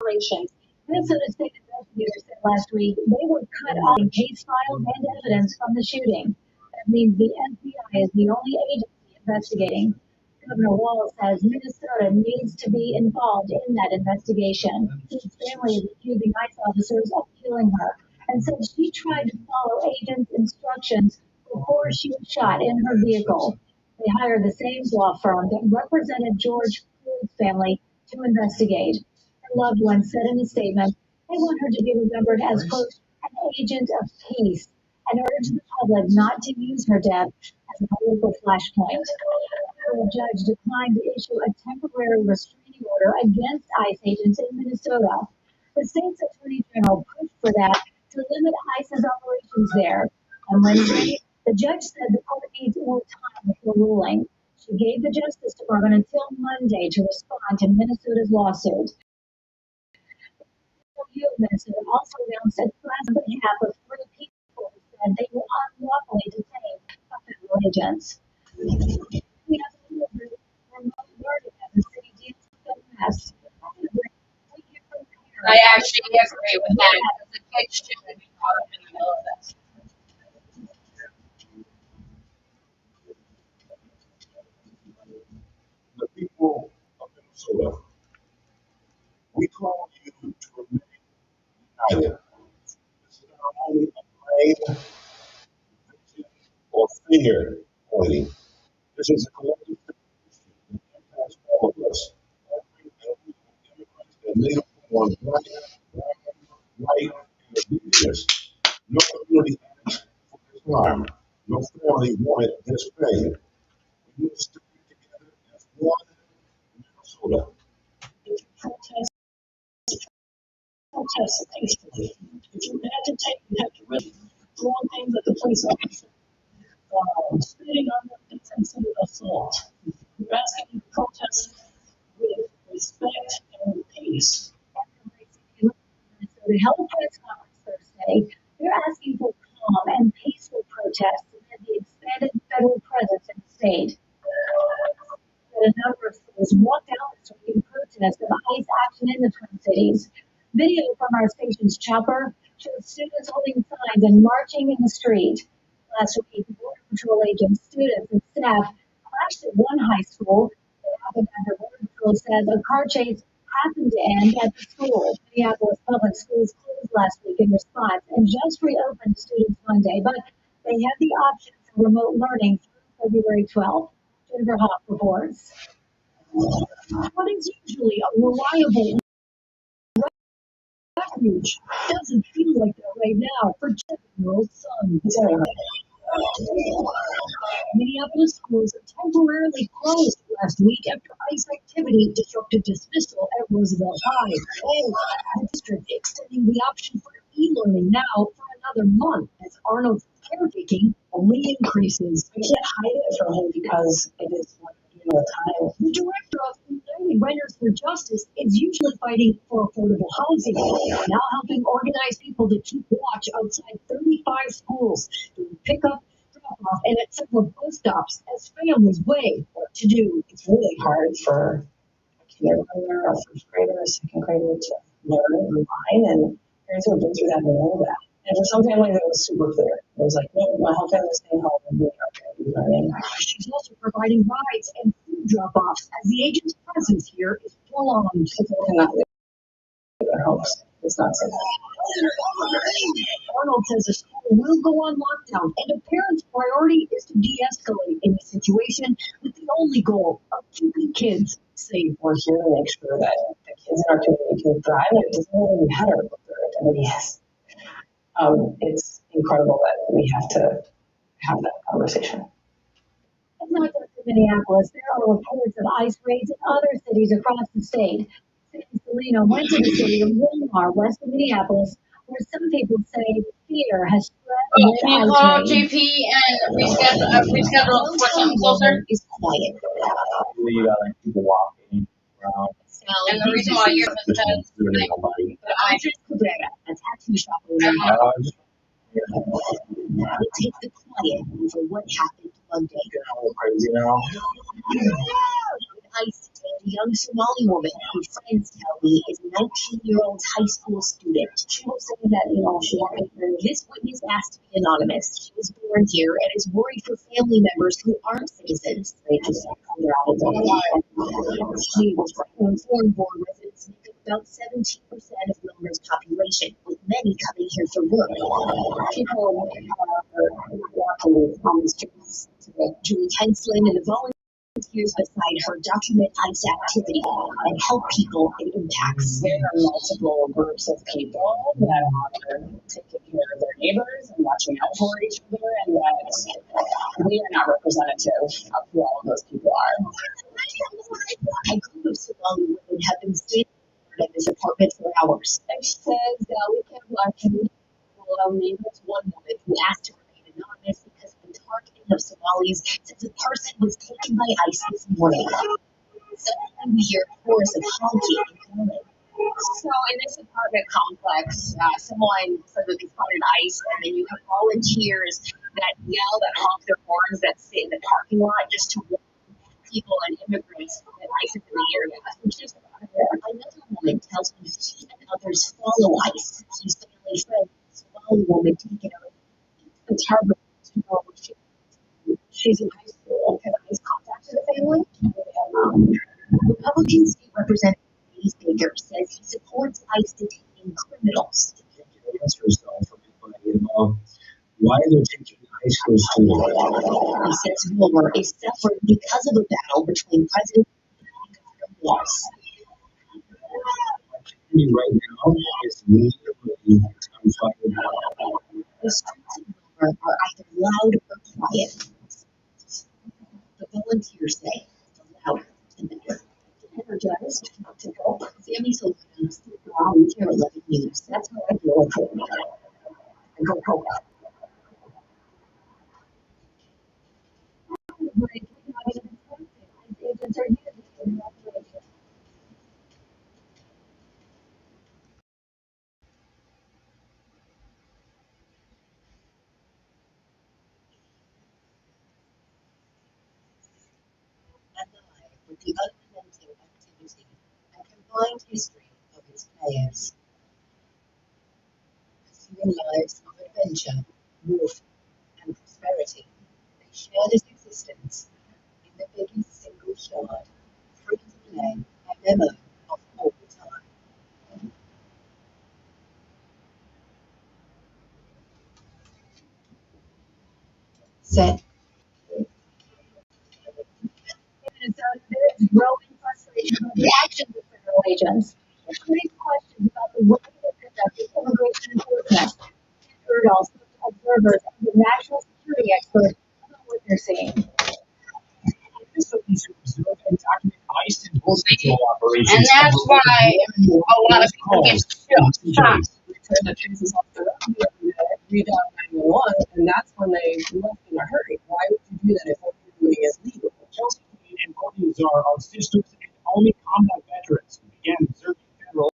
operations. Minnesota State investigators said last week they were cut off in case files and evidence from the shooting. That means the FBI is the only agency investigating. Governor Walz says Minnesota needs to be involved in that investigation. His family is accusing ICE officers of killing her and said she tried to follow agents' instructions before she was shot in her vehicle. They hired the same law firm that represented George Floyd's family to investigate. Her loved one said in a statement they want her to be remembered as, quote, an agent of peace, and urged the public not to use her death as a political flashpoint. The judge declined to issue a temporary restraining order against ICE agents in Minnesota. The state's attorney general pushed for that to limit ICE's operations there. On Wednesday, the judge said the court needs more time before ruling. She gave the Justice Department until Monday to respond to Minnesota's lawsuit. The Minnesota also announced a class on behalf of 3 people who said they were unlawfully detained by federal agents. We have a little bit remote learning as the city deals with the mess. I actually agree with that because the kids shouldn't be caught up in the middle of this. The people of Minnesota, we call you to remain united. This is not only a blame, victim, or finger pointing. This is a collective issue that impacts all of us. Every immigrants that live on right, and indigenous. No community asked for this harm. No family wanted this pain. We must stick together as one Minnesota. Protest peacefully. If you're agitating, you have to really throwing things at the police officer. Spitting on them, it's considered assault. We're asking you to protest with respect and with peace. Minnesota held a press conference Thursday. They're asking for calm and peaceful protests amid the expanded federal presence in the state. A number of schools walked out this week in protest of ICE action in the Twin Cities. Video from our station's chopper shows students holding signs and marching in the street. Last week, Border Patrol agents, students, and staff clashed at one high school. It happened after Border Patrol says a car chase happened to end at the school. Minneapolis Public Schools closed last week in response and just reopened students Monday, but they have the option for remote learning through February 12th. Jennifer Hoff reports. What is usually a reliable refuge doesn't feel like that right now for 7-year-old son. Minneapolis schools temporarily closed last week after ICE activity disrupted dismissal at Roosevelt High. The district extending the option for e-learning now for another month as Arnold's caretaking only increases. We can't hide it from him because it is time. The director of United Renters for Justice is usually fighting for affordable housing, now helping organize people to keep watch outside 35 schools, doing pickup, drop off, and at several bus stops as families weigh what to do. It's really hard for a kindergartner, a first grader, a second grader to learn online, and parents who have been through that know that. And for some families, it was super clear. It was like, no, my whole family's staying home and we are going to be learning. She's also providing rides and food drop-offs as the agent's presence here is prolonged. People cannot leave their homes. It's not safe. Arnold says the school will go on lockdown, and a parent's priority is to de-escalate in the situation with the only goal of keeping kids safe. We're here to make sure that the kids in our community can thrive, and it doesn't really matter what their identity is. It's incredible that we have to have that conversation. It's not just in Minneapolis. There are reports of ICE raids in other cities across the state. Selena went to the city of Wilmar, west of Minneapolis, where some people say fear has spread. Can you call JP and reschedule for something closer? Is quiet. You got like people walking around. And the reason why you're nobody. Andres Cabrera, a tattoo shop owner, will take the quiet over what happened Monday. Crazy now. ICE detained a young Somali woman who friends tell me is a 19-year-old high school student. She will say that, this witness asked to be anonymous. She was born here and is worried for family members who aren't citizens. They just come out of the She was foreign born residents make up about 17% of Wilmer's population, with many coming here for work. People are walking on the streets today. Julie Henslin and the volunteers beside her document ICE activity and help people it impacts. There are multiple groups of people that are taking care of their neighbors and watching out for each other, and that we are not representative of who all of those people are. A group of Somali women have been staying in this apartment for hours. And she says we can't watch our neighbors. One woman who asked to remain anonymous because of the targeting of Somalis since a person was taken by ICE this morning. Suddenly we hear a chorus of honking and calling. So in this apartment complex, someone said that they spotted ICE, and then you have volunteers that yell, that honk their horns, that sit in the parking lot just to warn people and immigrants that ICE is in the area. Another woman tells me she and others follow ICE. She's family friend, Somali woman taken out. It's hard to know she's in high school. Has ICE contacted the family? Republican State Representative Dave Baker says he supports ICE detaining criminals. The answer is no for anybody about why they're taking high school students. He says Wilmer is suffering because of a battle between President and laws. Right now is literally gunfire. The streets of Wilmer are either loud or quiet. The volunteers say the louder the better. Energized to help families open on 11 News. That's how I feel like I go home. With the unrelenting activity and combined history of its players. Pursuing lives of adventure, warfare, and prosperity, they share this existence in the biggest single shard, free to play a memo of all time. Set. Minnesota, there is growing frustration about the actions of federal agents. It creates questions about the way they conducted immigration enforcement. Ken Erdahl spoke to observers and the national security experts about what they're seeing. Minnesotans who observe and document ICE and border control operations. And that's why a lot of people get shocked. We turn the cases off the read out 911, and that's when they left in a hurry. Why would you do that if what you're doing is legal? Chelsea and Courtney Azar are sisters and Army combat veterans who began serving federal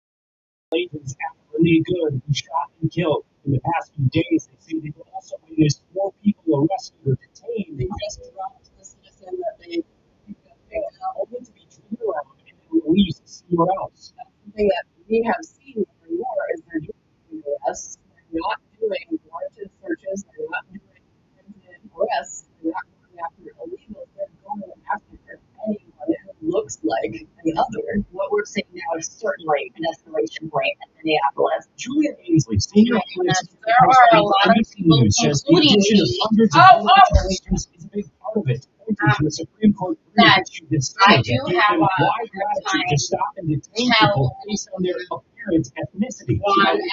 agents after Renee Good, who shot and killed. In the past few days, they say they've also witnessed 4 people arrested or detained. They just dropped the citizen that they picked up, only to be turned around and then released somewhere else. That's something that we have seen more and more is they're doing arrests. They're not doing warranted searches. They're not doing warranted arrests. They're not going after illegals. They're going after anyone who looks like an other. What we're seeing now is certainly an escalation point in Minneapolis. Julia Ainsley, senior Yes, there are a lot of people, says the including addition of me. hundreds of military agents is a big part of it. Pointing to a Supreme Court ruling That that should decide I that do gives have them a wide latitude to stop and detain people based on their appearance, ethnicity. one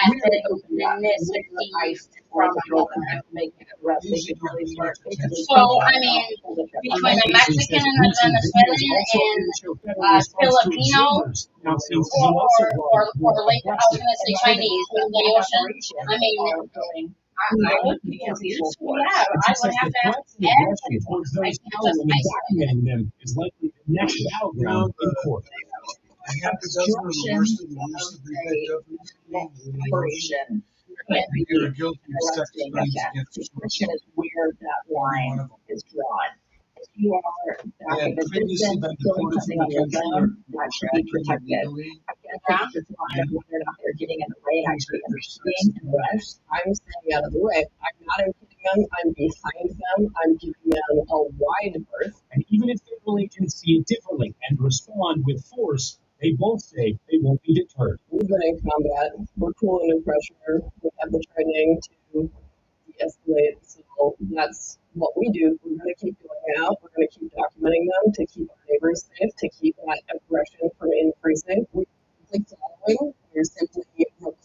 ICE from making an arrest. They should really start. So, I mean, between a Mexican and a Venezuelan and Filipino, or like, I was gonna say Chinese, but Laotian, I mean, I would be confused. Yeah, I would have to ask everybody. Towards I those can't following just and isolate. documenting them is likely the next battleground in court. I have the governor, the worst of the worst that they picked up Operation. you're a guilty sex Arresting crimes offense. against The children. question is where that line is drawn. If you are back They in had the previously distance, been doing deported something from on the your country own, or that should be protected. illegally. I can't think it's a line of whether or not they're getting in the way and actually understanding and rest. I'm staying out of the way. I'm not impeding them. I'm behind them. I'm giving them a wide berth. And even if federal agents see it differently and respond with force, they both say they won't be deterred. We've been in combat. We're cool under pressure. We have the training to de-escalate. So that's what we do. We're going to keep going out. We're going to keep documenting them to keep our neighbors safe, to keep that aggression from increasing. We're simply following. We're simply recording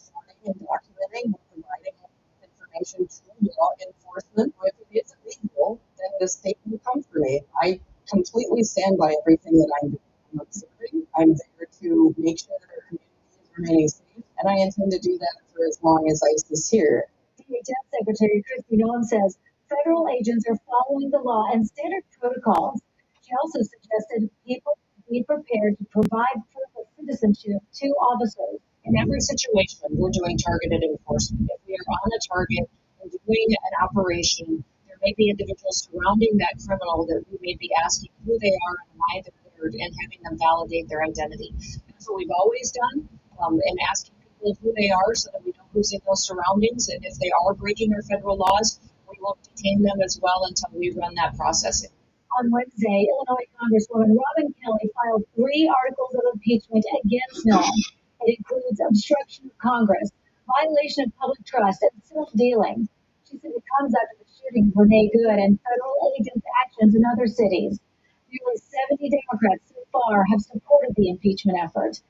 and documenting. We're providing information to law enforcement. If it is illegal, then the state will come for me. I completely stand by everything that I'm doing. I'm observing. I'm there to make sure that our community is remaining safe, and I intend to do that for as long as ICE is here. DHS Secretary Kristi Noem says federal agents are following the law and standard protocols. She also suggested people be prepared to provide proof of citizenship to officers. In every situation, we're doing targeted enforcement. If we are on a target and doing an operation, there may be individuals surrounding that criminal that we may be asking who they are and why they're there and having them validate their identity. That's what we've always done, and asking people who they are so that we know who's in those surroundings. And if they are breaking our federal laws, we will detain them as well until we run that process. On Wednesday, Illinois Congresswoman Robin Kelly filed 3 articles of impeachment against Noem. It includes obstruction of Congress, violation of public trust, and self-dealing. She said it comes after the shooting of Renee Good and federal agents' actions in other cities. Nearly 70 Democrats so far have supported the impeachment effort.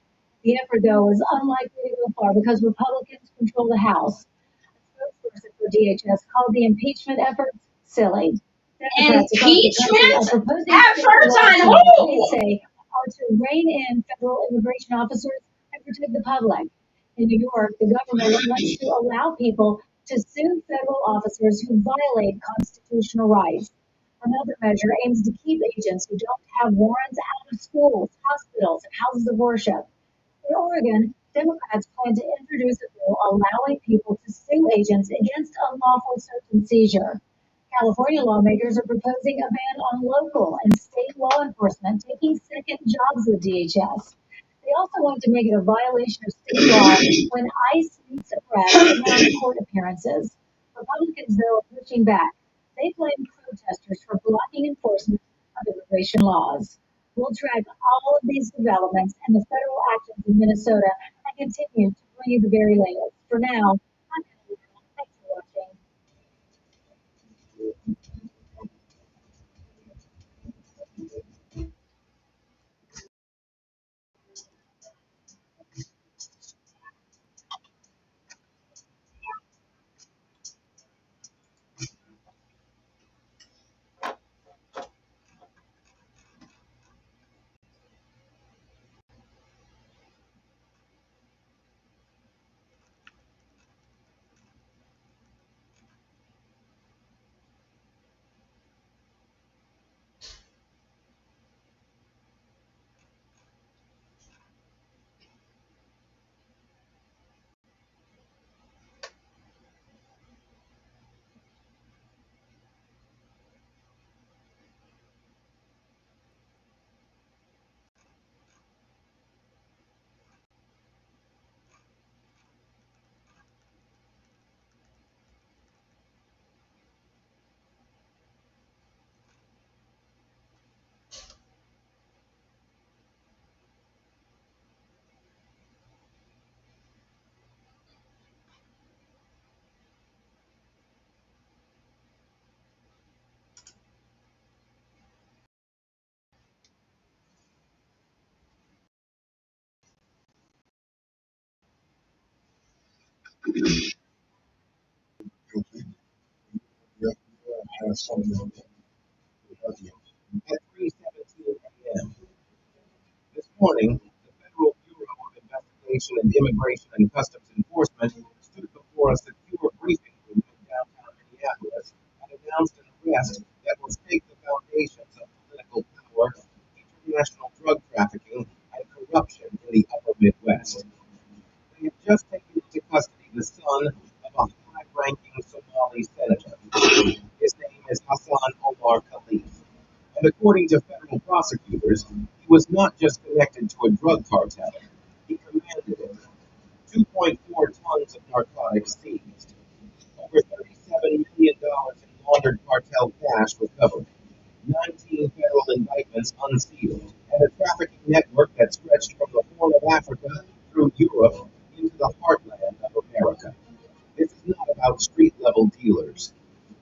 The effort, though, is unlikely to go far because Republicans control the House. A spokesperson for DHS called the impeachment efforts silly. Impeachment efforts on who? They say are to rein in federal immigration officers and protect the public. In New York, the government wants to allow people to sue federal officers who violate constitutional rights. Another measure aims to keep agents who don't have warrants out of schools, hospitals, and houses of worship. In Oregon, Democrats plan to introduce a bill allowing people to sue agents against unlawful search and seizure. California lawmakers are proposing a ban on local and state law enforcement taking second jobs with DHS. They also want to make it a violation of state law when ICE meets arrests and out-of-court appearances. Republicans, though, are pushing back. They blame protesters for blocking enforcement of immigration laws. We'll track all of these developments and the federal actions in Minnesota and continue to bring you the very latest. For now, I'm Emily. Thanks for watching. At 3:17 a.m. this morning, the Federal Bureau of Investigation and Immigration and Customs Enforcement stood before a secure briefing room in downtown Minneapolis and announced an arrest that will shake the foundations of political power, international drug trafficking, and corruption in the upper Midwest. They have just taken into custody the son of a high-ranking Somali senator. His name is Hassan Omar Khalif. And according to federal prosecutors, he was not just connected to a drug cartel, he commanded it. 2.4 tons of narcotics seized. Over $37 million in laundered cartel cash recovered. 19 federal indictments unsealed. And a trafficking network that stretched from the Horn of Africa through Europe into the heartland of America. This is not about street-level dealers.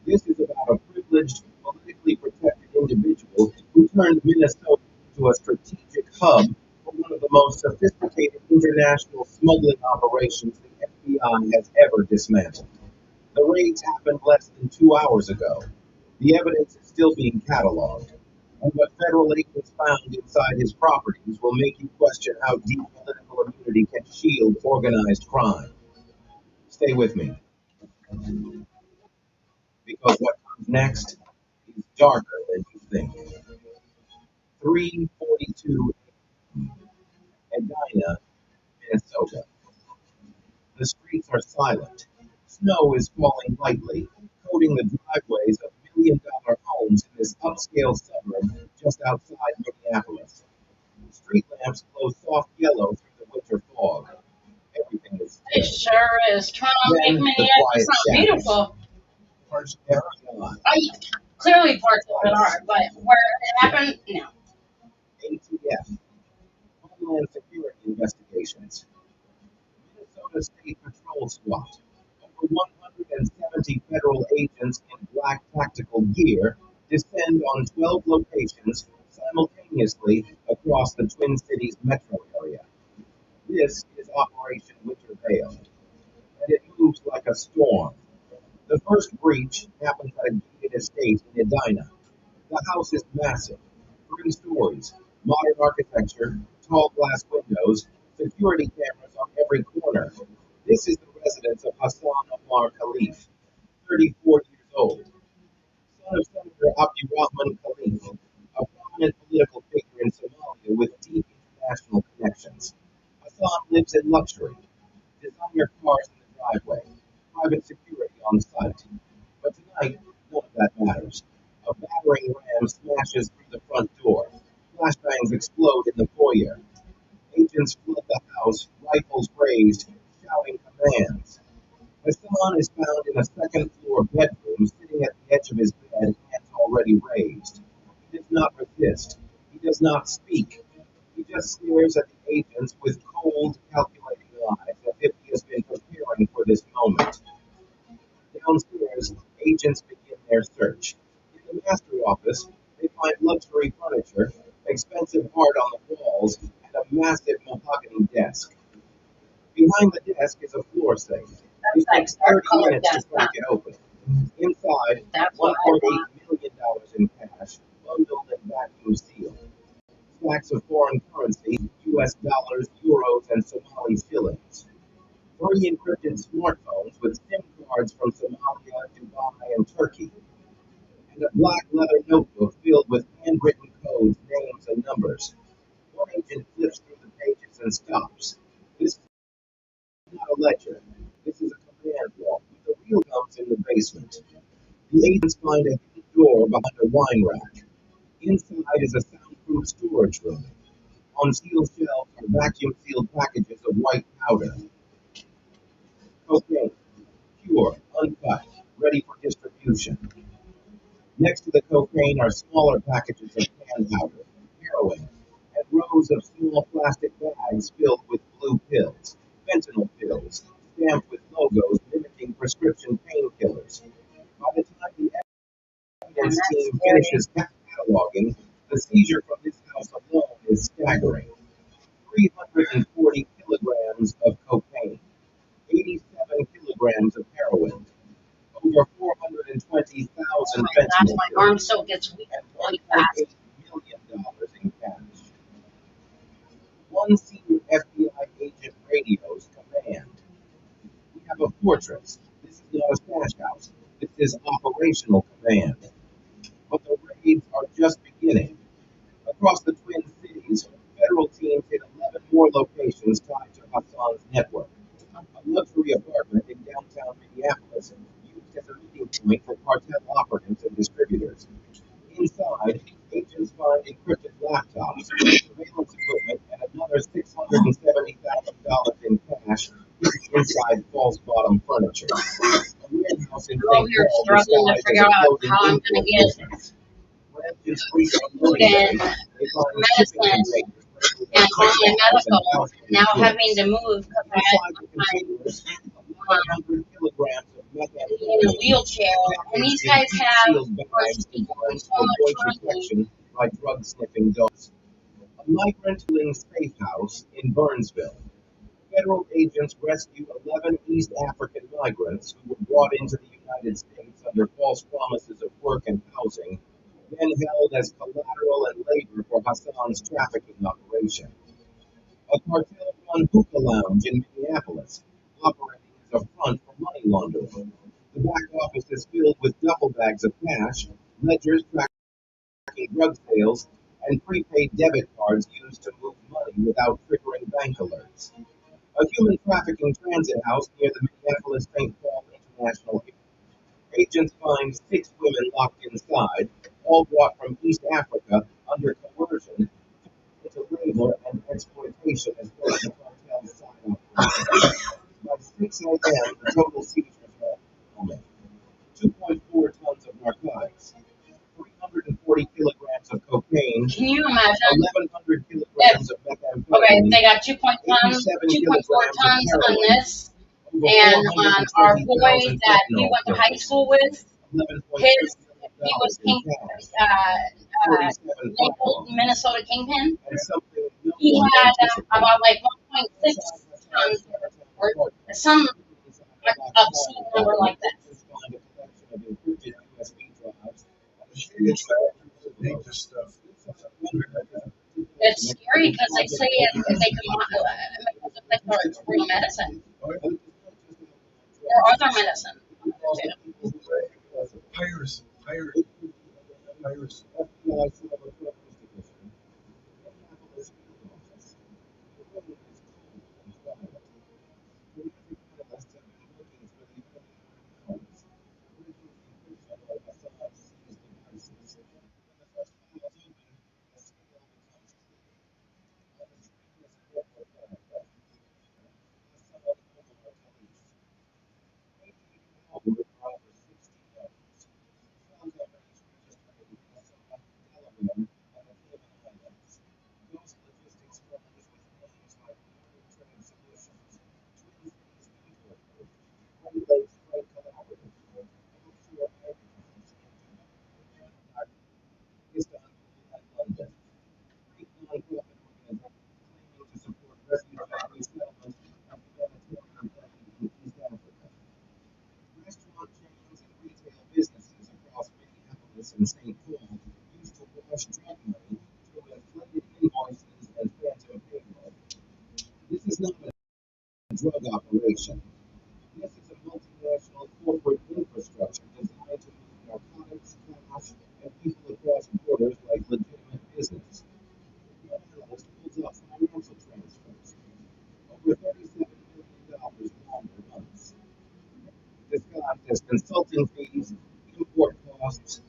This is about a privileged, politically protected individual who turned Minnesota into a strategic hub for one of the most sophisticated international smuggling operations the FBI has ever dismantled. The raids happened less than 2 hours ago. The evidence is still being cataloged. And what federal agents found inside his properties will make you question how deep political immunity can shield organized crime. Stay with me, because what comes next is darker than you think. 3:42 Edina, Minnesota. The streets are silent. Snow is falling lightly, coating the driveways of million-dollar homes in this upscale suburb just outside Minneapolis. Street lamps glow soft yellow through the winter fog. Everything is still. It sure is. Trying to make Then the Minneapolis quiet sound shadows. beautiful. Parts of FBI, Clearly parts of it are, but where it happened, no. ATF, Homeland Security Investigations, Minnesota State Patrol SWAT. Over 170 federal agents in black tactical gear descend on 12 locations simultaneously across the Twin Cities metro area. This is Operation Winter Veil, and it moves like a storm. The first breach happens at a gated estate in Edina. The house is massive, 3 stories, modern architecture, tall glass windows, security cameras on every corner. This is the residence of Hassan Omar Khalif, 34 years old, son of Senator Abdurrahman Khalif, a prominent political figure in Somalia with deep international connections. Hassan lives in luxury, designer cars in the driveway, private security on site. But tonight, none of that matters. A battering ram smashes through the front door. Flashbangs explode in the foyer. Agents flood the house, rifles raised, shouting commands. Hassan is found in a second-floor bedroom, sitting at the edge of his bed, hands already raised. He does not resist. He does not speak. He just stares at the agents with cold, calculating eyes, as if he has been preparing for this moment. Downstairs, agents begin their search. In the master office, they find luxury furniture, expensive art on the walls, and a massive mahogany desk. Behind the desk is a floor safe. It takes 30 minutes to crack it open. Inside, $1.8 million in cash, bundled and vacuum sealed. Stacks of foreign currency, US dollars, euros, and Somali shillings. 3 encrypted smartphones with SIM cards from Somalia, Dubai, and Turkey. And a black leather notebook filled with handwritten codes, names, and numbers. One agent flips through the pages and stops. This is not a ledger. This is a command log. The real comes in the basement. The agents find a hidden door behind a wine rack. Inside is a soundproof storage room. On steel shelves are vacuum-sealed packages of white powder. Cocaine, pure, uncut, ready for distribution. Next to the cocaine are smaller packages of powder, heroin, and rows of small plastic bags filled with blue pills, fentanyl pills, stamped with logos mimicking prescription painkillers. By the time the evidence team finishes cataloging, the seizure from this house alone is staggering. 340 kilograms of cocaine, 87 kilograms of heroin, over 420,000 That's fentanyl my arm pills, so it gets weak and really $1.8 fast. million in cash. One senior FBI agent radios command. We have a fortress. This is not a stash house. This is operational command. But the raids are just beginning. Across the Twin Cities, federal teams hit 11 more locations tied to Hassan's network. A luxury apartment in downtown Minneapolis used as a meeting point for cartel operatives and distributors. Inside, agents find encrypted laptops, surveillance equipment, and another $670,000 in cash inside false bottom furniture. A warehouse in I'm over St. here Paul struggling to disguised as figure a out clothing how I'm import going to get business. When agents reach on food loading and bay, they find shipping medicine containers with and all my medical. thousands of Now having goods. to move because Inside the I'm containers, 1,100 kilograms of in a methamphetamine, wheelchair. And packaged these in guys have sealed are bags speaking designed so to avoid much money. detection by drug-sniffing dogs. A migrant-living safe house in Burnsville. Federal agents rescue 11 East African migrants who were brought into the United States under false promises of work and housing, then held as collateral and labor for Hassan's trafficking operation. A cartel-run hookah lounge in Minneapolis, operating as a front for money laundering. The back office is filled with duffel bags of cash, ledgers tracking drug sales, and prepaid debit cards used to move money without triggering bank alerts. A human trafficking transit house near the Minneapolis St. Paul International Airport. Agents find 6 women locked inside, all brought from East Africa under coercion into labor and exploitation as part of the cartel's side operation. By 6 a.m., the total seizures are overwhelming. 2.4 tons of narcotics, 340 kilograms of cocaine, Can you imagine 1,100 kilograms of okay, methamphetamine, they got 2.4 tons on this, and on our boy that we went to high school with, he was labeled Minnesota Kingpin. He had about like 1.6 tons or some obscene number like that. It's scary because they say they can make it look like real medicine or other medicine. Piracy. Restaurant chains and retail businesses across Minneapolis and St. Paul used to wash drug money through inflated invoices and phantom payroll. This is not a drug operation. This is a multinational corporate infrastructure designed to move narcotics, cash, and people across borders like legitimate business. One analyst pulls up financial transfers. Over $37 million longer months. Disguised as consulting fees, import costs,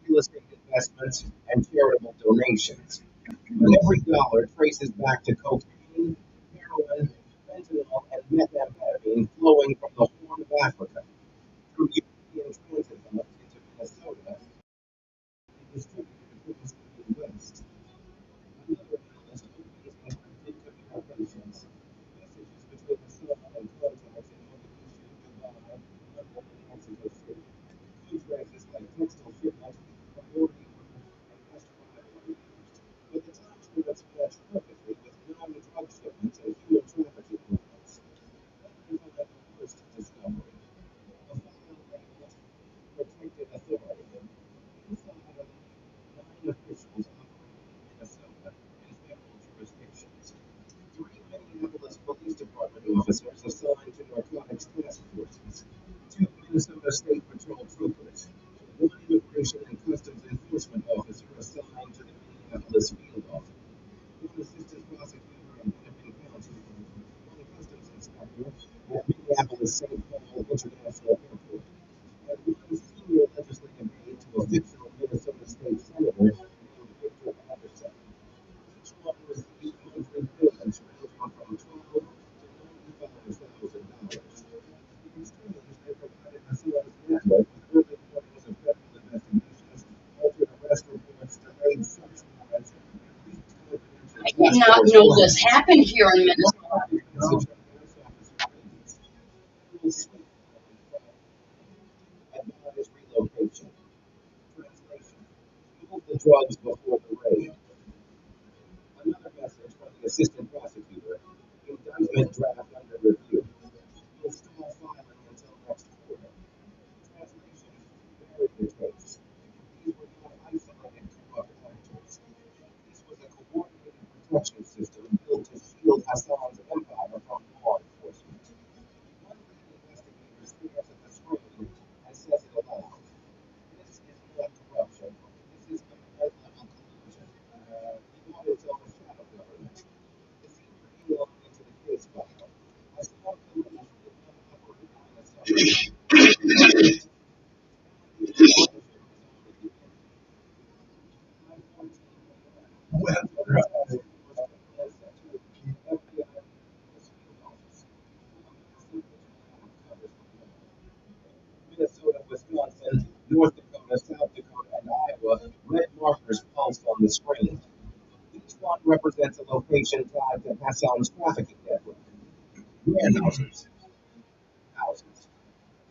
real estate investments, and charitable donations. But every dollar traces back to cocaine, heroin, fentanyl, and methamphetamine flowing from the Horn of Africa through European transit hubs into Minnesota and distributed across the Midwest. Another analyst opens encrypted communications, messages between the cell and contacts in Mogadishu, Dubai, London, and Mexico City. Code phrases like textile shipment, priority order, and best arrival are used. But the time codes match perfectly with non-drug shipments and human trafficking movements. Then we find the worst discovery. Minnesota State Patrol troopers. One immigration and customs enforcement officer assigned to the Minneapolis field office. One assistant prosecutor in Hennepin County. One customs inspector at Minneapolis St. Paul International Airport. And one senior legislative aide to a fictional Minnesota state senator named Victor Anderson. Each one received monthly payments ranging from $12,000 to $95,000. In exchange, they provided Minnesota's network with early warnings of federal investigations, altered arrest reports, delayed search warrants, and leaked confidential I did not know this happened here in Minnesota. Advised relocation. Translation: move the drugs before the raid. Another message from the assistant prosecutor. Indictment draft under review. Will stall filing until next quarter. Translation: bury the tapes. These were not isolated corrupt actors. This was a coordinated protection system built to shield Hassan's empire from law enforcement. One lead investigator stares at the screen and says it aloud. This is not corruption. This is command-level collusion. The audits overshadow government. The senior emailed me into the case file. I strong belief it will operate in Minnesota. Minnesota, Wisconsin, North Dakota, South Dakota, and Iowa, red markers pulsed on the screen. Each one represents a location tied to Hassan's trafficking network. Warehouses, houses,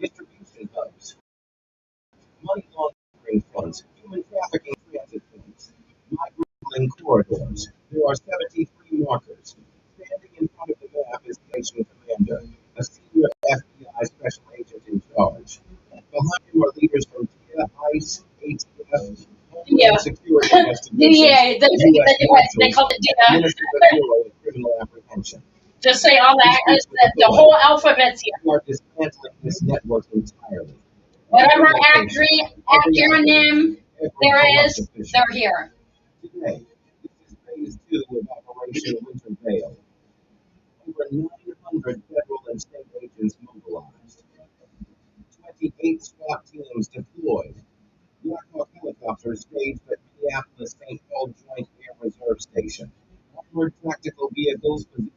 distribution hubs, money laundering fronts, human trafficking transit points, migrant corridors. There are 73 markers. Standing in front of the map is the nation commander, a senior FBI special agent in charge. Behind him are leaders from DIA, ICE, ATF, Homeland Security Investigations, They call it DIVA. Minnesota Bureau of Criminal Apprehension. Just say all that. The whole alphabet's here. We are dismantling this network entirely. Whatever acronym there is, they're here. Today, this is phase 2 of Operation Winter Veil. Over 900 federal and state agents mobilized. 28 SWAT teams deployed. Black Hawk helicopters staged at Minneapolis St. Paul Joint Air Reserve Station. Armored tactical vehicles positioned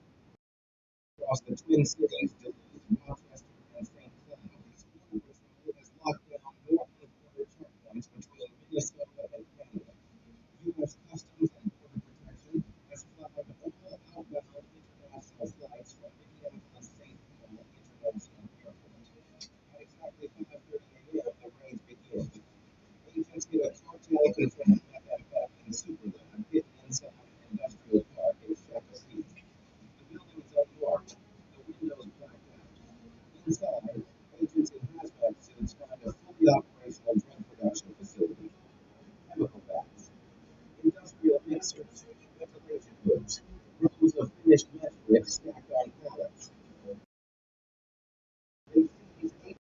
across the Twin Cities, Duluth, Rochester, and St. Cloud. It has locked down more than 400 checkpoints between Minnesota and Canada. U.S. Customs and Border Protection has flagged all outbound international flights from Minneapolis St. Paul International Airport. At exactly 5:30 a.m., the raid begins. Agents get a cartel-controlled methamphetamine superlab hidden inside an industrial park in Shakopee. The building is unmarked, the windows blacked out. Inside, agents in hazmat suits find a fully operational drug production facility. Chemical bags, industrial mixers, ventilation hoods, rows of finished meth bricks stacked on pallets. They seize 8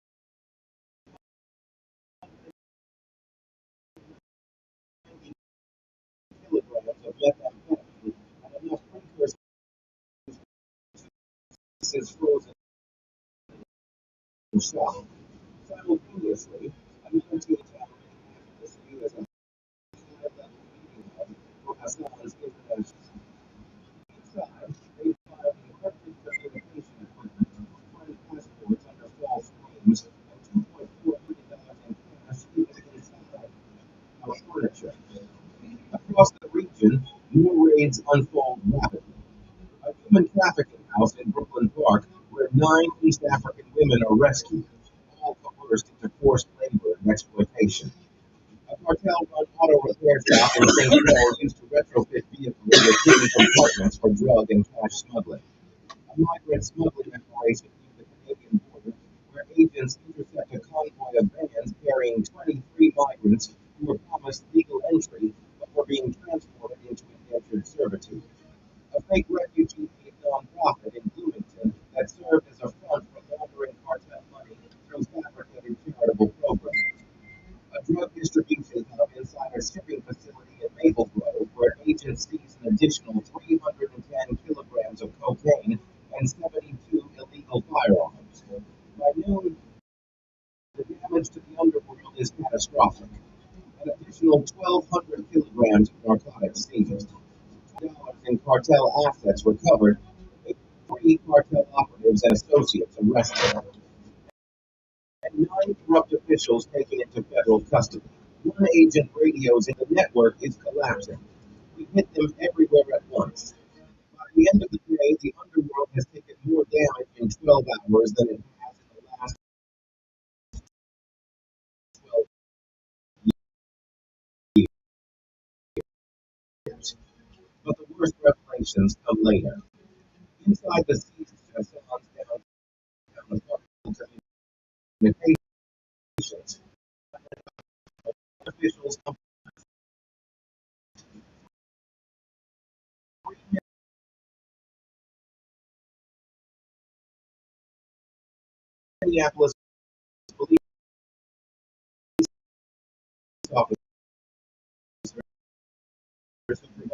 kilograms of methamphetamine and enough precursors frozen in shock. Simultaneously, another team tower in Minneapolis viewed as a high-level meeting hub for Hassan's international. Inside, they found encrypted communication equipment, foreign passports under false names, and $2.4 million in cash hidden inside our furniture. Across the region, more raids unfold rapidly. A human trafficking house in Brooklyn Park where 9 East African women are rescued, all coerced into forced labor and exploitation. A cartel-run auto repair shop in St. Paul used to retrofit vehicles with hidden compartments for drug and cash smuggling. A migrant smuggling operation near the Canadian border where agents intercept a convoy of vans carrying 23 migrants who were promised legal entry but were being transported into indentured servitude. A fake refugee aid nonprofit in Bloomington that served as a front for laundering cartel money through fabricated charitable additional 310 kilograms of cocaine and 72 illegal firearms. By noon, the damage to the underworld is catastrophic. An additional 1,200 kilograms of narcotics seized. $2 in cartel assets recovered. 3 cartel operatives and associates arrested. And 9 corrupt officials taken into federal custody. One agent radios in the network is collapsing. We hit them everywhere at once. By the end of the day, the underworld has taken more damage in 12 hours than it has in the last 12 years. But the worst revelations come later. Inside the seats of Hassan's downtown communications, officials come Minneapolis police officers who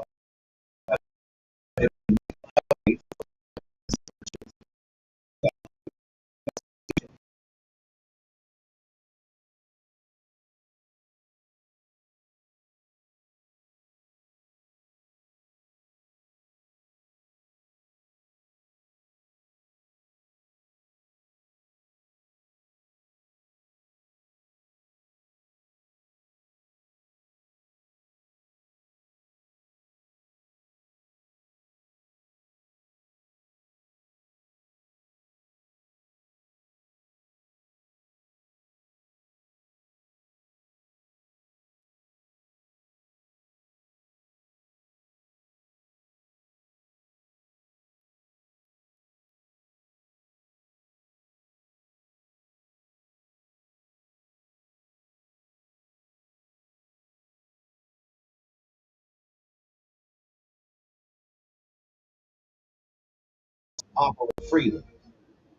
operate freely.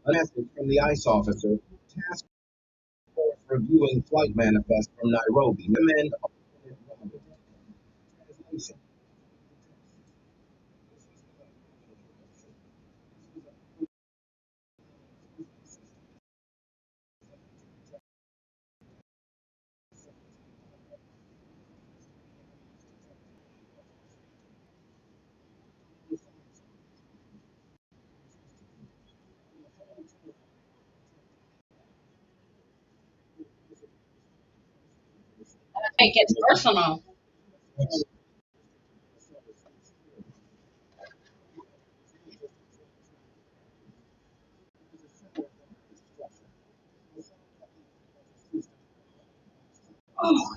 A message from the ICE officer tasked with reviewing flight manifest from Nairobi. Recommend alternate route. Translation. It gets personal. Oh,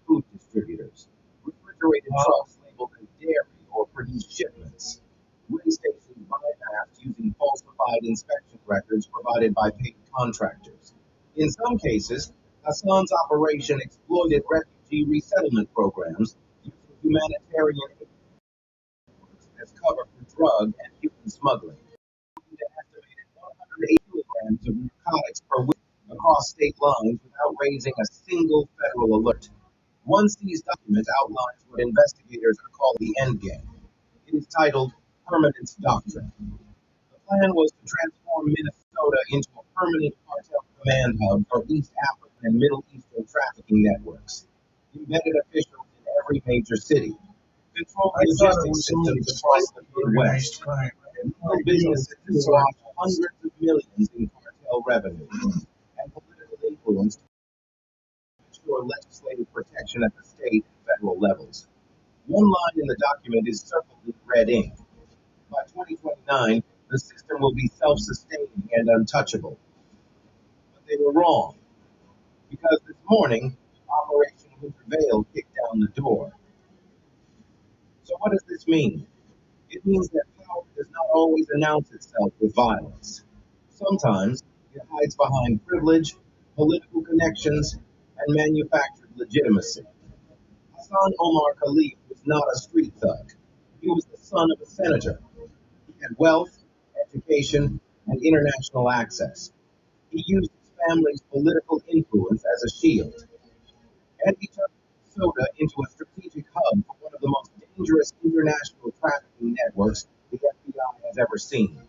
Food distributors. Refrigerated trucks labeled as dairy or produced shipments. Weigh stations bypassed using falsified inspection records provided by paid contractors. In some cases, Hassan's operation exploited refugee resettlement programs using humanitarian aid as cover for drug and human smuggling. An estimated 180 kilograms of narcotics per week across state lines without raising a single federal alert. One seized document outlines what investigators are calling the endgame. It is titled Permanence Doctrine. The plan was to transform Minnesota into a permanent cartel command hub for East African and Middle Eastern trafficking networks. Embedded officials in every major city. Control logistics systems across the Midwest. Local businesses to swap hundreds of millions in cartel revenue. And political influence to ensure legislative protection at the state and federal levels. One line in the document is circled with red ink. By 2029, the system will be self-sustaining and untouchable. But they were wrong, because this morning, Operation Winter Veil kicked down the door. So what does this mean? It means that power does not always announce itself with violence. Sometimes it hides behind privilege, political connections, and manufactured legitimacy. Hassan Omar Khalif was not a street thug. He was the son of a senator. He had wealth, education, and international access. He used his family's political influence as a shield. And he turned Minnesota into a strategic hub for one of the most dangerous international trafficking networks the FBI has ever seen.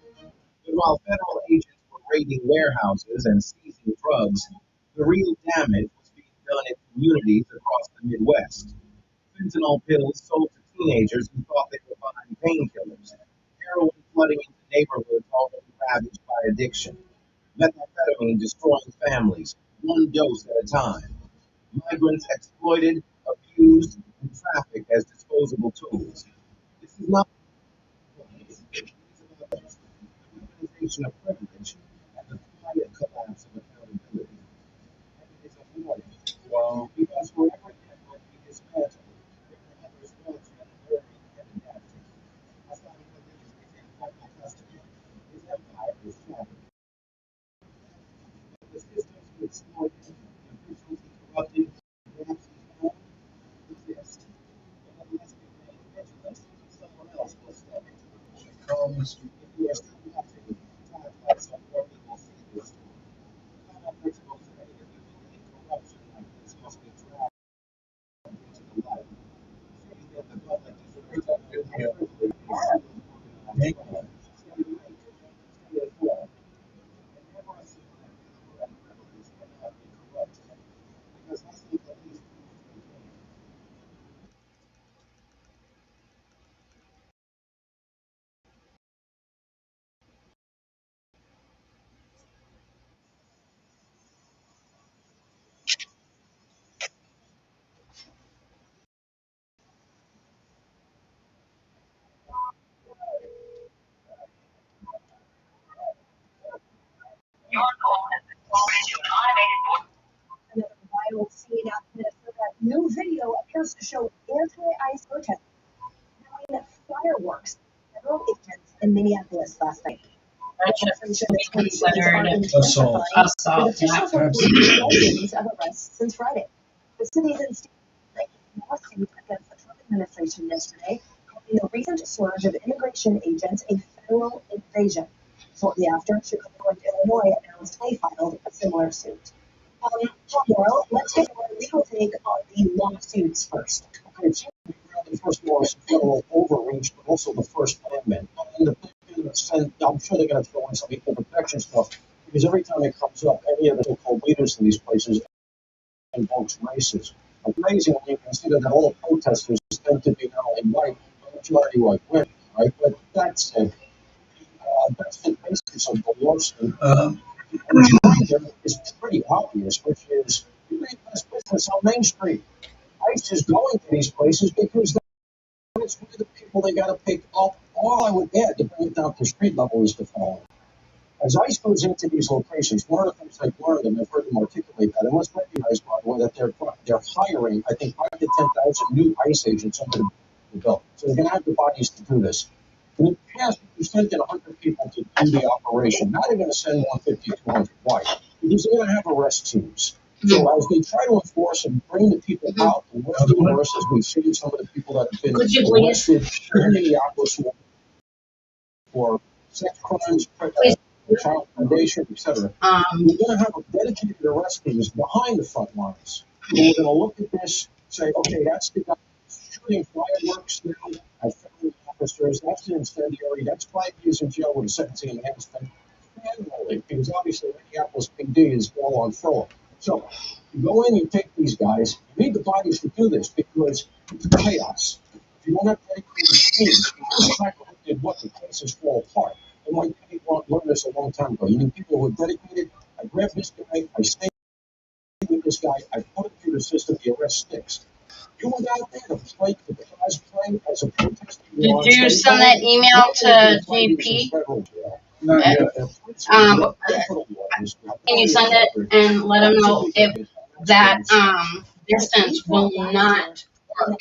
But while federal agents were raiding warehouses and seizing drugs, the real damage was being done in communities across the Midwest. Fentanyl pills sold to teenagers who thought they were buying painkillers. Heroin flooding into neighborhoods already ravaged by addiction. Methamphetamine destroying families, one dose at a time. Migrants exploited, abused, and trafficked as disposable tools. This is not it's about the weaponization of privilege and the quiet collapse of accountability. And it is a warning. Wow. Because for every network we dismantle, there are others watching, learning, and adapting. Hassan Khalif is in federal custody. His empire is shattered. The systems he exploited, the officials he corrupted, the gaps he found, exist. But unless we remain vigilant, someone else will step into the room. If you are still watching, time lapse on more people see this story. I'm not principles of any of you believe corruption like this must be dragged into the light. Saying that the public deserves a privilege is stay right, stay informed, and never assume that power and privilege cannot be corrupted. Because I think at least we can. Another viral scene out in Minnesota. New video appears to show anti-ICE protests throwing fireworks at federal agents in Minneapolis last night. Assault. With officials reporting dozens of arrests since Friday. The cities and states making lawsuits against the Trump administration yesterday, calling the recent surge of immigration agents a federal invasion. Shortly after, Chicago and Illinois announced they filed a similar suit. Tom Morrow, let's get your legal take on the lawsuits first. Okay, it's first of all, it's federal overreach, but also the First Amendment. And the thing that's, and I'm sure they're going to throw in some equal protection stuff, because every time it comes up, any of the so-called leaders in these places invokes racism. Amazing when you consider that all the protesters tend to be not only white, but majority white women, right? But that's the basis of the lawsuit. And the danger is pretty obvious, which is you make less business on Main Street. ICE is going to these places because it's where the people they got to pick up. All I would add to bring it down to street level is the following. As ICE goes into these locations, one of the things I've learned, and I've heard them articulate that, and let's recognize, by the way, that they're hiring, I think, 5,000 to 10,000 new ICE agents under the belt. So they're going to have the bodies to do this. In the past, you sent in 100 people to do the operation. Now they're going to send 150, 200. Why? Because they're going to have arrest teams. So as they try to enforce and bring the people out, the worse and worse, as we've seen some of the people that have been arrested in Minneapolis for sex crimes, child foundation, etc. We're going to have a dedicated arrest teams behind the front lines. So we're going to look at this, say, okay, that's the guy shooting fireworks now at federal officers, that's incendiary, that's 5 years in jail with a sentencing enhancement annually, because obviously Minneapolis PD is all on furlough. So you go in, you take these guys, you need the bodies to do this because it's chaos. If you don't have dedicated teams, who did what, the cases fall apart. And like people learned this a long time ago. You need people who are dedicated. I grab this guy, I stay with this guy, I put him through the system, the arrest sticks. You went out there to play the cosplay as a protest. Did you send that email to JP? Can you send it and let him know if that distance will not work?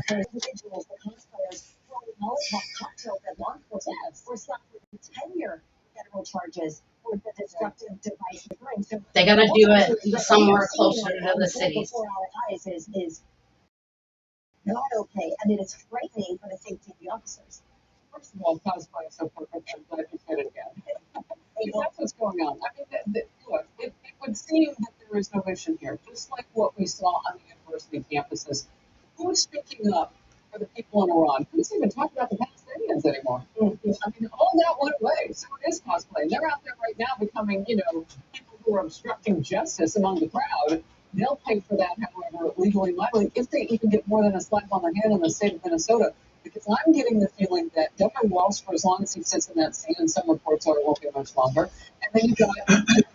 Individuals, the cosplayers, throwing Molotov cocktails at law enforcement were slapped with 10-year federal charges for the destructive device. So They gotta do it somewhere closer to the cities. Before our eyes is not okay, and it is frightening for the safety of the officers. First of all, cosplay is so perfect. I'm glad you said it again. Because that's what's going on. I mean, look, it would seem that there is no mission here. Just like what we saw on the university campuses. Who's speaking up for the people in Iran? Who's even talking about the Palestinians anymore? I mean, all that went away. So it is cosplay. They're out there right now becoming, people who are obstructing justice among the crowd. They'll pay for that, however, legally, if they even get more than a slap on the hand in the state of Minnesota. Because I'm getting the feeling that Governor Walsh, for as long as he sits in that seat, and some reports are it won't be much longer, and then you've got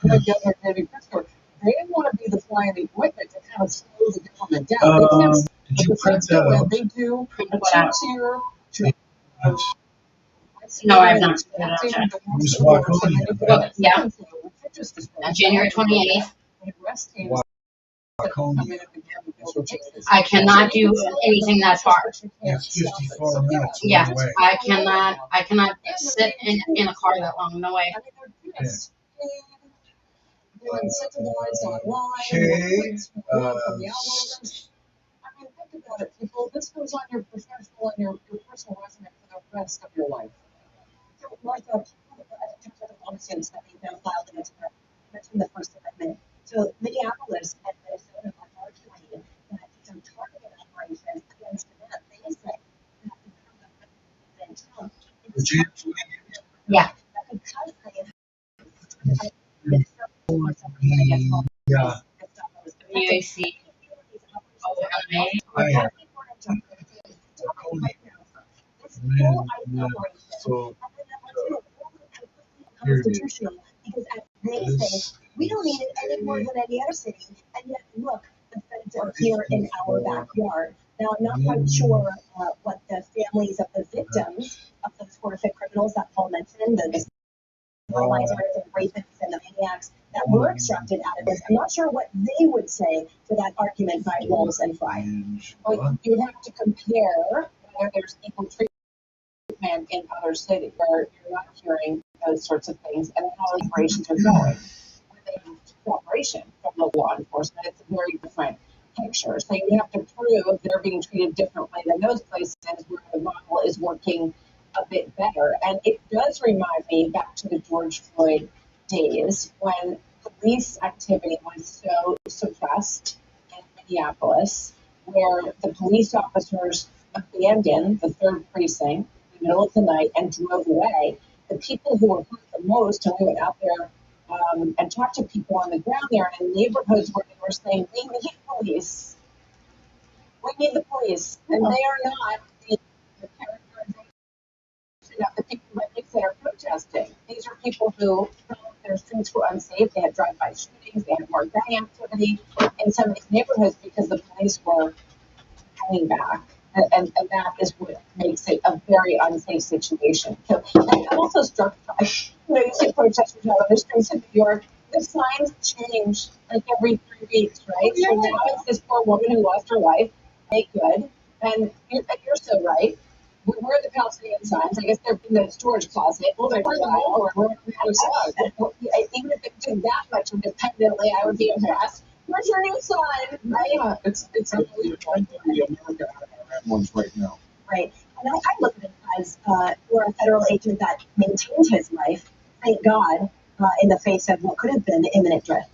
Governor David Pritzker, they want to be the fly in the ointment to kind of slow the government down. They can't. Did you print that out? They do a two-tier. No, I have not. Just walk on. Yeah. January 28th. I cannot do anything that far. It's 54 minutes. Yeah, I cannot sit in a car that long. No way. Yeah. They're incentivized online. Okay. I mean, think about it, people. This goes on your professional and your personal resume for the rest of your life. So, Martha, lawsuits that they've now filed against her mentioned the First Amendment. So, Minneapolis and Minnesota are arguing that these are targeted operations against them. They say that because of Trump, yeah. Because they have Yeah. UAC. So constitutional because they say we don't need it any more than any other city, and yet look, the feds are here in our backyard. Now I'm not quite sure what the families of the victims of those horrific criminals that Paul mentioned, the normalizers and rapists and the maniacs that were extracted out of this. I'm not sure what they would say to that argument by Rolls and Fry. Well, you would have to compare whether there's equal treatment in other cities where you're not hearing those sorts of things and how operations are going. With cooperation from local law enforcement, it's a very different picture. So you have to prove they're being treated differently than those places where the model is working a bit better. And it does remind me back to the George Floyd days when police activity was so suppressed in Minneapolis, where the police officers abandoned the 3rd precinct in the middle of the night and drove away. The people who were hurt the most, and we went out there and talked to people on the ground there in neighborhoods where they were saying, we need police. We need the police. And they are not the characterization of the people that they say are protesting. These are people who felt their streets were unsafe. They had drive-by shootings. They had more gang activity in some of these neighborhoods because the police were hanging back. And that is what makes it a very unsafe situation. So I'm also struck by, you see protesters out on the streets of New York. The signs change like every 3 weeks, right? So now it's this poor woman who lost her life. Make good. And you're so right. Where are the Palestinian signs? I guess they're in the storage closet. Well, they're in the hall or even if it did that much independently, I would be impressed. Where's your new sign? Right? Yeah, it's unbelievable. I think the America ones right now. Right. And I look at it as we're a federal agent that maintained his life, thank God, in the face of what could have been imminent threat.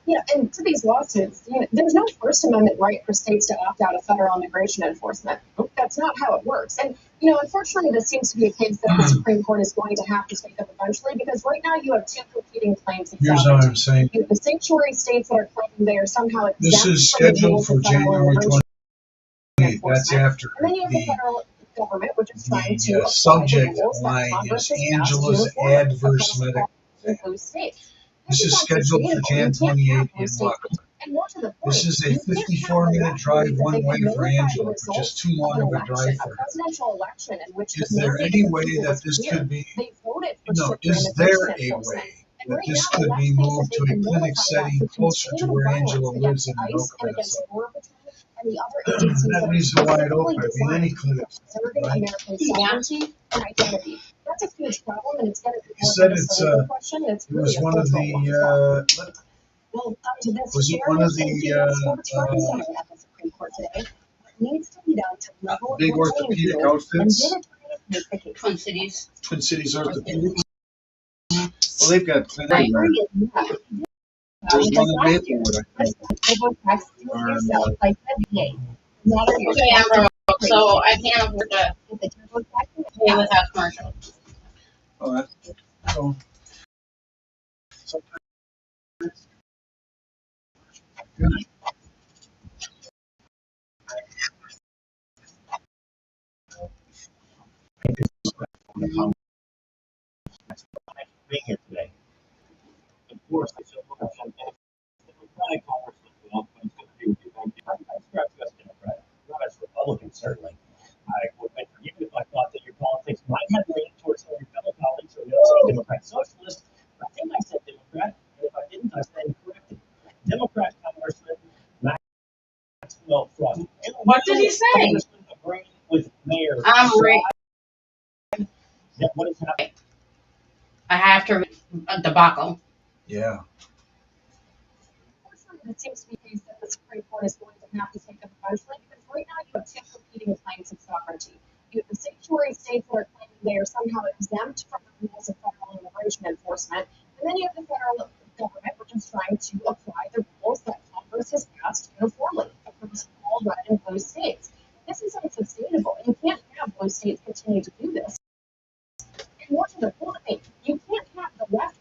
Yeah, and to these lawsuits, there's no First Amendment right for states to opt out of federal immigration enforcement. That's not how it works. And, unfortunately, this seems to be a case that the Supreme Court is going to have to take up eventually, because right now you have two competing claims of Here's sovereignty. what I'm saying. You have the sanctuary states that are claiming they are somehow exempt This is from the scheduled rules for of federal January immigration 28th. That's enforcement. after And then you have the federal government, which is trying to the apply the subject rules that line Congress is has passed Angela's uniformly adverse across medical exam. those states. This is scheduled for Jan 28th in Buckland. And more to the point, This is a 54-minute drive one way for Angela, which is too long of a drive for her. presidential election in which Is there any way that this could be, is there a way that this could be moved to a clinic setting closer to where Angela lives in Anoka, Minnesota? That leaves it wide open. I mean, any clinic, right? That's a huge problem, and it's going to be You said it's it was one of the was it one of the needs to be done to level big orthopedic outfits? Twin Cities. Twin Cities Orthopedics. Well, they've got clinics. There's one in Maplewood, I think. Okay, I'm broke, so I can't afford to pay without commercial. Oh, that's so. Sometimes. Being here today. Of course, I should look at some Democratic congressman, well, what it's going to do with you. I subscribe to as a Democrat, not as a Republican, certainly. I would have been forgiven if I thought that your politics might have leaned towards some of your fellow colleagues who are now saying Democrat socialist. I think I said Democrat, and if I didn't, I stand corrected. Democrat Congressman Maxwell Frost. What did he say? Congressman agreeing with Mayor. I'm right. What is happening? I have to read a debacle. Yeah. It seems to be the case that the Supreme Court is going to have to take up eventually, because right now you have two competing claims of sovereignty. You have the sanctuary states that are claiming they are somehow exempt from the rules of federal immigration enforcement, and then you have the federal government, which is trying to apply the rules that Congress has passed uniformly across all red and blue states. This is unsustainable, and you can't have blue states continue to do this. And more to the point, you can't have the left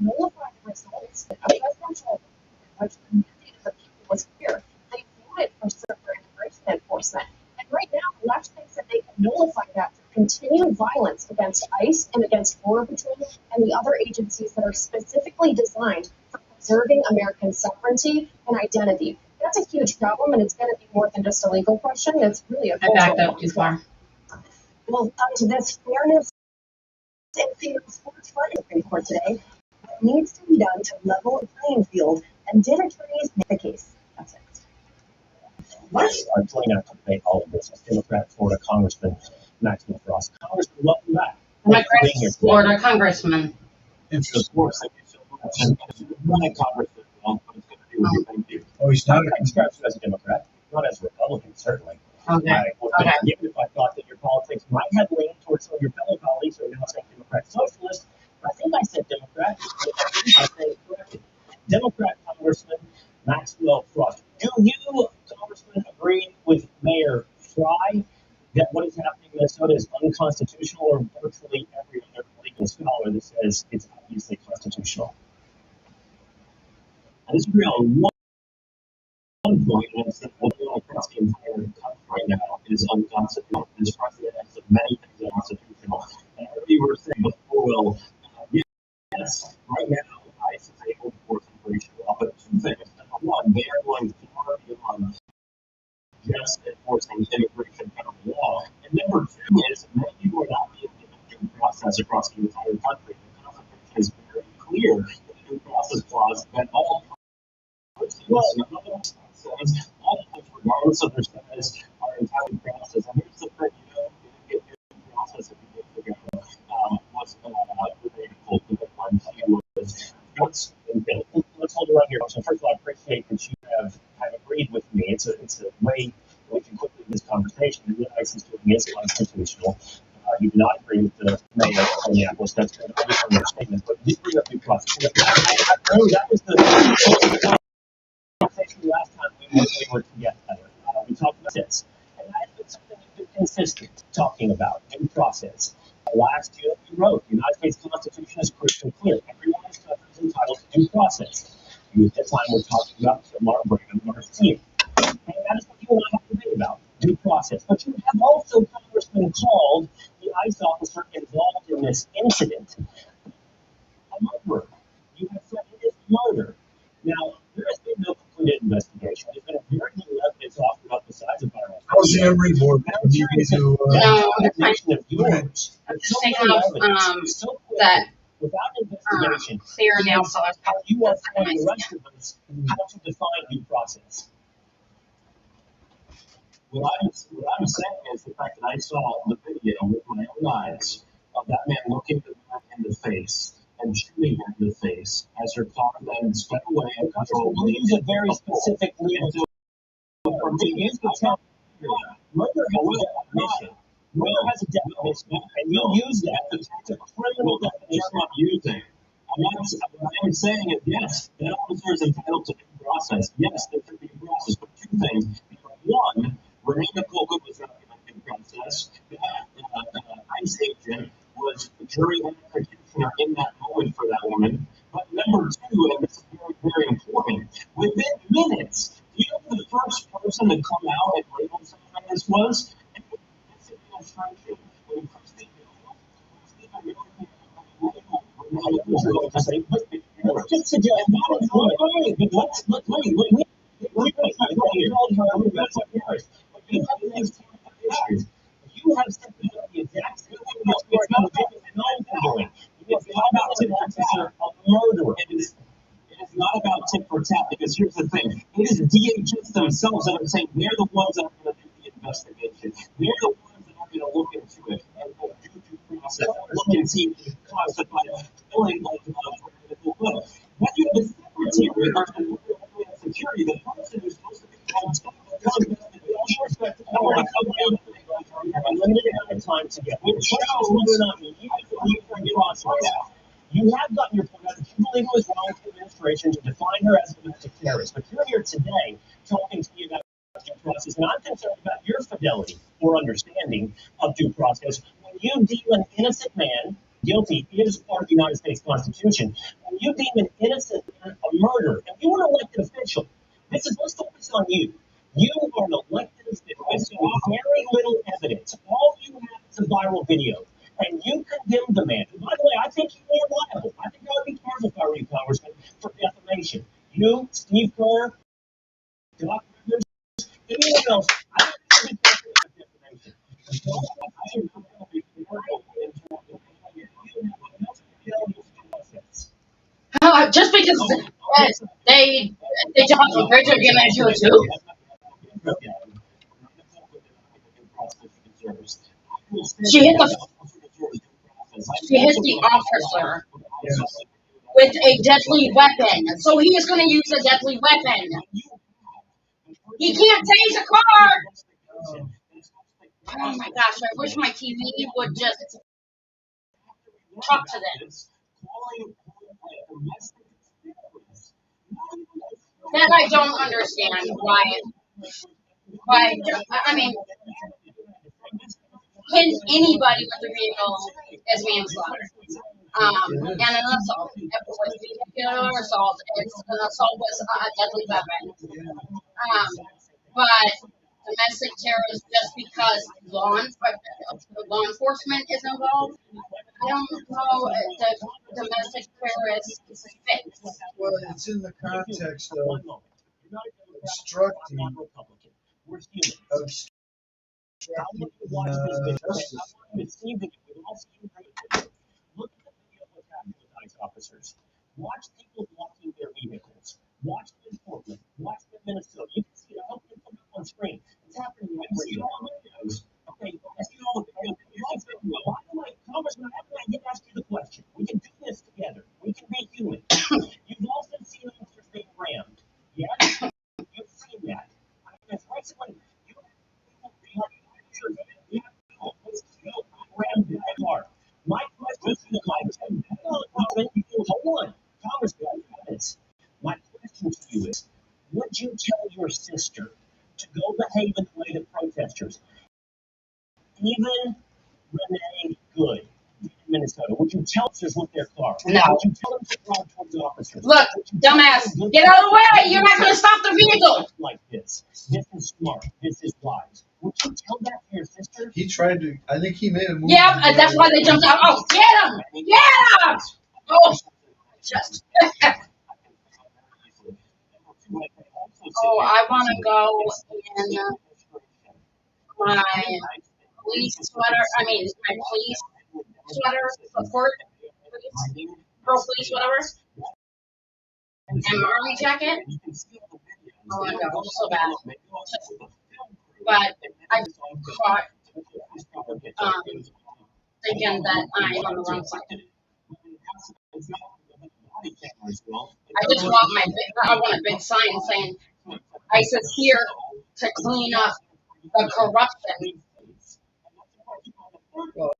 nullify the results of presidential which the mandate of the people was clear. They voted for stricter immigration enforcement. And right now, the left thinks that they can nullify that through continued violence against ICE and against Border Patrol and the other agencies that are specifically designed for preserving American sovereignty and identity. That's a huge problem, and it's going to be more than just a legal question. It's really a cultural one. I backed up too far. Well, to this fairness and female sports fighting Supreme Court today, what needs to be done to level the playing field, and did attorneys make the case? That's it. I'm joining out to debate all of this as Democrat Florida Congressman Maxwell Frost. Congressman, welcome back. Democrat Florida Congressman. Of course, thank you so much. Democratic Congressman, well, what it's going to do with you, thank you. Oh, he's not I subscribe to as a Democrat, not as a Republican, certainly. Okay. I would have been forgiven if I thought that your politics might have leaned towards some of your fellow colleagues who are now saying Democrat socialist. I think I said Democrat, but I stand corrected. Democrat Congressman Maxwell Frost. Do you, Congressman, agree with Mayor Fry that what is happening in Minnesota is unconstitutional, or virtually every other legal scholar that says it's obviously constitutional? I disagree on one point, and it's that what going across the entire country right now is unconstitutional. This president has many things unconstitutional. And as you were saying before, well, yes, right now, ICE is able to force immigration law, but two things. Number one, they are going far beyond just enforcing immigration federal law. And number two is many people are not being given due process across the entire country. The Constitution is very clear in the due process clause that all persons, all folks, regardless of their status, are entitled to process. And here's the thing, you didn't get due process if you didn't figure out what's available to the one was. Let's hold it right here. So first of all, I appreciate that you have agreed with me. It's a way that we can quickly have this conversation. And what ICE is doing is constitutional. you do not agree with the mayor of Minneapolis. That's obviously your statement, but you bring up due process. I know that was the conversation last time we were together. We talked about this, and that's been something you've been consistent talking about, due process. Last year, you wrote, the United States Constitution is crystal clear. Everyone is entitled to due process. You at the time were talking about Laura Brandon Garcia. And that is what you and I have to debate about, due process. But you have also, Congressman, called the ICE officer involved in this incident a murderer. You have said it is murder. Now, there has been no completed investigation. There's been very little evidence offered about the size of violence. How's the Emory board? No, that's fine. I'm just taking off that without investigation, clear nail polish. you are telling the rest of us how to define due process. What I'm saying is the fact that I saw the video with my own eyes of that man looking the man in the face and shooting her in the face as her car then sped away and control. You use a very specific legal for me. You can tell murder has a definition. Murder has a definition, and you use that. It's a criminal definition I'm using. What I'm saying is yes, that officer is entitled to due process. Yes, there should be due process, but two things. One, Renee Nicole Good was not given due process. That ICE agent was the jury executioner in that moment for that woman. But number two, and this is very, very important, within minutes, do you know who the first person to come out and label something like this was? And this administration, when Christy Hill, you have said the exact same thing. It's not about tip officer, a murderer. It is not about tit for tat, because here's the thing. It is DHS themselves that are saying they're the ones that are going to do the investigation. They're the ones that are going to look into it and go do due process, look and see classified killing like medical good. But you have the secretary of Homeland Security, the person who's supposed to be on top of the investigation. We have a limited amount of time to get. Which shows whether or not you believe in due process. You have gotten your point out that you believe it was wrong for the administration to define her as a domestic terrorist, but you're here today talking to me about due process, and I'm concerned about your fidelity or understanding of due process. When you deem an innocent man guilty, it is part of the United States Constitution. When you deem an innocent man a murderer, and you are an elected official, let's focus on you. You are an elected official with very little evidence. All you have is a viral video. And you condemn the man. And by the way, I think you're more liable. I think I would be charged if I were you, Congressman, for defamation. You, Steve Kerr, Doc Rivers, anyone else, I don't think you're for defamation. So I am not going to be careful in terms of you have enough fidelity to process. Just because they talk to Bridget again, I do it too. She hit the officer with a deadly weapon. So he is going to use a deadly weapon. He can't tase a car. Oh my gosh, I wish my TV would just talk to them. That I don't understand why, I mean, hitting anybody with a vehicle is manslaughter. And an assault. It was vehicular assault. An assault was a deadly weapon. But domestic terrorist, just because law enforcement is involved, I don't know the domestic terrorist fits. Well, it's in the context of obstructing justice. Look at the video of what's happening with ICE officers. Watch people walking their vehicles. Watch them in Portland. Watch them in Minnesota. You can see it. I'll put it up on screen. It's happening right here. Okay, I see all the videos. Why am I, Congressman, how can I get asked you the question? We can do this together. We can be human. You've also seen officers being rammed. Yes? You've seen that. I mean, it's basically, you have rammed sister to go behave in the way that protesters, even Renee Good in Minnesota, would you tell officers with their car? No. Would you tell them to drive towards the officers? Look, dumbass, get out of the way! You're not going to stop the vehicle! Like this. This is smart. This is wise. Would you tell that to your sister? He tried to. I think he made a move. Yeah, that's why they jumped out. Oh, get him! Get him! Oh, just. Oh, I want to go in my police sweater. I mean, my police sweater, support, pro police, whatever, and my army jacket. I want to go so bad. But I caught thinking that I'm on the wrong side. I just want I want a big sign saying ISIS here to clean up the corruption. Well,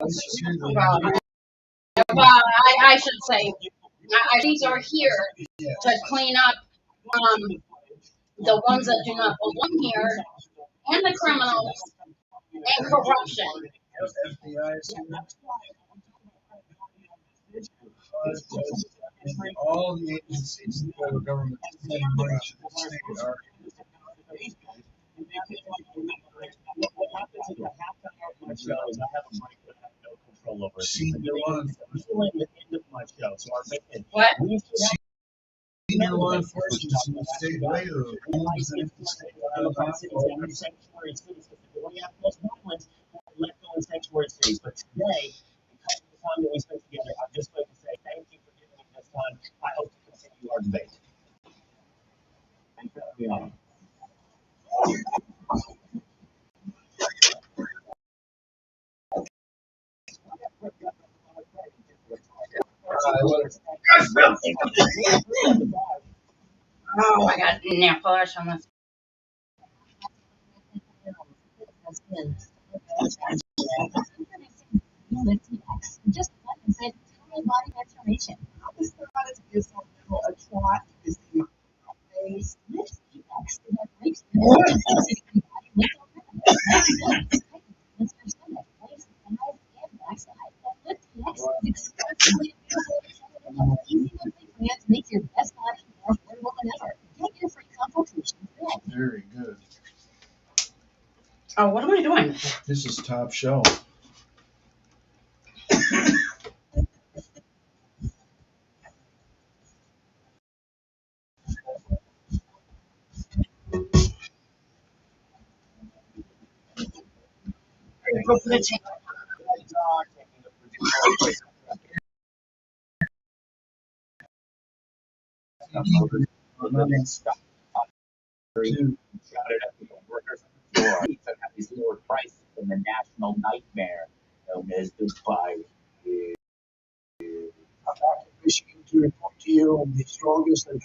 I should say ISIS are here to clean up the ones that do not belong here, and the criminals, and corruption. All the agencies in the federal government sending money to the state are. What happens at the halftime of my show is I have a break that I have no control over. Senior law enforcement. The end of my show, so I'm thinking. What? Senior law enforcement in the state later. Sanctuary cities, we have most violence let go in sanctuary cities. But today, because of the time that we spent together, I'm just going to say thank you for giving me this time. I hope to continue our debate. Thanks for having me on. Oh, I got nail polish on this. Just one and said, tell me body transformation. I just thought it to be a trot to see my face. Lift EX to have lift body lift lift your stomach, waist, thighs, and backside. Lift EX is exclusively available at easy monthly plans. Make your best body more affordable than ever. Get your free consultation today. Very good. Oh, what am I doing? This is top shelf. These lower prices than the national nightmare known as the virus. I'm back in Michigan to report to you on the strongest and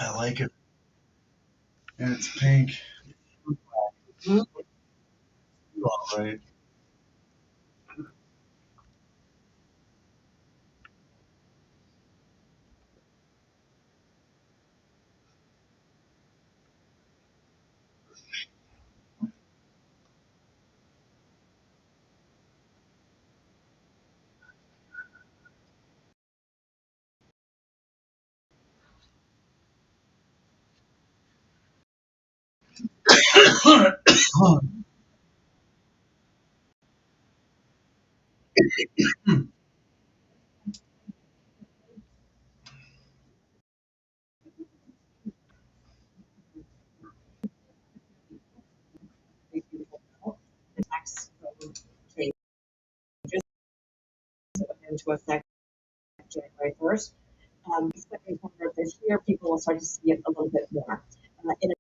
I like it. And it's pink. All right. Tax changes that went into effect January 1st. Second quarter of this year, people will start to see it a little bit more. In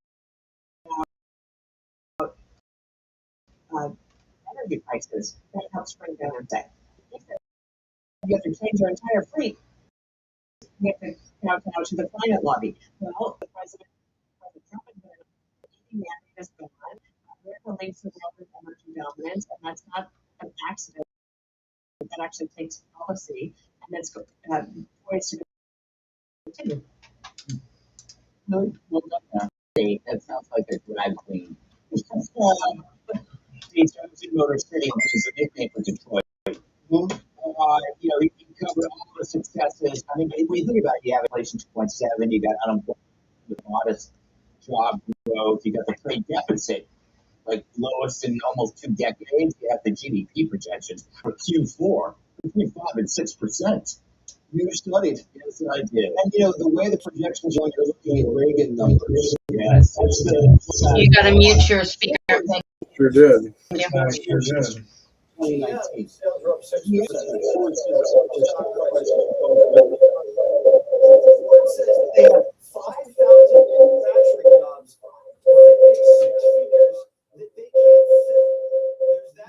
energy prices, that helps bring down effect. You have to change your entire fleet. You have to kowtow to the climate lobby. Well, President Trump has gone. America leads the world with energy dominance, and that's not an accident. That actually takes policy, and that's poised to continue. That sounds like a drag queen. Motor City is a nickname for Detroit. You covered all the successes. I mean, when you think about it, you have inflation 2.7, you got unemployment with modest job growth, you got the trade deficit, like lowest in almost 2 decades. You have the GDP projections for Q4 between 5 and 6%. You studied, yes, I did. And the way the projections are, you're looking at Reagan numbers. Yes, that's You got to mute your speaker. Sure did. Yeah. Sure did. 2019. They have 5,000 manufacturing jobs. They pay 6 figures that they can't fill.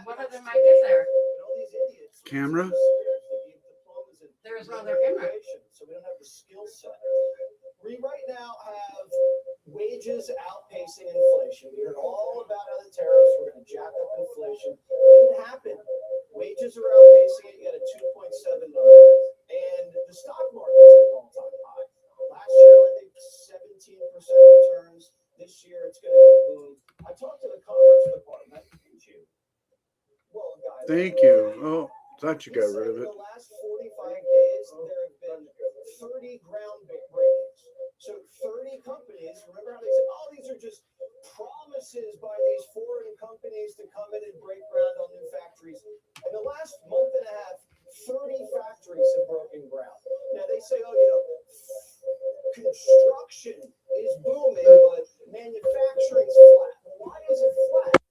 What other mic is there? Camera? There is no other camera. So we don't have the skill set. We right now have wages outpacing inflation. We heard all about how the tariffs were going to jack up inflation. It didn't happen. Wages are outpacing it. You got a 2.7 number. And the stock market's at an all-time high. Last year, I think 17% returns. This year, it's going to go boom. I talked to the Commerce Department. Well, guys, Thank you. Oh, thought you got rid of it. in the last 45 days, there have been 30 ground breakings. So 30 companies, remember how they said, oh, these are just promises by these foreign companies to come in and break ground on new factories. In the last month and a half, 30 factories have broken ground. Now they say, oh, construction is booming, but manufacturing's flat. Why is it flat?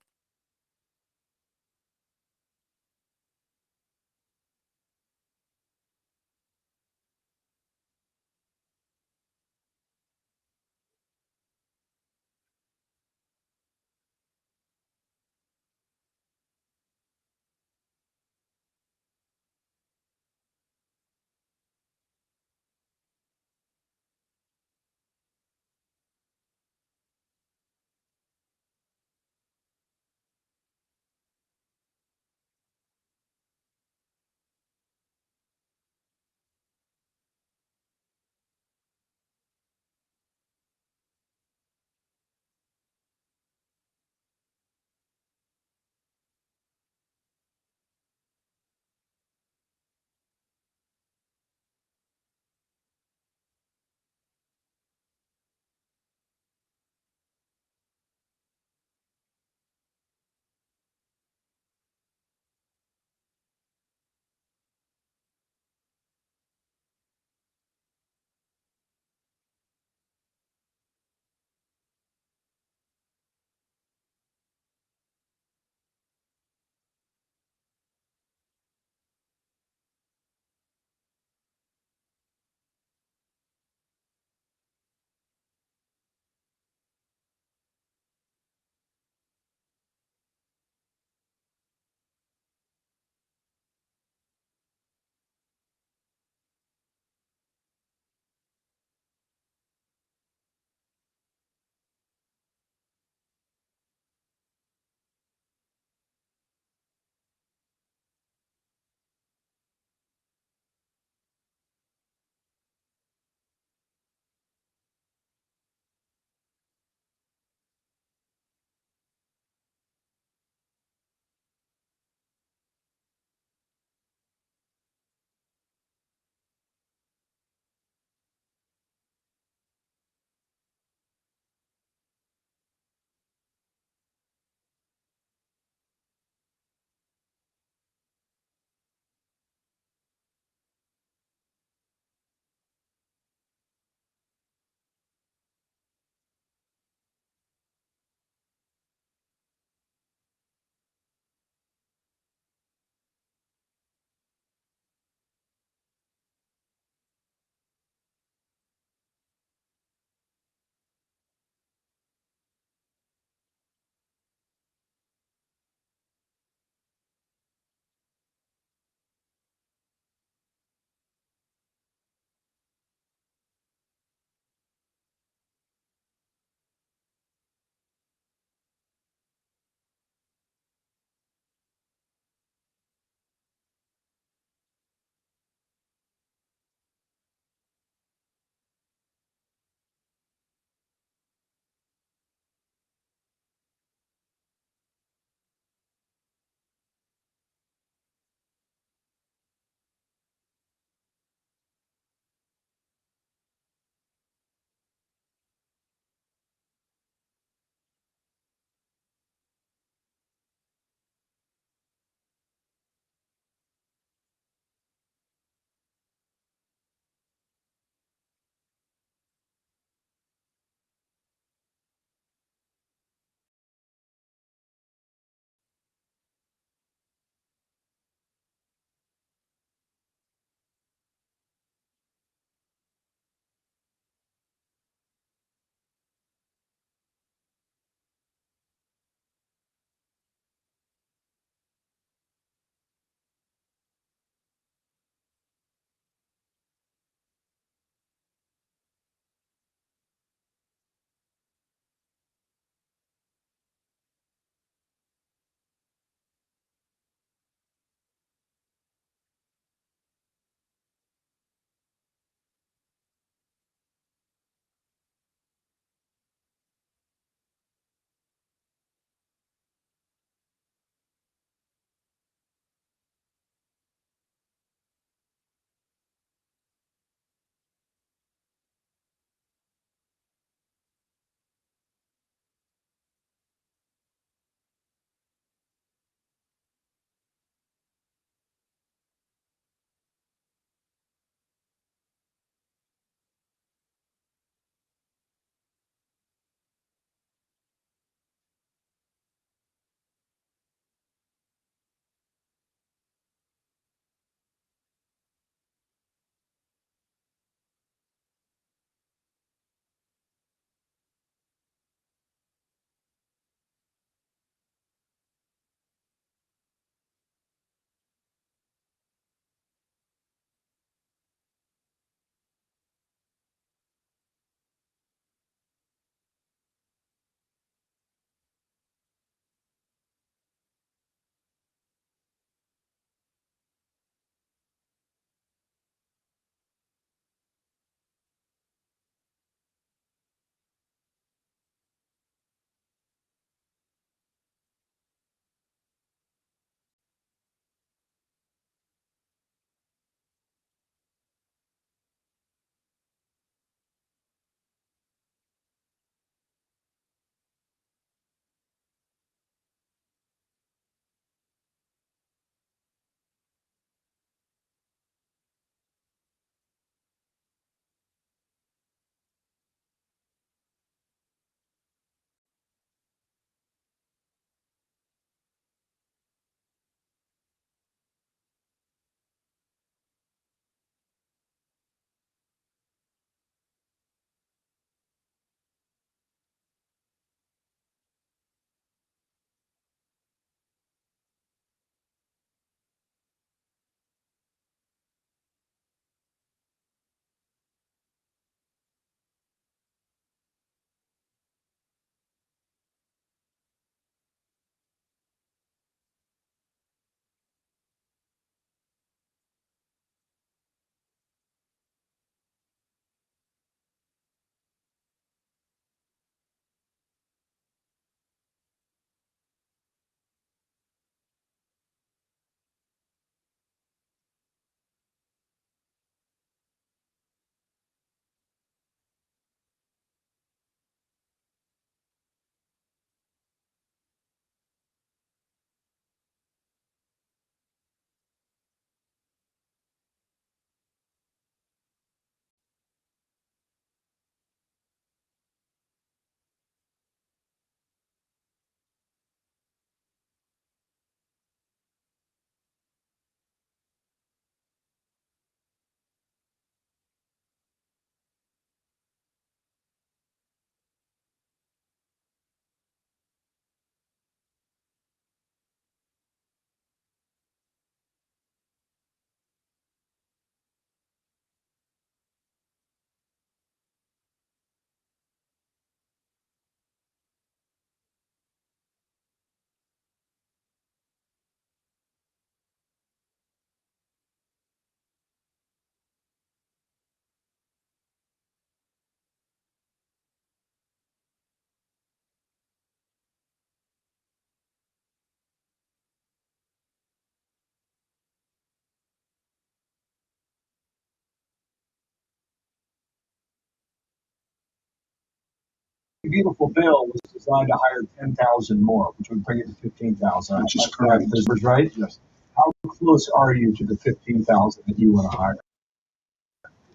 beautiful bill was designed to hire 10,000 more, which would bring it to 15,000. Which is correct. This was right? Yes. How close are you to the 15,000 that you want to hire?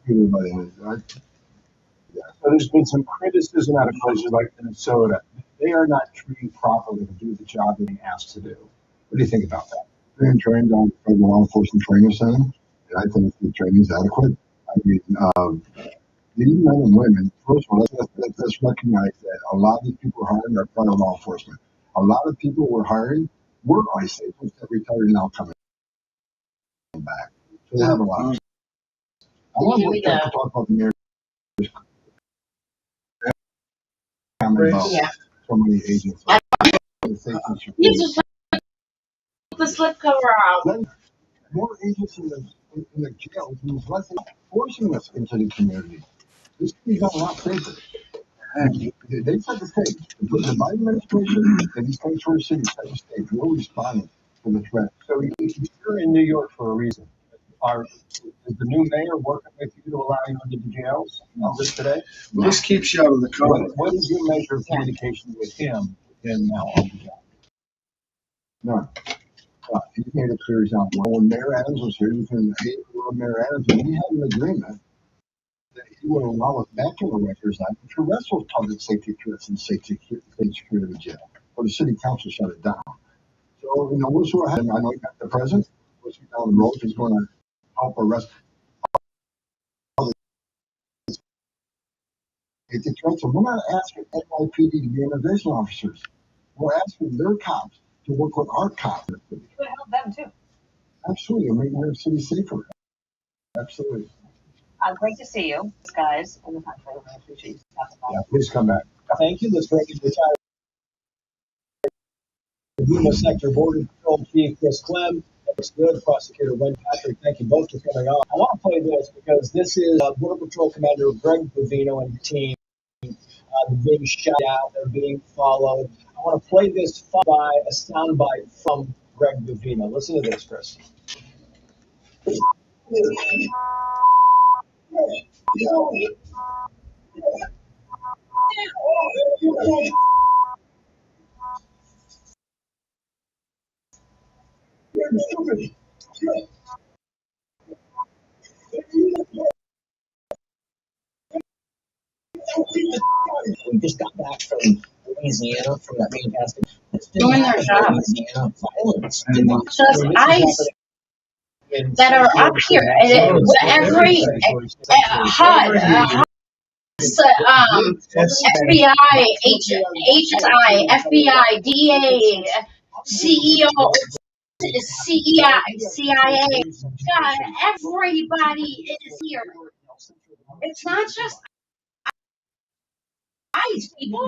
Everybody has, right? Yeah. So there's been some criticism out of places like Minnesota. They are not trained properly to do the job they're being asked to do. What do you think about that? Being trained on the law enforcement training center, and I think the training is adequate. I mean, these men and women, first of all, let's recognize that a lot of these people we're hiring are part of law enforcement. A lot of people we're hiring were ICE agents that retired and now coming back. So they have a lot of. I want to talk about the mayor's comment about so many agents. You just put the slip cover out. More agents in the jails means less forcing us into the community. This could be done a lot safer. And they set the stage. The Biden administration and these sanctuary cities set the stage. We're responding to the threat. So you're in New York for a reason. Is the new mayor working with you to allow you into the jails today? This keeps you out of the cover. What is your measure of communication with him now on the job? None. He made a clear example. When Mayor Adams was here, you can hate Mayor Adams, and we had an agreement that he would allow us back in the Rikers Act to wrestle public safety threats and safety security jail. But the city council shut it down. So, we'll see what happens. I know the president, we'll see down the road, he's going to help arrest safety threats. And we're not asking NYPD to be immigration officers. We're asking their cops to work with our cops. It would help them too. Absolutely, make New York City safer. Absolutely. Great to see you guys in the country. I appreciate you stopping by. Yeah, please come back. Thank you. Let's bring you the DIVA Sector Border Patrol Chief Chris Clem. Looks good. Prosecutor Wen Patrick. Thank you both for coming on. I want to play this because this is Border Patrol Commander Greg Bovino and the team. They're being shot out. They're being followed. I want to play this followed by a soundbite from Greg Bovino. Listen to this, Chris. We just got back from Louisiana from that main casting. Doing their job. Violence. Just ICE that are up here. Every HUD, FBI agent, HSI, FBI, DA, CEO, CIA. God, everybody is here. It's not just ICE people.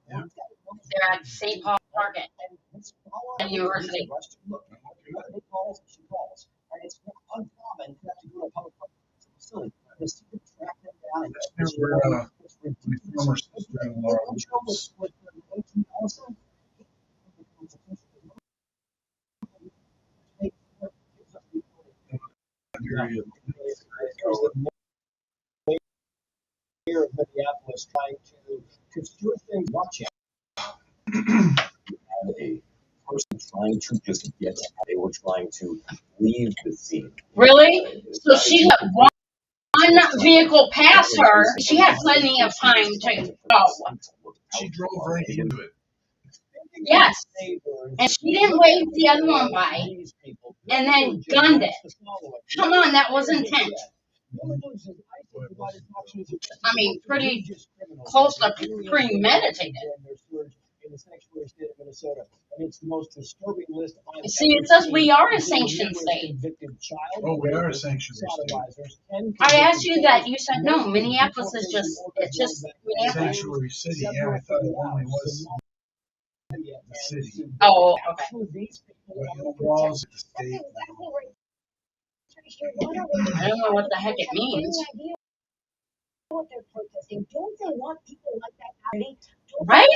They're at St. Paul Target and University. It's not uncommon to have to go to a public facility. Just to track them down and That's where my former sister-in-law was. Mayor of Minneapolis trying to steer things watching. A person trying to just get out. They were trying to leave the scene. Really? So she let one vehicle pass her. She had plenty of time to go. She drove right into it. Yes. And she didn't wave the other one by and then gunned it. Come on, that was intent. I mean, pretty close to premeditated. See, it says we are a sanctioned state. Oh, we are a sanctioned state. I asked you that. You said no. Minneapolis is just Minneapolis. Sanctuary city. Yeah, I thought it only was the city. Oh, okay. Well, walls of the state. I don't know what the heck it means. What they're protesting. Don't they want people like that already? Right?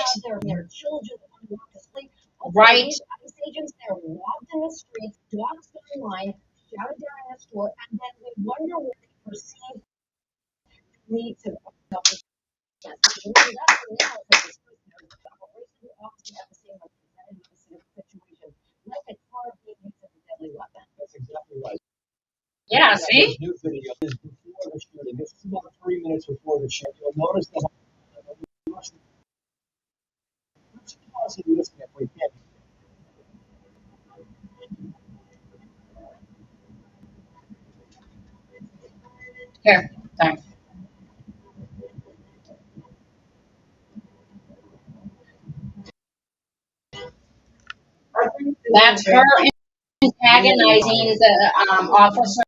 Their children want to sleep. Right. ICE agents, they're locked in the streets, dogs online, shouted down in the store, and then we wonder what they perceive need to. Yeah, see? New video is before the shooting. This is about 3 minutes before the shooting. You'll notice the let's pause and listen if we can. Here, sorry. That's her antagonizing the officer,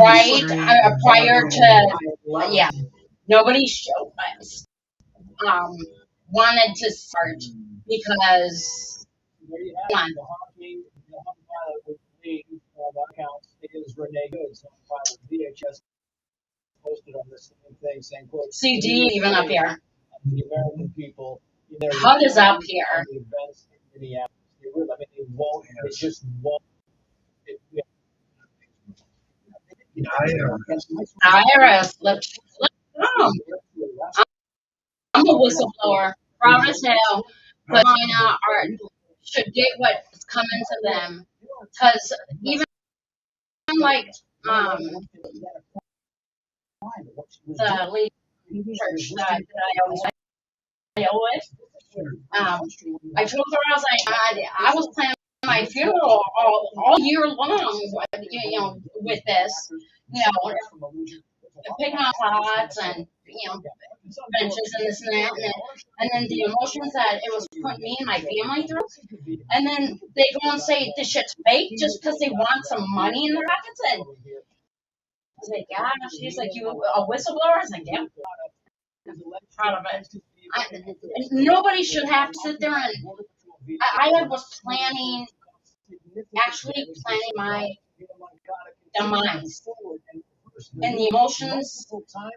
right? Prior to, yeah. Nobody wanted to start because There you have it. The honking pilot with me account is Renee Goods, pilot VHS, posted on the same thing saying, quote, CD even up here. The American people in their HUD is up here. The events in Minneapolis. They really, I mean, they won't, they just won't. IRS, let's go. I'm a whistleblower, proud as hell, but China should get what's coming to them. Because even like the lady church that I always deal with, I told her, I was like, I was planning my funeral all year long, with this, picking up pots and, benches and this and that, and then the emotions that it was putting me and my family through, and then they go and say this shit's fake just because they want some money in their pockets, and I was like, yeah, she's like, you a whistleblower? I was like, yeah, proud of it. Nobody should have to sit there and, I was actually planning my demise, and the emotions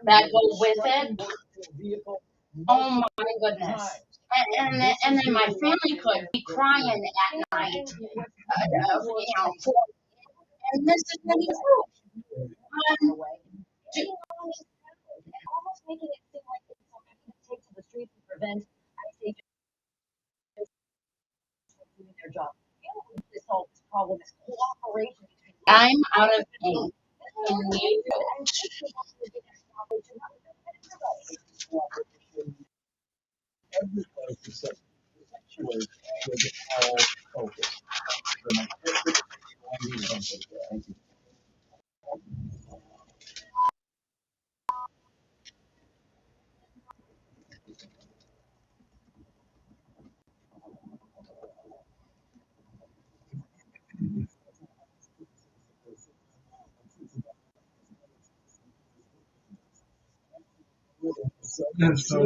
that go with it. Oh my goodness. And then my family could be crying at night, and this is really true. Almost making it seem like it's something to take to the streets to prevent ICE agents from doing their job. This whole problem is cooperation between. I'm out of ink. Can you? Every place except sanctuary was all focused. Thank you. So,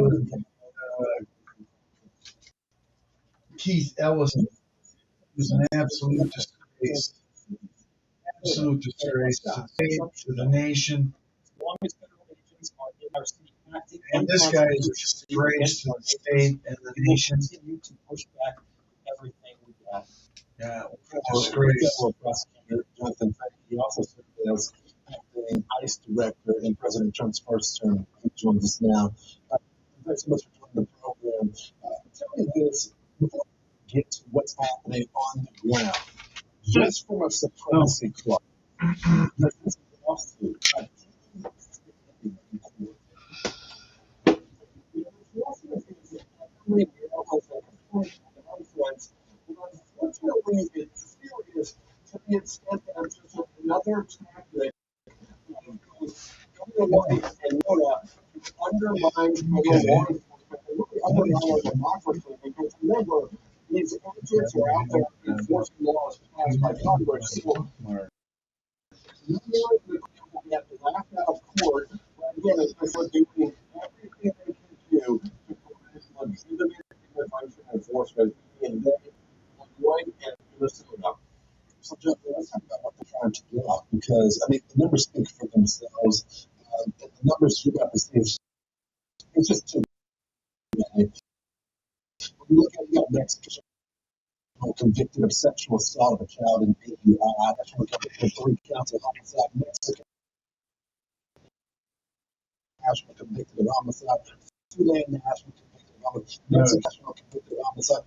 Keith Ellison is an absolute disgrace. Absolute disgrace to the state, to the nation. And this guy is a disgrace to the state and the nation. Continue to push back everything we got. Yeah, disgrace. Prosecutor Jonathan Fay, he also served as acting ICE director in President Trump's first term. He joins us now. Thanks so much for joining the program. Tell me this, before we get to what's happening on the ground, just from a supremacy clause, there's this lawsuit. Unfortunately, it's serious to the extent that it's just another tactic and undermine law enforcement and really undermine our democracy, because remember, these agents are out there enforcing laws passed by Congress. So, we have to laugh out of court, but again, it's like they're doing everything they can do to prevent legitimate immigration enforcement in Illinois and Minnesota. So, Jeff, let's talk about what they're trying to do, because, I mean, the numbers speak for themselves. The numbers you got to see, it's just too many. When you look at the Mexican convicted of sexual assault of a child in DIVA, national convicted of 3 counts of homicide, Mexican national convicted of homicide, Sudan national convicted of homicide, Mexican national convicted of homicide.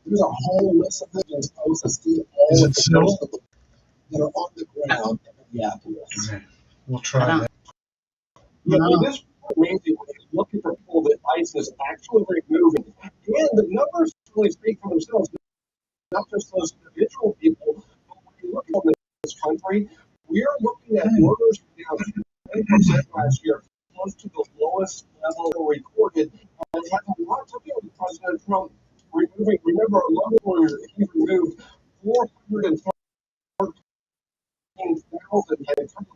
There's a whole list of things posted. See all Is of it still? that are on the ground in Minneapolis. Okay. We'll try that. Yeah, well, this amazing when you look at the pool that ICE is actually removing, and the numbers really speak for themselves, not just those individual people, but when you look at this country, we are looking at murders down 20% last year, close to the lowest level recorded, and it has a lot to do with President Trump removing, remember, a lot of he removed 413,000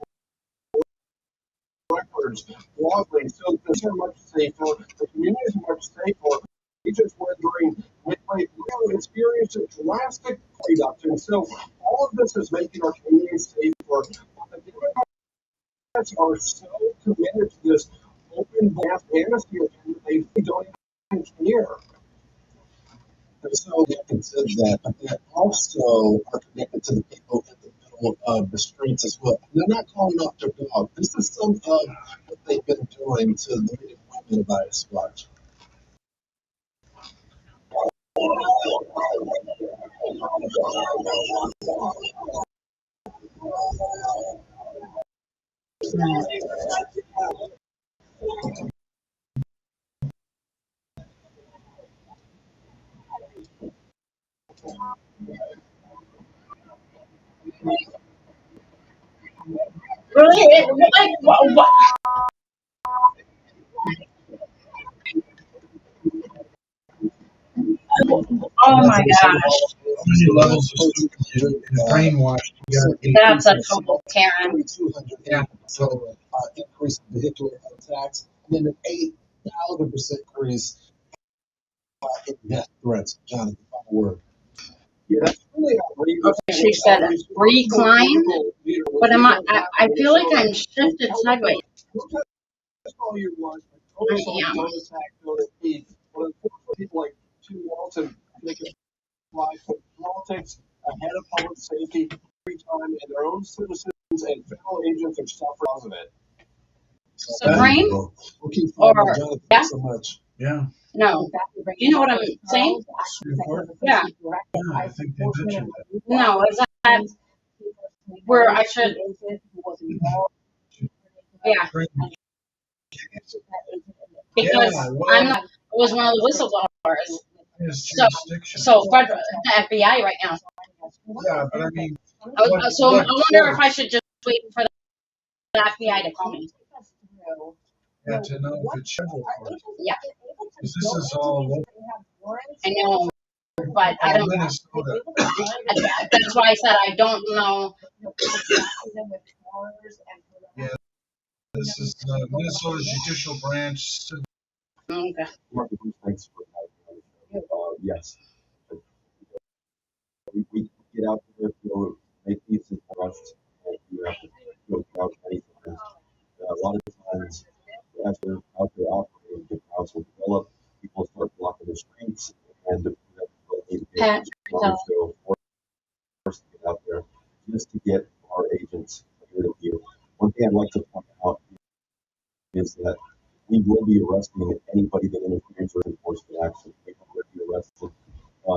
records broadly, so things are much safer, the communities are much safer. Agents were during midway through experienced a drastic reduction. So all of this is making our communities safer. But the Democrats are so committed to this open blast amnesty agenda, they don't even care. And so they said that, but they also are connected to the people in the middle of the streets as well. And they're not calling off their dog. This is some of what they've been doing to the Native women of Ice Watch. Really? Like, what? Oh my gosh. How many levels of brainwashed? That's a total Karen. Yeah. So increase in vehicular attacks, and then an 8,000% increase in death threats. Jonathan, final word. Yeah, that's really outrageous. Okay, she said recline, but I feel like I'm shifted sideways. That's all you want. Total don't attack, don't impede. But unfortunately, people like Tim Walton make it life put politics ahead of public safety every time, and their own citizens and federal agents are suffering because of it. Supreme? Or, yeah? So much. Yeah. No. You know what I'm saying? Yeah. I think they mentioned that. No, is that where I should? Yeah. Because I was one of the whistleblowers. So federal, the FBI right now. Yeah, but I mean. So I wonder if I should just wait for the FBI to call me. Yeah, to know if it's federal court. Yeah. Because this is all local. I know, but I don't. Minnesota. That's why I said I don't know. Yeah, this is Minnesota Judicial Branch. Okay. Thanks for yes. We get out there, make these arrests, and you have to go out many times. A lot of times, as they're out there operating, the crowds will develop, people start blocking the streets, and the so forced to get out there just to get our agents here to view. One thing I'd like to point out is that we will be arresting anybody that interferes with enforcement action. We've already arrested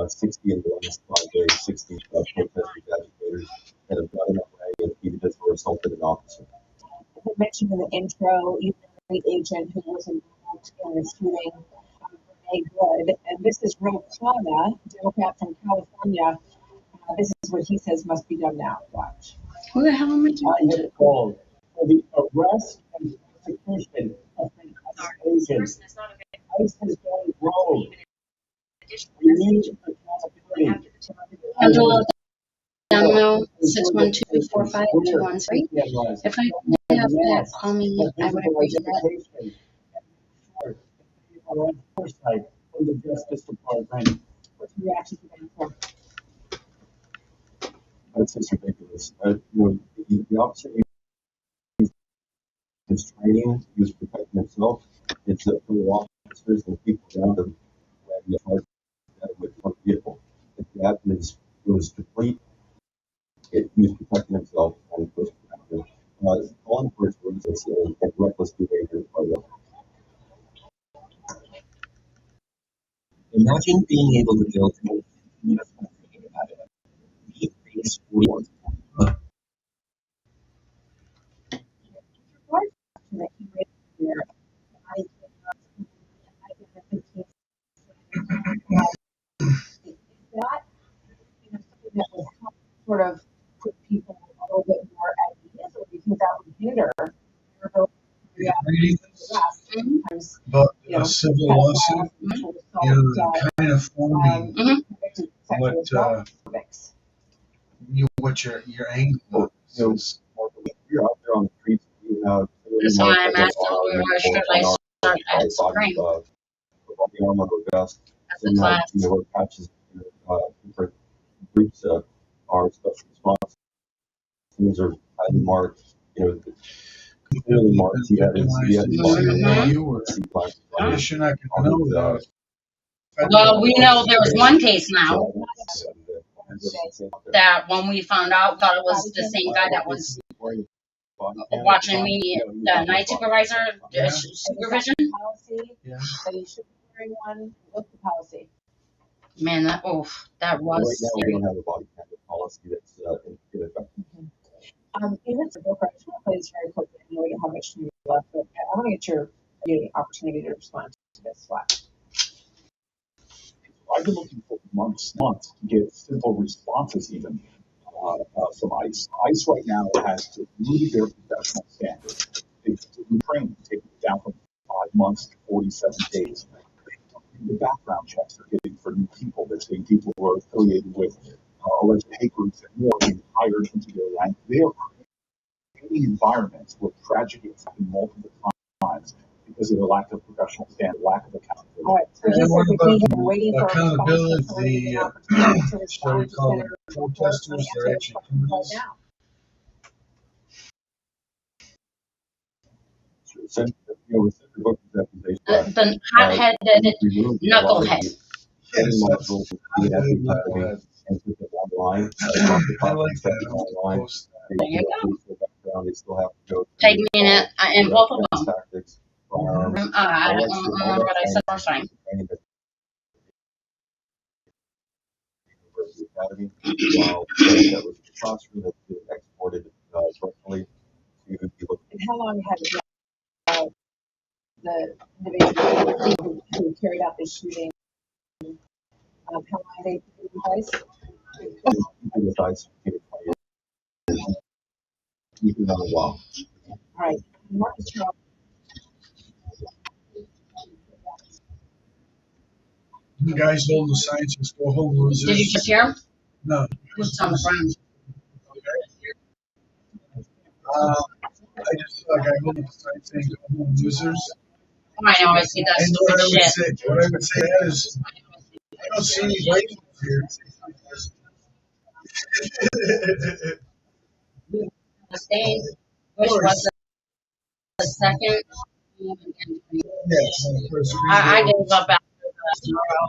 60 in the last 5 days, 60 protesters, agitators that have gotten away and even just assaulted an officer. As I mentioned in the intro, you have a great agent who was involved in the shooting of Renee Good, and this is Ro Khanna, Democrat from California. This is what he says must be done now. Watch. Who the hell am I talking to? For the arrest and prosecution of the agents, ICE has gone rogue. We need accountability. Angela Domino 612-45213. If I have that, call me. I would appreciate that. Oversight from the Justice Department. What's the reaction to that? That's just ridiculous. The officer is training, he was protecting himself. It's for the officers and people around him when the car with the vehicle. If that was complete, he was protecting himself and it was protecting. Calling for his reasons and reckless behavior by them. Imagine being able to build sort of put people a little bit more at ease, or do you think that would hinder their ability to react to arrest? Sometimes, But you know, a civil lawsuit, sexual you know, assault, the kind of forming convicted sexual what assault convicts. what your angle is. You're out there on the streets. You have That's why I'm asking when we were strip lights start at spring. the armor vest. That's the And class. you know, what patches different groups are special response. These are highly marked. You know, clearly marked. You have You were. I guess you're not going to know that. Well, we know there's one case now that when we found out, thought it was the same guy that was watching me, the night supervisor, supervision. Yeah. But you should be wearing one. What's the policy? Man, that was Right now, we scary. don't have a body camera policy that's in effect. Even so, Brooke, I just want to play this very quickly. I know we don't have much time left, but I want to get your opportunity to respond to this one. I've been looking for months to get simple responses even from ICE. ICE right now has to meet their professional standards. They've trained, taking it down from 5 months to 47 days. The background checks they're getting for new people. They're seeing people who are affiliated with alleged hate groups and more being hired into their rank. They are creating environments where tragedy has happened multiple times because of the lack of professional standard, lack of accountability. All right, so And he what said about that waiting for accountability? the What do you call them? Protesters? They're actually criminals. now. The hot-headed knucklehead. Yes, modules being online. I like that. There you go. They still have to go Take me in it, in both of them. tactics, firearms. I don't remember what I said first time. Academy, while that was the classroom that's been exported virtually to be looked And how long had the individual who carried out the shooting? How long they put in place? with ICE for 20 years. Even on a while. All right, Marcus Charles. You guys hold the signs, just go home, losers. Did you just hear him? No. It's on the ground. I just saw a guy holding the sign saying go home, losers. I know, I see that And stupid shit. what I would say is, I don't see any rifles here. Mistake, which was the second. Yes, I gave up after the tomorrow.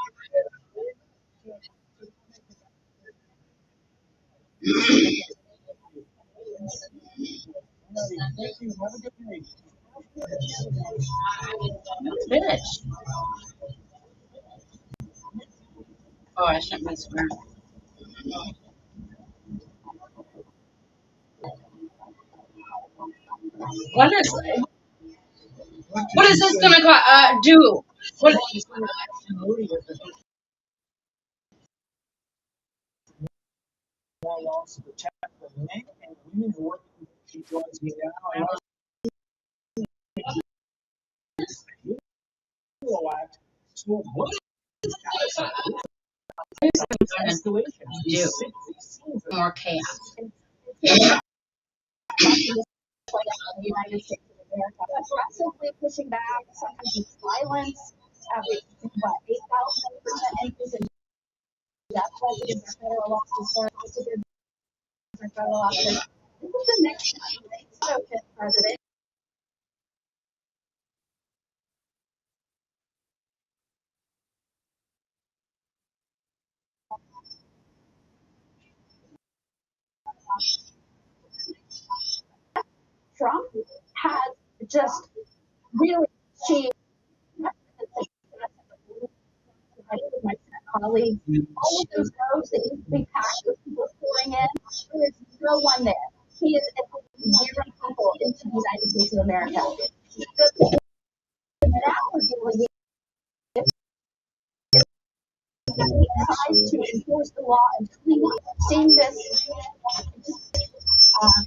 Bitch. Oh, I shouldn't be swearing. What is this gonna do? What? More laws to protect the men and women who work. She joins me now. Act. So what is escalation? More chaos. The United States of America, aggressively pushing back, sometimes with violence. We've seen about 8,000% increase in death residents or federal officers, federal officers. This is the next time, right? So, President. Trump has just really changed my colleagues. All of those roads that used to be packed with people pouring in, there is no one there. He is zero people into the United States of America. Now we're dealing with tries to enforce the law and clean up, seeing this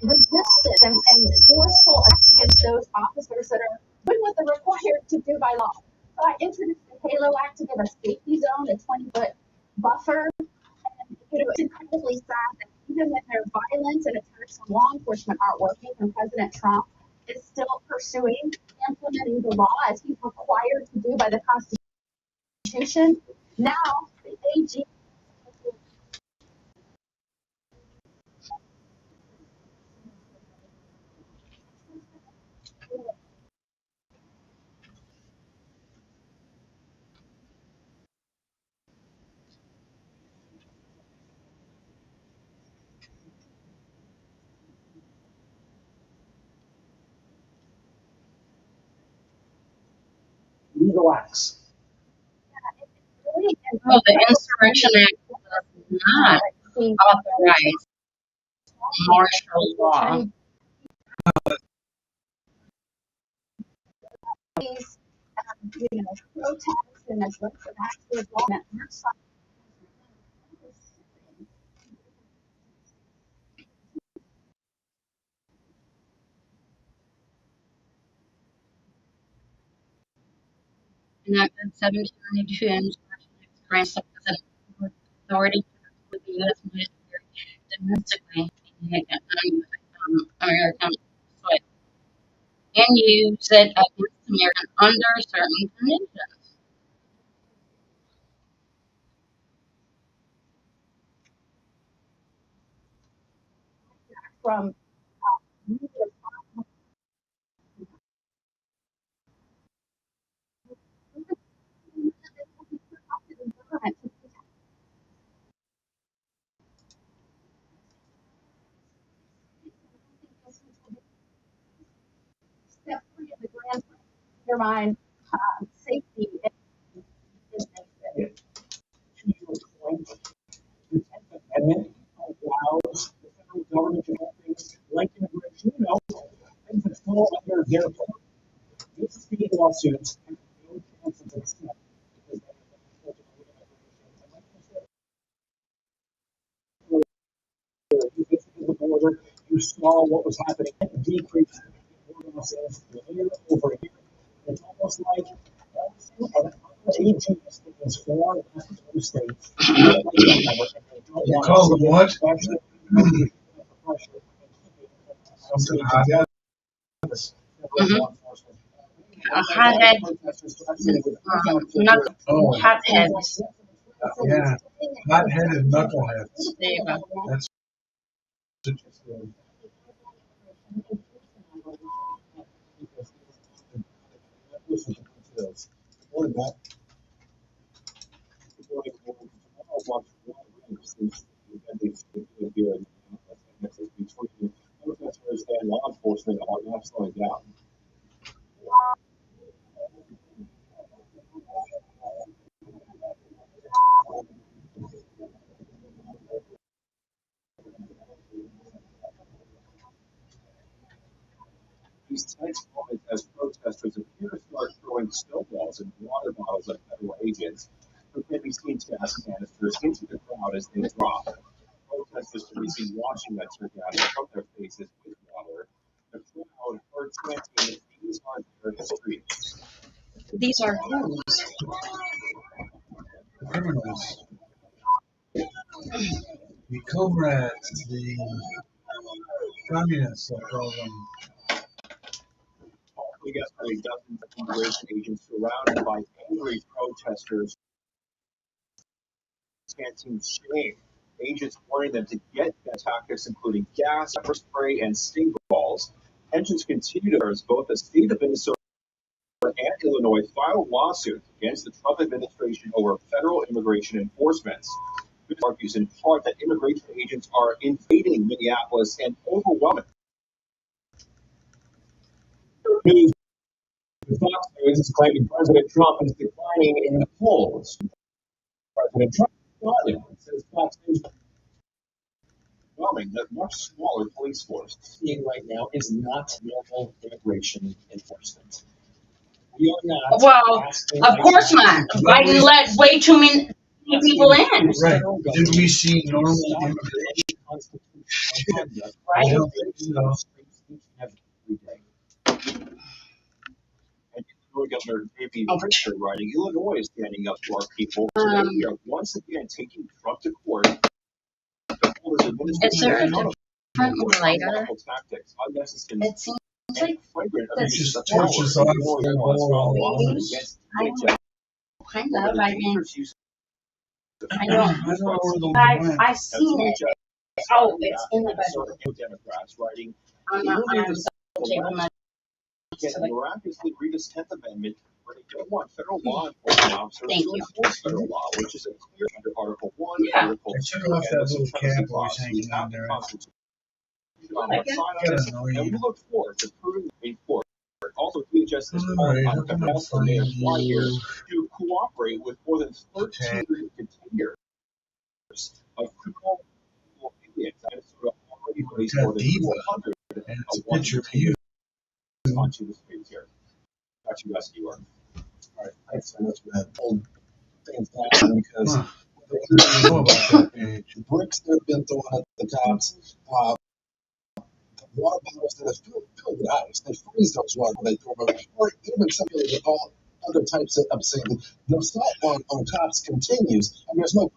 resistance and forceful acts against those officers that are doing what they're required to do by law. So I introduced the HALO Act to give a safety zone, a 20-foot buffer. And it's incredibly sad that even when their violence and attacks on law enforcement aren't working, and President Trump is still pursuing implementing the law as he's required to do by the Constitution. Now, the AG legal acts. Well, the Insurrection Act does not authorize martial law. these, protests and a bunch of active law that aren't signed. Enacted 1792 Insurrection Act grants the President authority to the U.S. military domestically in American soil and use it against Americans under certain conditions. From step 3 of the grant your mind safety. The 10th Amendment allows the federal government to do things like immigration, things that fall under their purview. These state lawsuits have no chance of success because they have you visited the border, you saw what was happening, decreased border losses year over year. It's almost like agents that was formed in blue states. You call them what? Something hot. Hothead, hotheads. Yeah, hot-headed knuckleheads. There you go. That's protesters and law enforcement are not slowing down. These tense moments as protesters appear to start throwing snowballs and water bottles at federal agents who can be seen gas canisters into the crowd as they drop. Protesters can be seen washing that tear gas from their faces with water. The crowd heard chanting, "These are their streets." These are who? the criminals, the comrades, the communists, I call them. Yesterday, dozens of immigration agents surrounded by angry protesters chanting shame. Agents warning them to get their tactics, including gas, pepper spray, and sting balls. Tensions continue to rise. Both the state of Minnesota and Illinois filed lawsuits against the Trump administration over federal immigration enforcement. This argues in part that immigration agents are invading Minneapolis and overwhelming. News. Fox News is claiming President Trump is declining in the polls. President Trump says Fox News that much smaller police force seeing right now is not normal immigration enforcement. We are not. Well, of course not. Biden let way too people in. Right. Did we see normal immigration? Right. I don't think so. And Illinois Governor J.B. Pritzker writing, Illinois is standing up to our people. Today we are once again taking Trump to court. The hold his administration accountable for unlawful tactics, unnecessary, It seems like flagrant this abuses of torches power. off Illinois the laws ball. against DHS. kind of. I mean, I I don't know where those went. I've seen it. Oh, it's in the budget. Democrats writing, I'm not. miraculously read his 10th Amendment, where they don't want federal law enforcement officers to enforce federal law, which is a clear under Article 1, Article 2, I took off that and the little Supremacy cap Clause. always hanging on there. And we look forward to proving in court. Also, DHS is Alright, calling how on can I federal find lawyers you? to cooperate with more than 13 containers of criminal aliens. Minnesota already released more than DIVA. 400 And it's a picture of you. onto the space here. Back to you guys, Stewart. All right, thanks so much, man. Hold things down because I don't know about that page. the bricks that have been thrown at the cops, the water bottles that are filled with ice, they freeze those water when they throw them, or even something with all other types of things. The assault on cops continues, and there's no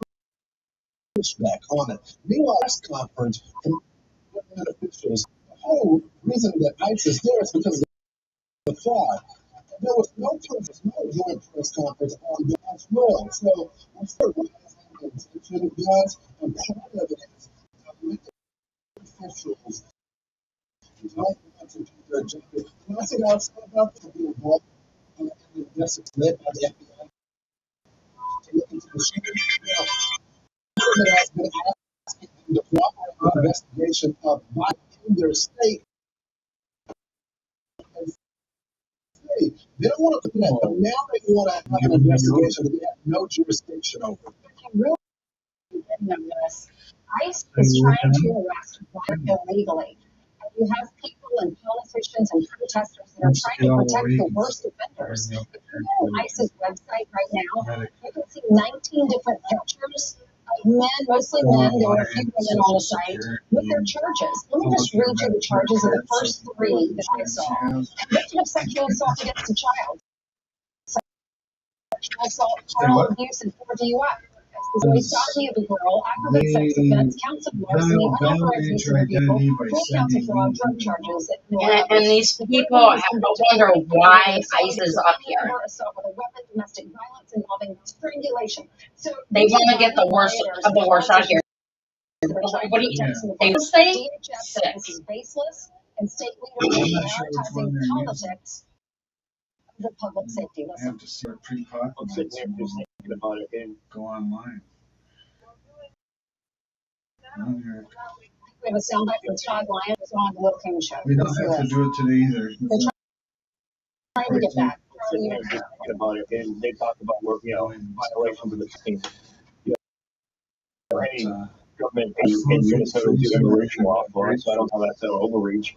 pushback on it. Meanwhile, press conference from government officials, the whole reason that ICE is there is because of the fraud. There was no joint press conference on that as well. So we're still realizing the intention of guys, and part of it is government officials don't want to do their job. When I say outside about to be involved in the investigation led by the FBI to look into the shooting, government has been asking them to cooperate with the investigation of violence in their state. They don't want to put that, but now they want to have an investigation that they have no jurisdiction over. ICE is trying to arrest white illegally. And you have people and politicians and protesters that are trying to protect the worst offenders. If you go on ICE's website right now, you can see 19 different pictures of men, mostly men. There were a few women on the site with their charges. Let me just read you the charges of the first three that I saw. Convicted of sexual assault against a child, sexual assault, child abuse, and 4 DUI. The sodomy of a girl, aggravated sex offense, counts of larceny, unauthorized use of a vehicle, 3 counts of fraud, drug charges. And these people have to wonder why ICE is up here. Assault with a weapon, domestic violence involving strangulation. So they want to get the worst of the worst out here. What do you they say? DHS this is baseless, and state leaders are prioritizing politics over public safety. I have to see our pre-populates. I'm sitting there just thinking about it and go online. We have a soundbite from Todd Lyons on the Will King Show. We don't have to do it today either. They're trying to get back. I'm sitting there just thinking about it and they talk about where, violations of the team. Any government in Minnesota do immigration law for us, so I don't know how that's an overreach.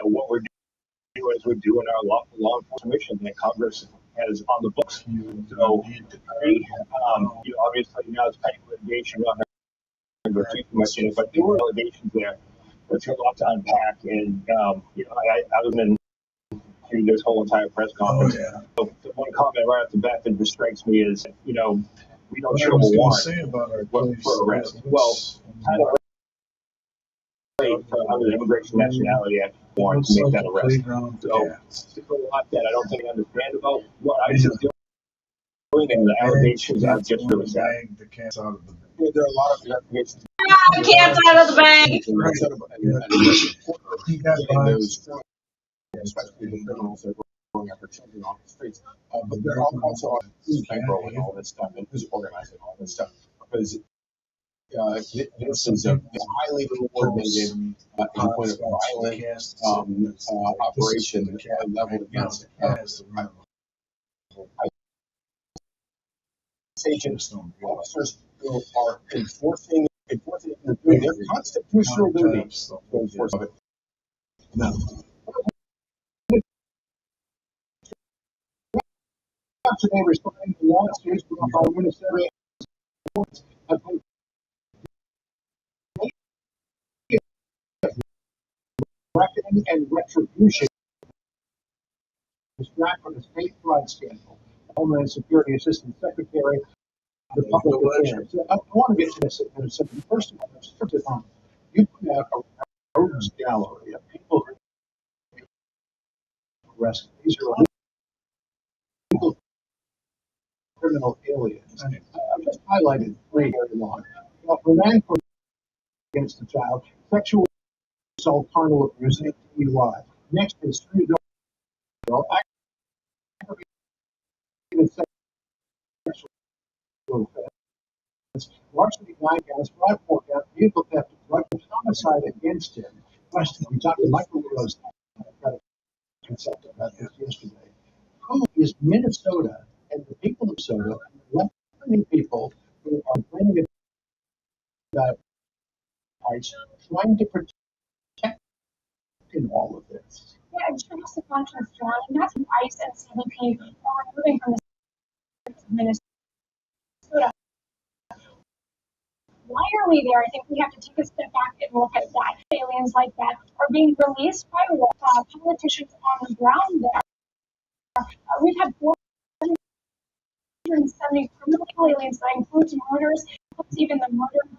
What we're doing is we're doing our law enforcement mission that Congress has on the books. So, obviously now it's pending litigation. We're not going to go too much in it, but there were allegations there that took a lot to unpack. And, I was in through this whole entire press conference. So the one comment right off the bat that just strikes me is, we don't show a warrant for arrest. Well, kind of under the Immigration Nationality Act warrant to make that arrest. So there's a lot that I don't think I understand about what ICE is doing, and the allegations are just really sad. The cat's out of the bag. There are a lot of investigations. The cat's out of the bag. Especially the criminals that are going after children on the streets. But there are also who's bankrolling all this stuff and who's organizing all this stuff. Because this is a highly coordinated and point of violent operation leveled against agents, officers who are enforcing their constitutional duty to enforce it. Now, today responding to lawsuits brought by Minnesota Reckoning and retribution is back from the state fraud scandal. Homeland Security Assistant Secretary of the Public Affairs. I want to get to this in a second. First of all, let's strip it on. You put out a rogues gallery of people who are arrested. These are illegal criminal aliens. I've just highlighted three very long. Romantic against the child, sexual assault, carnal abuse, and DUI. Next is aggravated sexual offense, larceny, 9 counts, fraud, 4 counts, vehicle theft, drug homicide against him. Question: we talked to Michael Rose about this yesterday. Who is Minnesota and the people of Minnesota and the left-leaning people who are complaining about ICE trying to protect in all of this? Yeah, it shows the conscience, John, and that's why ICE and CBP are moving from the streets of Minnesota. Why are we there? I think we have to take a step back and look at that. Aliens like that are being released by politicians on the ground there. We've had 470 criminal aliens that includes murders, even the murder of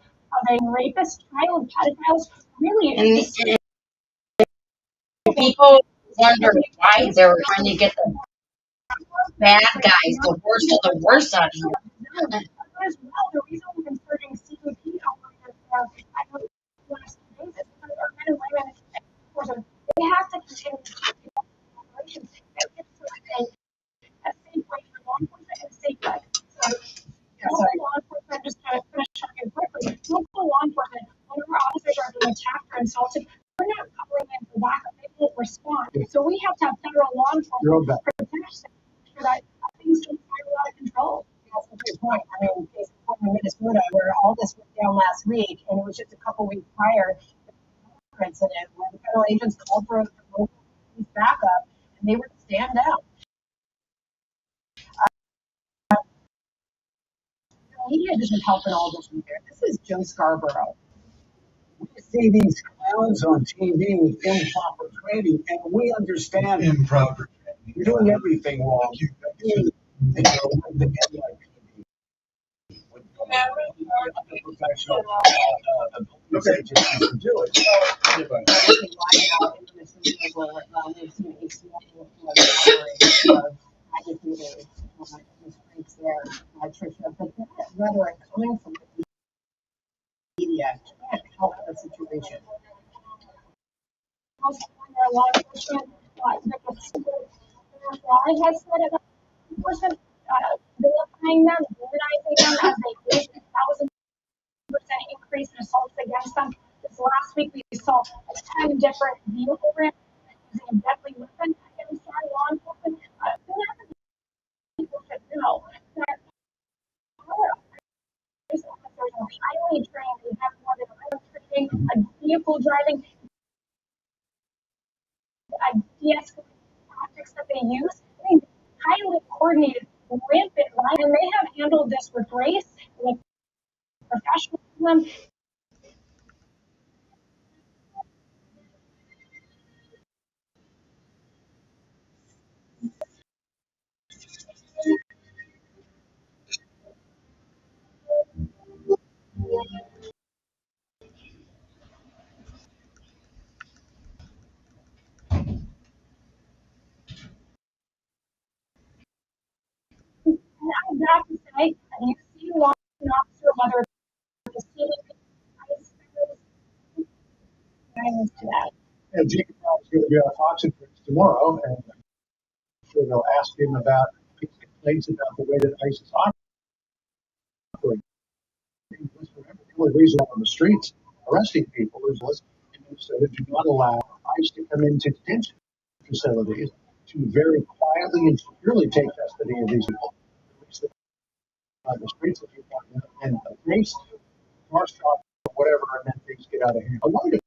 a rapist, child pedophiles. Really, people wonder why they're trying to get the bad guys, the worst of the worst out here. As well, the reason we've been surging CBP operators there, I know last few days is because our men and women, they have to continue to do operations. It gives us a safe way for law enforcement and a safe way. So, local law enforcement, just kind of finish up here quickly. Local law enforcement, when our officers are being attacked or insulted, we're not calling in for backup. They won't respond. So we have to have federal law enforcement protect them so that things don't spiral out of control. That's a good point. I mean, case in point in Minnesota, where all this went down last week, and it was just a couple weeks prior to the incident when the federal agents called for local police backup, and they were to stand down. Media doesn't help in all this either. This is Joe Scarborough. We see these clowns on TV with improper training, and we understand improper training. You're doing everything wrong. You're doing the headline TV. Professional agencies to do it. Rhetoric coming from the media can't help the situation. Also, law enforcement, I has said about enforcement vilifying them, demonizing them as they face 1,000% increase in assaults against them. This last week we saw 10 different vehicle rams using a deadly weapon against our law enforcement. People should know that our police officers are highly trained. They have more than 100 training on vehicle driving, de-escalating tactics that they use. I mean, highly coordinated, rampant line, and they have handled this with grace, with professionalism. And I have to say, you see law enforcement officer, whether it's the city, to that. And Jacob Brown is going to be on Fox and Friends tomorrow, and I'm sure they'll ask him about his complaints about the way that ICE is operating. Let's remember, the only reason on the streets arresting people is in Minnesota do not allow ICE to come into detention facilities to very quietly and securely take custody of these people, release them on the streets of Utah, and race, car stop, whatever, and then things get out of hand. I wanted to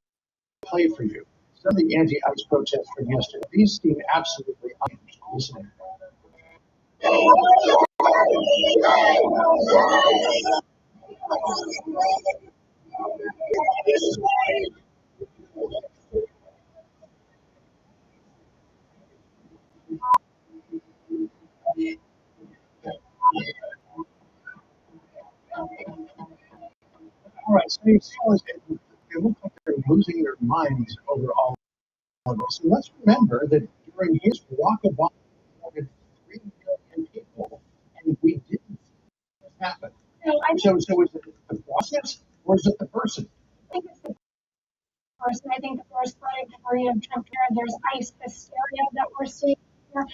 play for you some of the anti-ICE protests from yesterday. These seem absolutely listening. All right, so you see, they look like they're losing their minds over all of this. And let's remember that during his walk of office, he voted 3 million people, and we didn't see this happen. So is it the process or is it the person? I think it's the person. I think the first degree of Trump here, there's ICE hysteria that we're seeing here.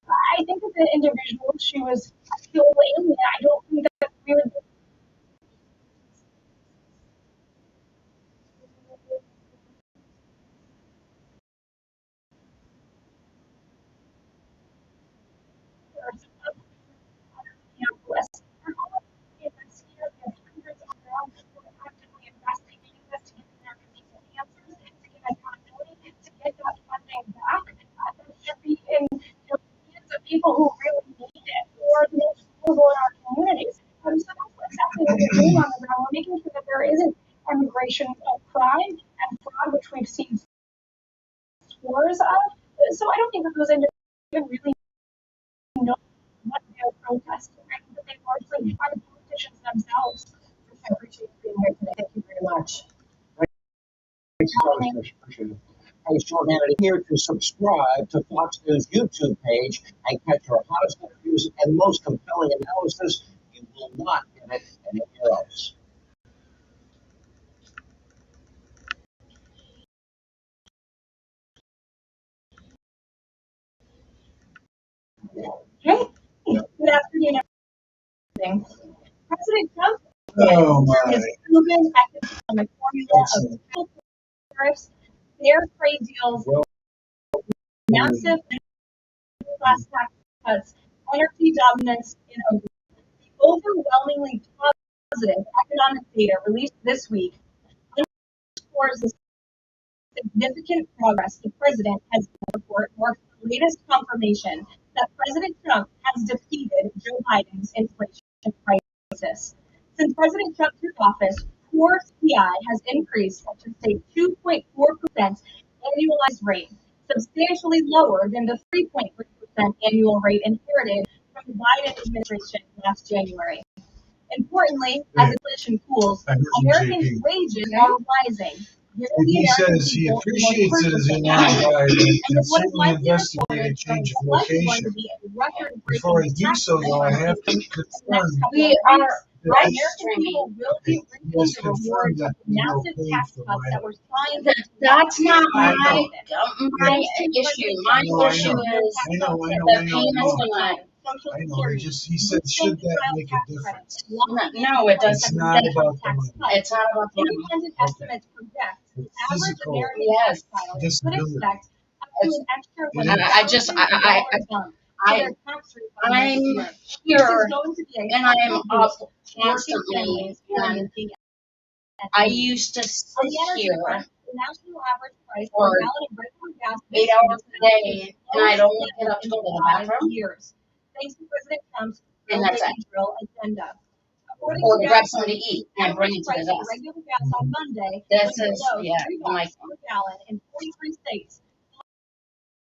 I think that the individual, she was a fuel alien. I don't think that really. People who really need it, or the most vulnerable in our communities. So that's exactly what we're doing on the ground. We're making sure that there isn't immigration crime and fraud, which we've seen scores of. So I don't think that those individuals even really know what they're protesting. I think that they largely are the politicians themselves. I appreciate you being here today. Thank you very much. Appreciate it. Hey, Shorthanded here to subscribe to Fox News YouTube page and catch our hottest interviews and most compelling analysis. You will not get it anywhere else. Hey, good afternoon, everything. President Trump has proven economic formula of tariffs, fair trade deals, massive class tax cuts, energy dominance in a overwhelmingly positive economic data released this week underscores the significant progress the president has made. Report marks the latest confirmation that President Trump has defeated Joe Biden's inflation crisis. Since President Trump took office, core CPI has increased at just a 2.4% annualized rate, substantially lower than the 3.3% annual rate inherited from the Biden administration last January. Importantly, as inflation cools, Americans' wages are rising. He says he appreciates it as a young guy that can certainly investigate a change of location. Before I do so, though, I have to confirm We are American will be reaping the rewards of massive tax cuts that were signed. That's not my issue. My issue is the payments tonight. I know. He said, should that make a difference? No, it doesn't. It's not about the money. It's not about the money. Independent estimates project the average Physical American taxpayer could disability. expect up to an extra I'm here and I am up constantly, and I used to sit here for 8 hours a day, and I'd only get up to go to the bathroom. Thanks to President Trump's And that's it. agenda. Or grab something to eat and I bring it to the desk. Regular gas on Monday This is, yeah, like, per gallon in 43 states.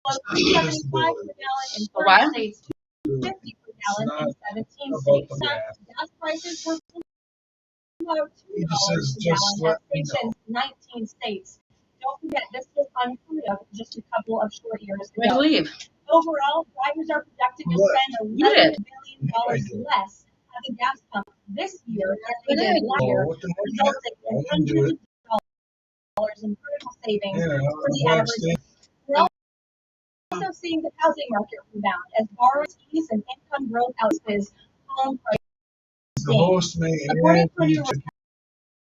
$3.75 per gallon in 30 states, $2.50 per gallon in 17 states. Gas prices were below $2 per gallon at stations in 19 states. Don't forget, this was unheard of just a couple of short years ago. I believe. Overall, drivers are projected to spend $11 billion less at the gas pump this year than they did last year, resulting in hundreds of dollars in critical savings for the average. We're also seeing the housing market rebound as borrowing ease and income growth outpaces home price. The host may add me to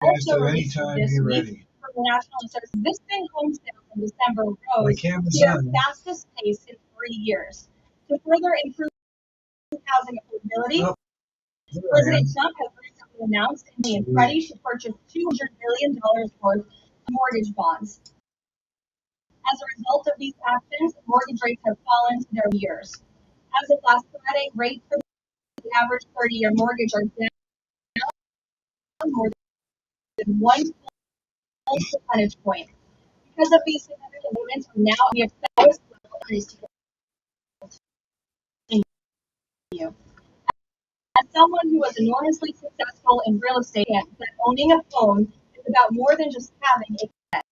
podcast at any time. Be ready. From the National Association, existing home sales in December rose Like to Amazon. their fastest pace in 3 years. To further improve housing affordability, President Trump has recently announced in Freddie to purchase $200 billion worth of mortgage bonds. As a result of these actions, mortgage rates have fallen to their years. As of last Friday, rates for the average 30-year mortgage are 1 full percentage point. Because of these significant movements, now we expect this increase to continue. As someone who was enormously successful in real estate, that owning a phone is about more than just having a pet.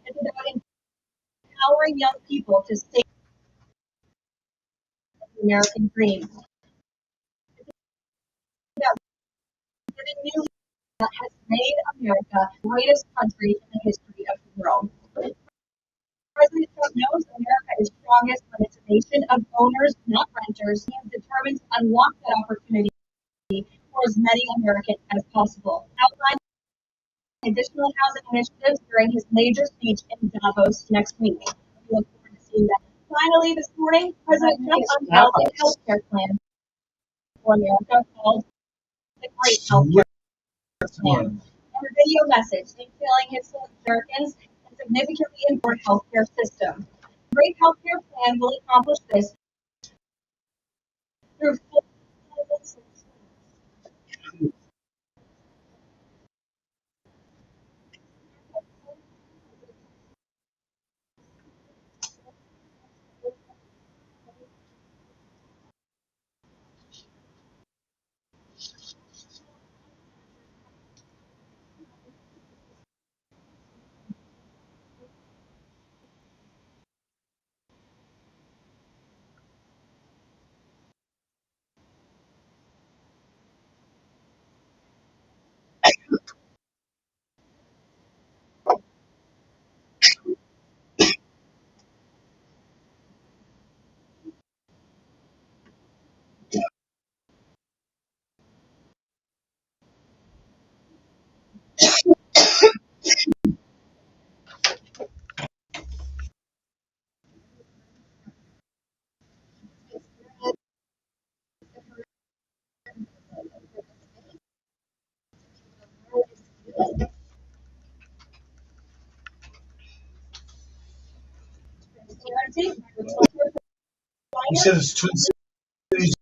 It's about empowering young people to stay the American dream. It's about giving new that has made America the greatest country in the history of the world. President Trump knows America is strongest when it's a nation of owners, not renters. He is determined to unlock that opportunity for as many Americans as possible. Outlined additional housing initiatives during his major speech in Davos next week. We look forward to seeing that. Finally, this morning, President Trump unveiled a health care plan for America called the Great Health Care Plan. And a video message detailing his Americans and significantly improve healthcare system. The Great Health Care Plan will accomplish this through full transparency. You said it's Twin Cities.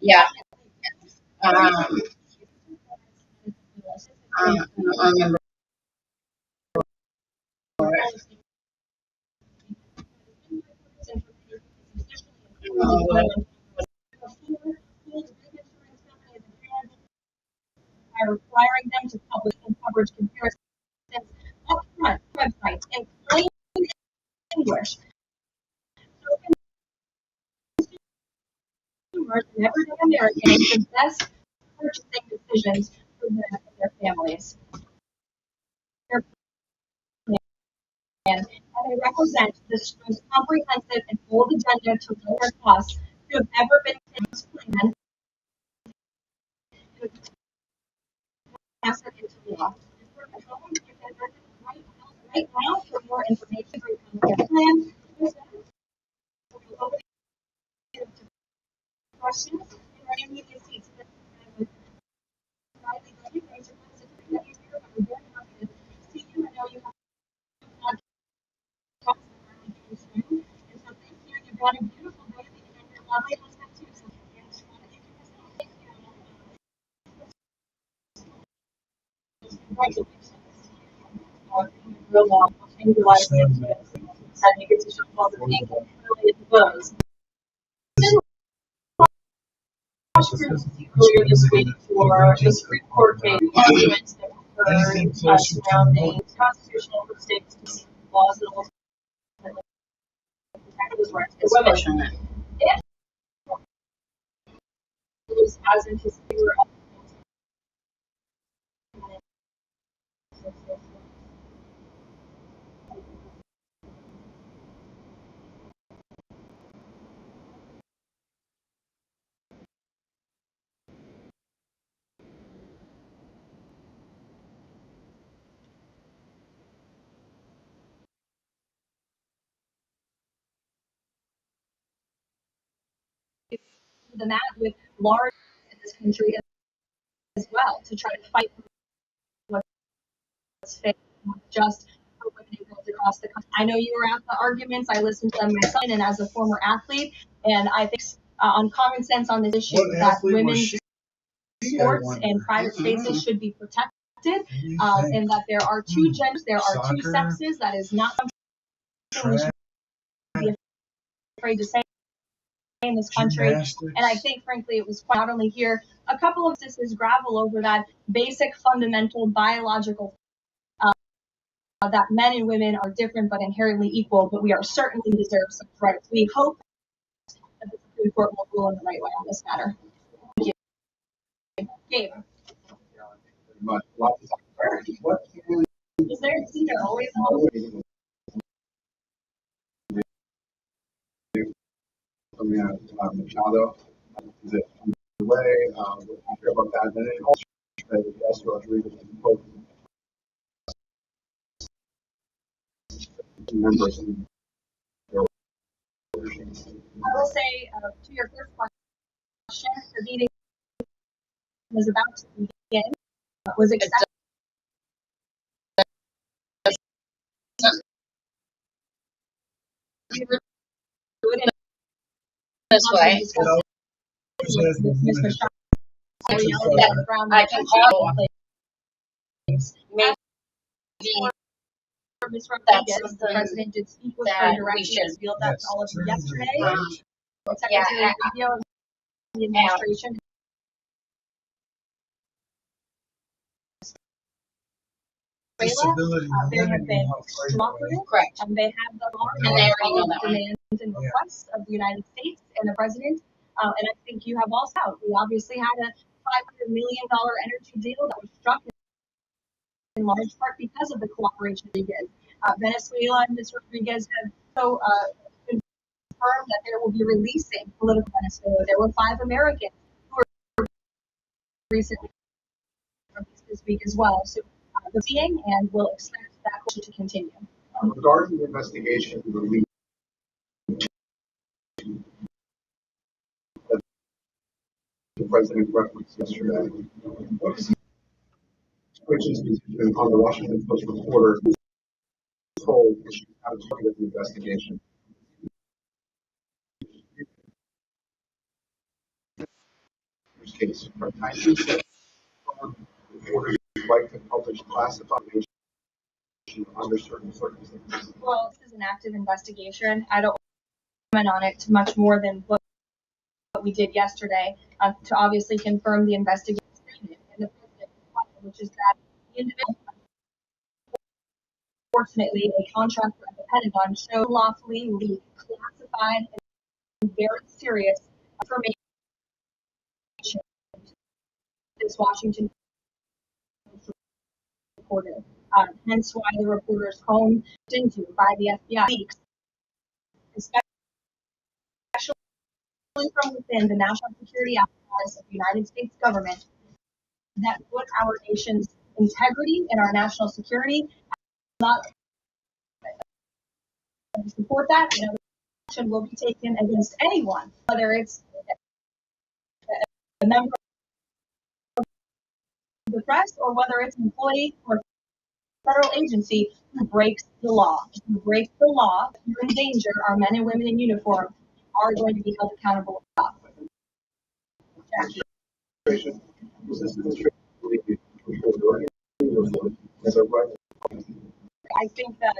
Yeah. I don't remember. By requiring them to publish coverage comparisons upfront websites in plain English. So consumers and everyday Americans the best purchasing decisions for them and their families. Their plan, and they represent the most comprehensive and bold agenda to lower costs to have ever been plan to pass it into law. Right now, for more information on the plan, questions in our immediate seats. See you. I know you have and so thank you. You've got a beautiful baby and your lovely husband too. So congratulations. Real long. And your life and you get to show all the people really at the bows. Earlier this week for the Supreme Court case arguments that occurred surrounding constitutional states laws that ultimately protect those rights of women. If it was as anticipated, the mat with large in this country as well to try to fight what's fair, not just for women and girls across the country. I know you were at the arguments. I listened to them myself, and as a former athlete, and I think on common sense on this issue that women's sports and private spaces should be protected, and that there are two genders, there are two sexes. That is not something we should be afraid to say in this country. And I think, frankly, it was quite not only here, a couple of sisters gravel over that basic, fundamental, biological that men and women are different but inherently equal, but we are certainly deserve some rights. We hope that the Supreme Court will rule in the right way on this matter. Thank you. Gabe. Is there always Coming out of Machado, is it underway? What do you hear about that? And then also, yes, Rodriguez members. I will say to your first question, the meeting was about to begin. Was expected. This way. I can call maybe Ms. Rodriguez, the president did speak with her directly and revealed that to all of you yesterday. Secretary of the administration. There have been correct, and they have the law and demands and requests of the United States and the president. And I think you have all out. We obviously had a $500 million energy deal that was struck in large part because of the cooperation of Rodriguez. Venezuela and Ms. Rodriguez have so confirmed that they will be releasing political Venezuela. There were 5 Americans who were recently released this week as well. So the seeing, and we'll expect that to continue. Regarding the investigation, the president referenced yesterday, what is Rich's position on the Washington Post reporter who told she how to target the investigation? Case from 1970, reporters like to publish classified information under certain circumstances. Well, this is an active investigation. I don't comment on it much more than what we did yesterday to obviously confirm the investigation statement and the president, which is that the individual, unfortunately, a contractor at the Pentagon showed lawfully leaked classified and very serious information. This Washington reporter. Hence why the reporter's home into by the FBI leaks, especially from within the national security apparatus of the United States government, that put our nation's integrity and our national security not support that, and action will be taken against anyone, whether it's a member of the press or whether it's an employee or federal agency who breaks the law. If you break the law, if you endanger our men and women in uniform, are going to be held accountable. Jackie. I think that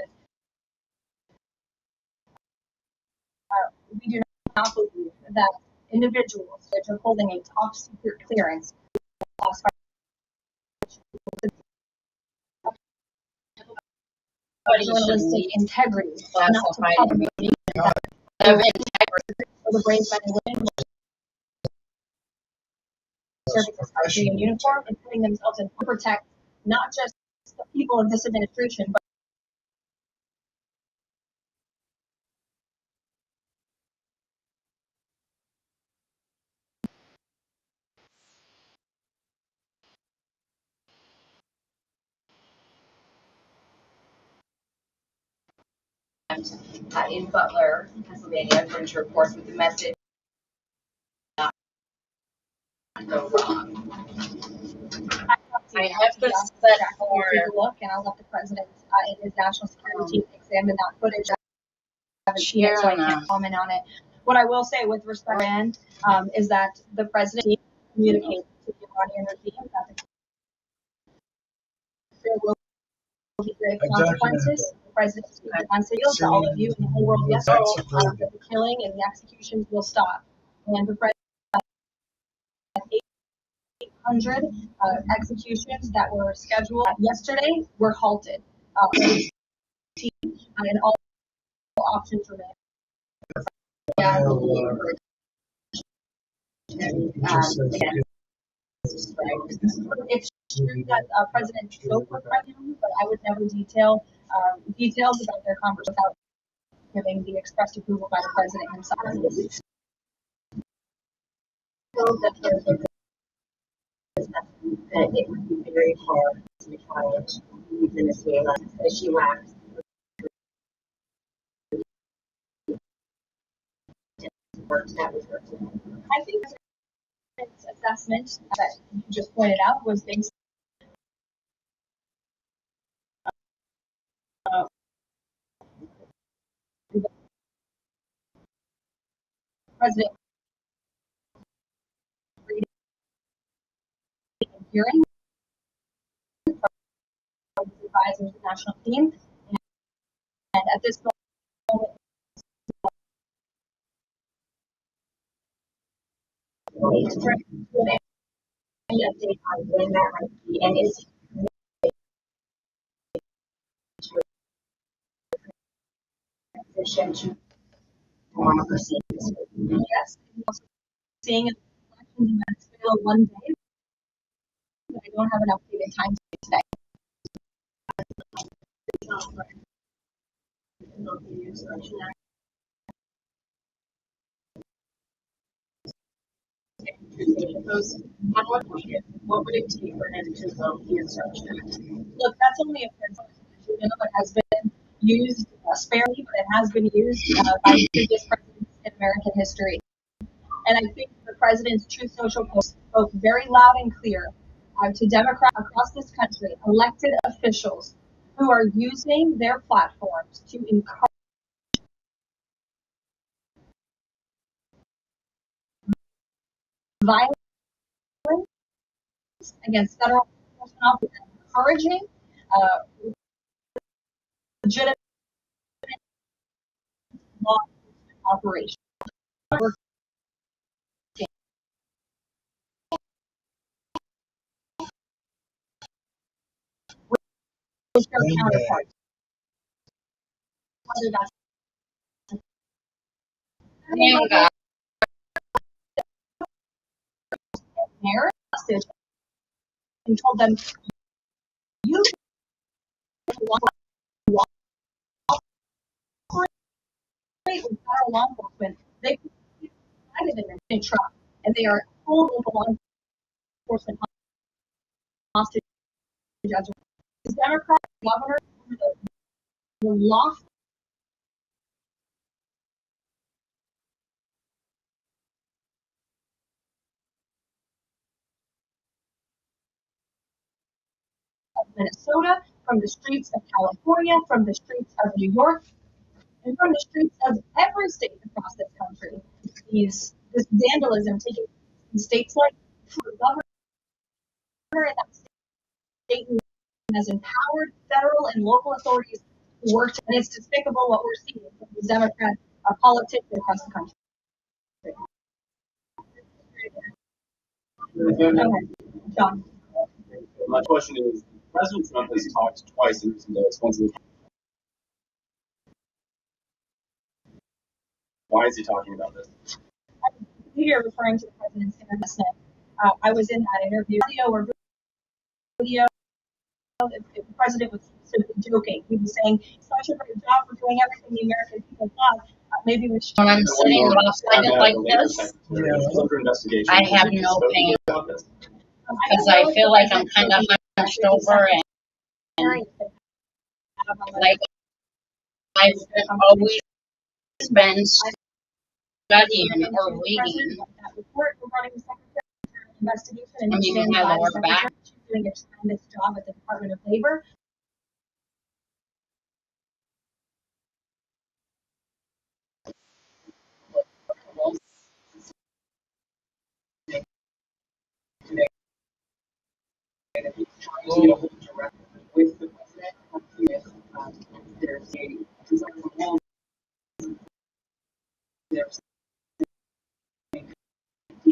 we do not believe that individuals that are holding a top secret clearance journalistic integrity, not to public the brave men and women serving this country in uniform and putting themselves in to protect not just the people of this administration, but in Butler, Pennsylvania, according to reports with the message not go wrong. I have to set for take a look, and I'll let the president and his national security team examine that footage. I haven't seen it, so I can't comment on it. What I will say with respect to Iran, is that the president communicated to the Iranian regime that there will be grave consequences. The president speaks on signal to all of you in the whole world yesterday that the killing and the executions will stop. And the president 800 executions that were scheduled yesterday were halted. And all options remain. Again, it's true that President spoke with President, but I would never detail details about their conversation without giving the expressed approval by the president himself. That it would be very hard to try to leave Venezuela as she lacks. I think the assessment that you just pointed out was based President hearing from the advisors of the national team, and at this moment, any update on when that might be, and is transition to democracy? yes, seeing elections in Venezuela one day, but I don't have an updated time today. What would it take for him to vote the instruction act? Look, that's only a principle that has been used sparingly, but it has been used by previous presidents in American history. And I think the president's Truth Social post spoke very loud and clear to Democrats across this country, elected officials who are using their platforms to encourage violence against federal enforcement officers, encouraging legitimate law enforcement operations. With their counterparts. Whether that's marriage hostage and told them you want to cooperate with federal law enforcement, they decided in Trump, and they are holding the law enforcement hostage as the Democrat governor, the lawful of Minnesota, from the streets of California, from the streets of New York, and from the streets of every state across this country. This vandalism taking place in states like the governor in that state has empowered federal and local authorities to work, and it's despicable what we're seeing from these Democrat politicians across the country. John. My question is, President Trump has talked twice in recent days. Why is he talking about this? You're referring to the president's interview. I was in that interview. Video. The president was sort of joking. He was saying, such a great job for doing everything the American people thought. Maybe we should. When I'm sitting lopsided like this, I have no pain. Because I feel like I'm kind of hunched over and like I've always been studying or reading. I mean, my lower back. Doing a tremendous job at the Department of Labor.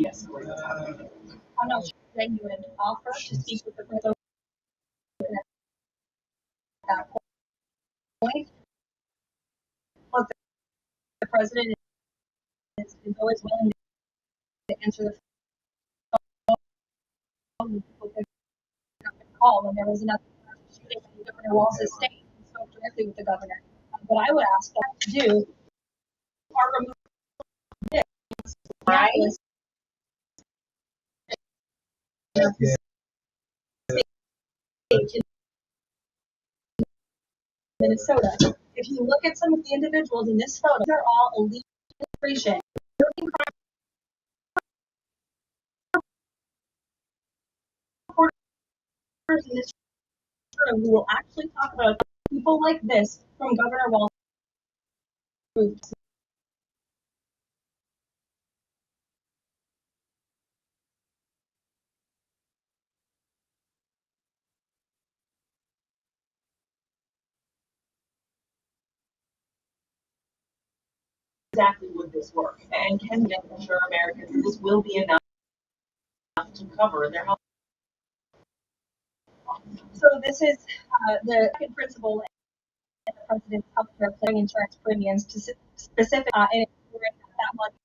de-escalate what's happening. I'm not sure genuine offer to speak with the president at that point. Look, the president is always willing to answer the phone. People pick up and call when there was another shooting in Governor Walz's estate and spoke directly with the governor. But I would ask them to do are remove this, right? In Minnesota. If you look at some of the individuals in this photo, they're all elite immigration. In this room who will actually talk about people like this from Governor Walz. Exactly would this work? And can we assure Americans that this will be enough to cover their health? So this is the second principle in the president's healthcare plan insurance premiums to specific and that money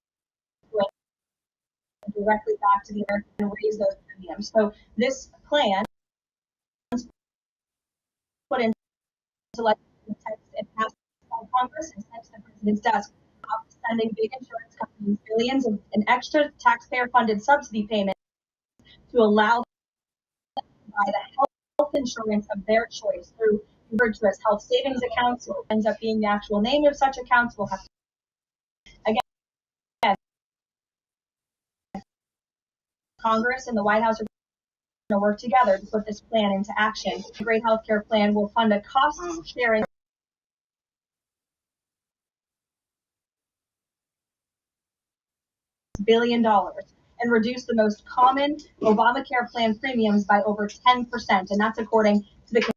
directly back to the American and raise those premiums. So this plan put into legislative text and passed by Congress and sent to the president's desk, sending big insurance companies billions of an extra taxpayer-funded subsidy payment to allow them to buy the health insurance of their choice through referred to as health savings accounts. It ends up being the actual name of such accounts. We'll have to again, Congress and the White House are going to work together to put this plan into action. The Great Healthcare Plan will fund a cost-sharing $1 billion and reduce the most common Obamacare plan premiums by over 10%, and that's according to the.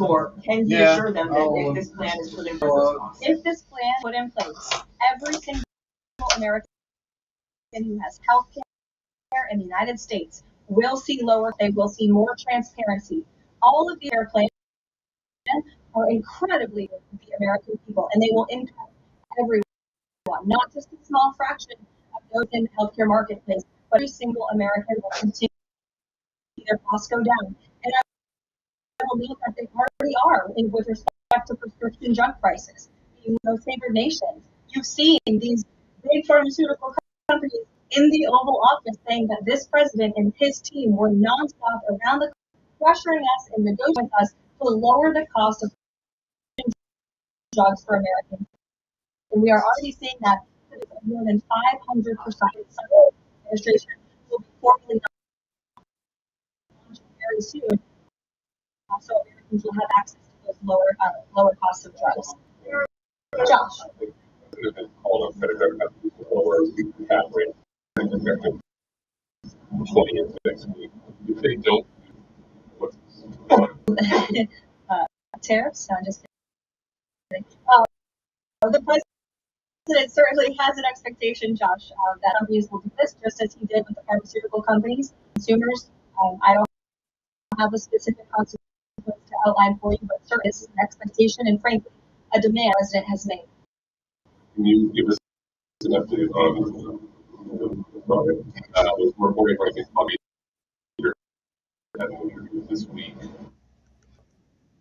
Or can he assure them that if this plan is put in place, if this plan is put in place, every single American who has health care in the United States will see lower, they will see more transparency. All of the care plans are incredibly good for the American people, and they will impact everyone, not just a small fraction of those in the healthcare marketplace, but every single American will continue to see their costs go down. And I will note that they already are with respect to prescription drug prices. In those favored nations, you've seen these big pharmaceutical companies in the Oval Office saying that this president and his team were nonstop around the pressuring us and negotiating with us to lower the cost of drugs for Americans. And we are already seeing that more than 500%. The administration will be formally launched very soon, so Americans will have access to those lower costs of drugs. Josh. All of credit card companies will lower cap rate compared to 20 and 6 weeks. If they don't, what's tariffs? No, I'm just kidding. The president certainly has an expectation, Josh, that companies will do this, just as he did with the pharmaceutical companies, consumers. I don't have a specific consequence to outline for you, but certainly this is an expectation and, frankly, a demand the president has made. Can you give us an update on the product? Was reporting like it's probably this week.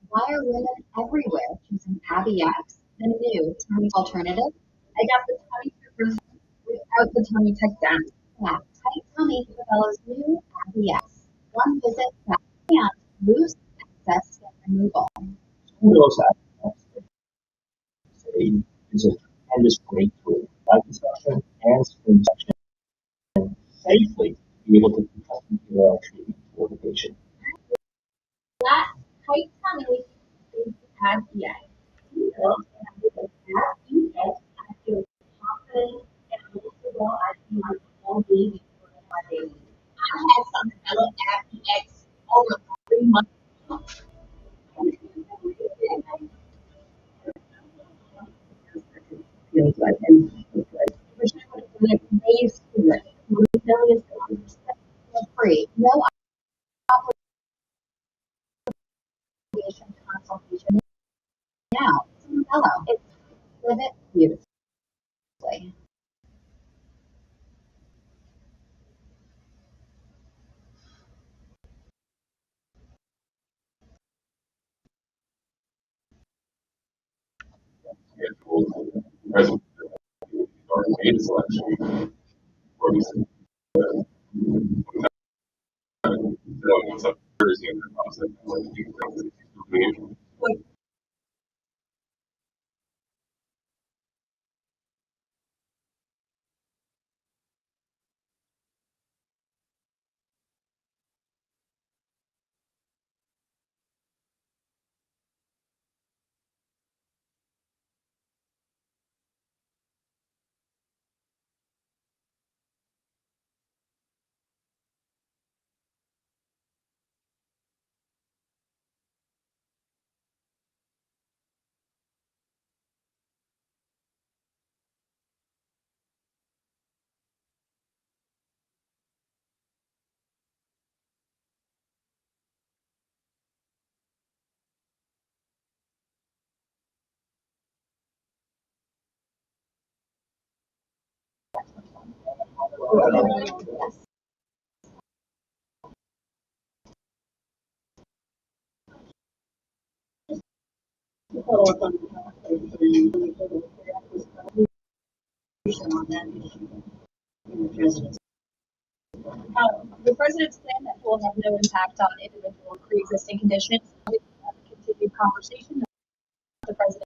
Why are women everywhere choosing Abby X, the new tummy alternative? I got the tummy tuck without the tummy tuck down. Yeah, tight tummy for Bella's new Abby X. One visit and loose excess skin removal. Those is a tremendous breakthrough. Liposuction and skin suction safely be able to do custom care treatment for the patient. That tight tummy is Abby X. You know, and with Abby X, I feel confident and comfortable. I feel like a whole baby for my baby. I had some Bella Abby X over 3 months ago. Feels like and feels like. I wish I would have done it days sooner. Affiliates free, no obligation consultation. Now, hello, it's live it beautifully. Scheduled present our data selection for this what's up Thursday in the process. The president's plan that will have no impact on individual pre-existing conditions. We have a continued conversation. The president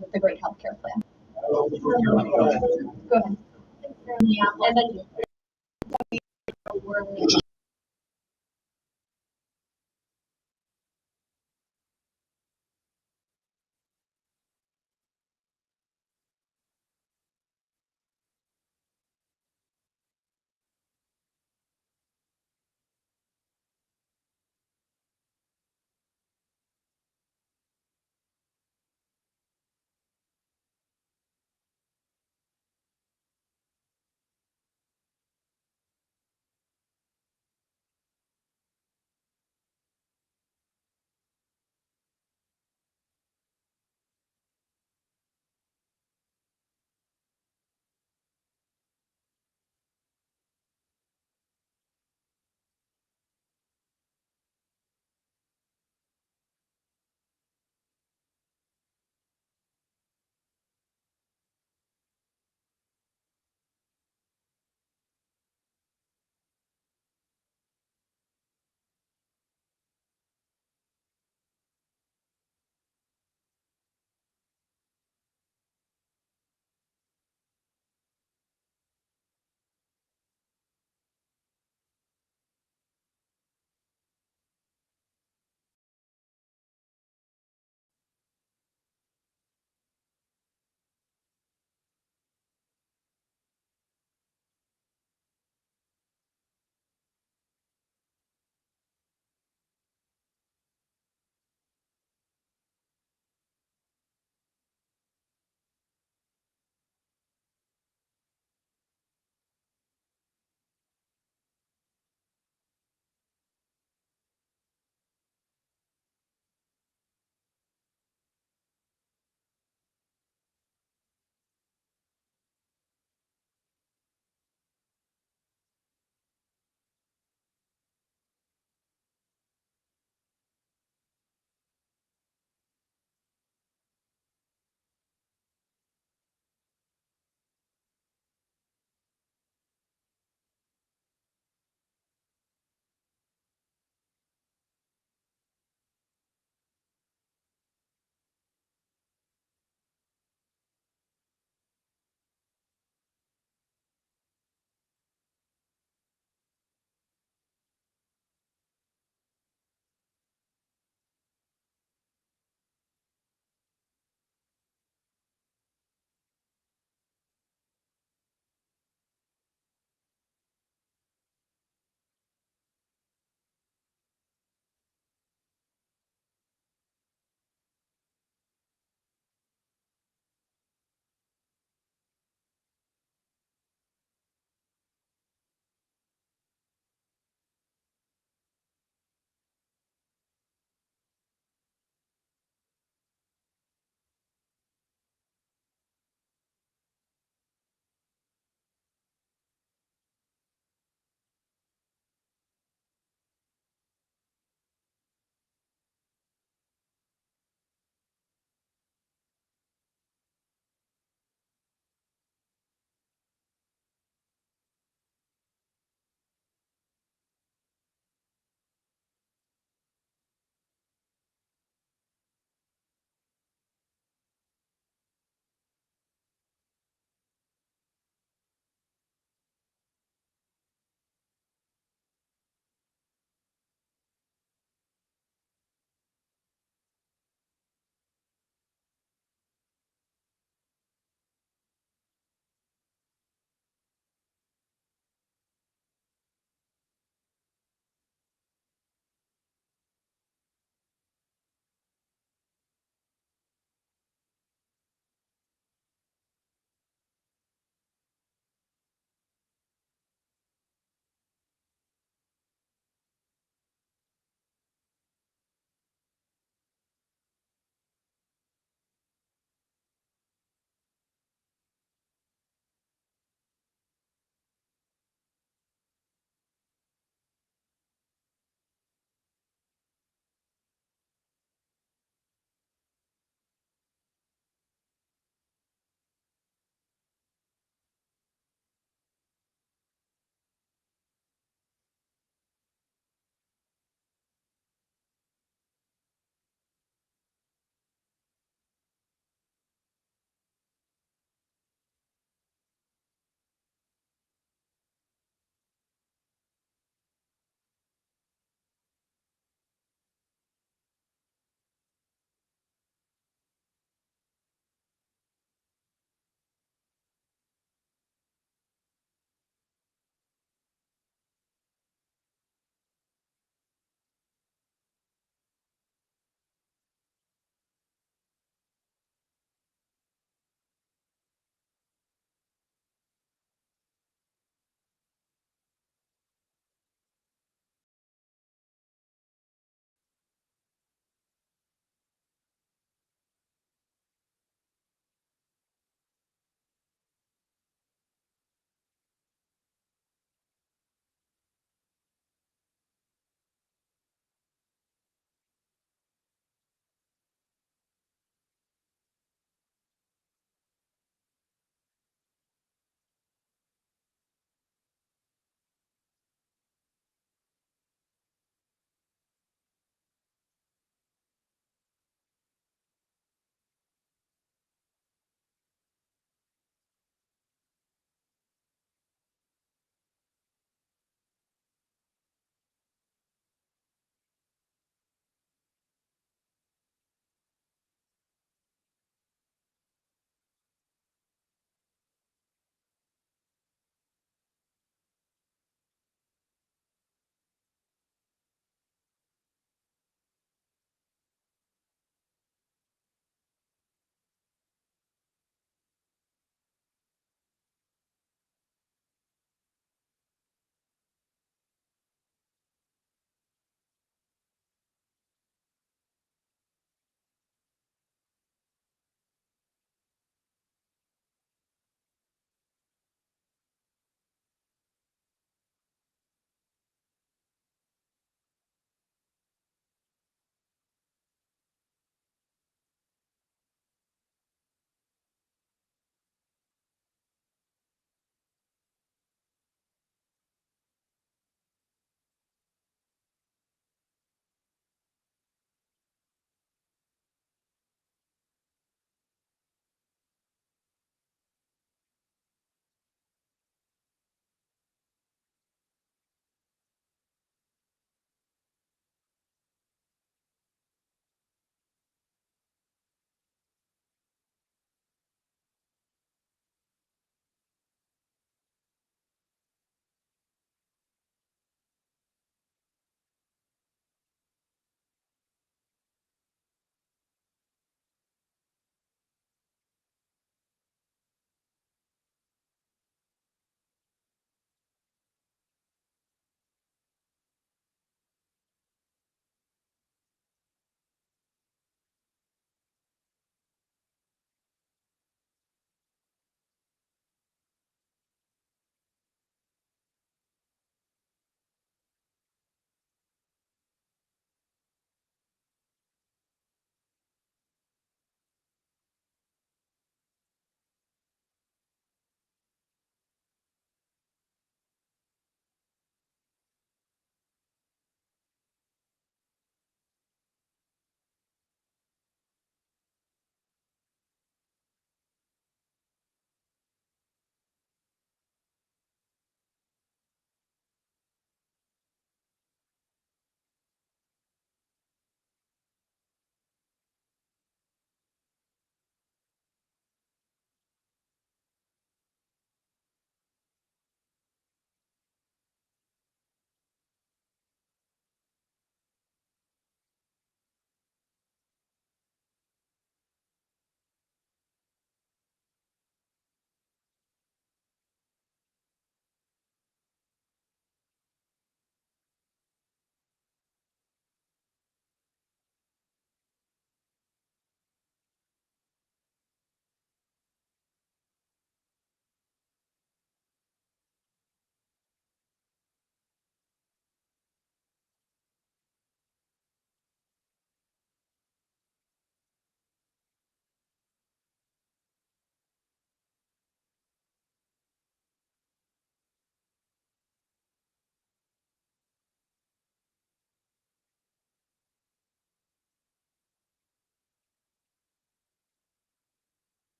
with the great healthcare plan. Go ahead. And then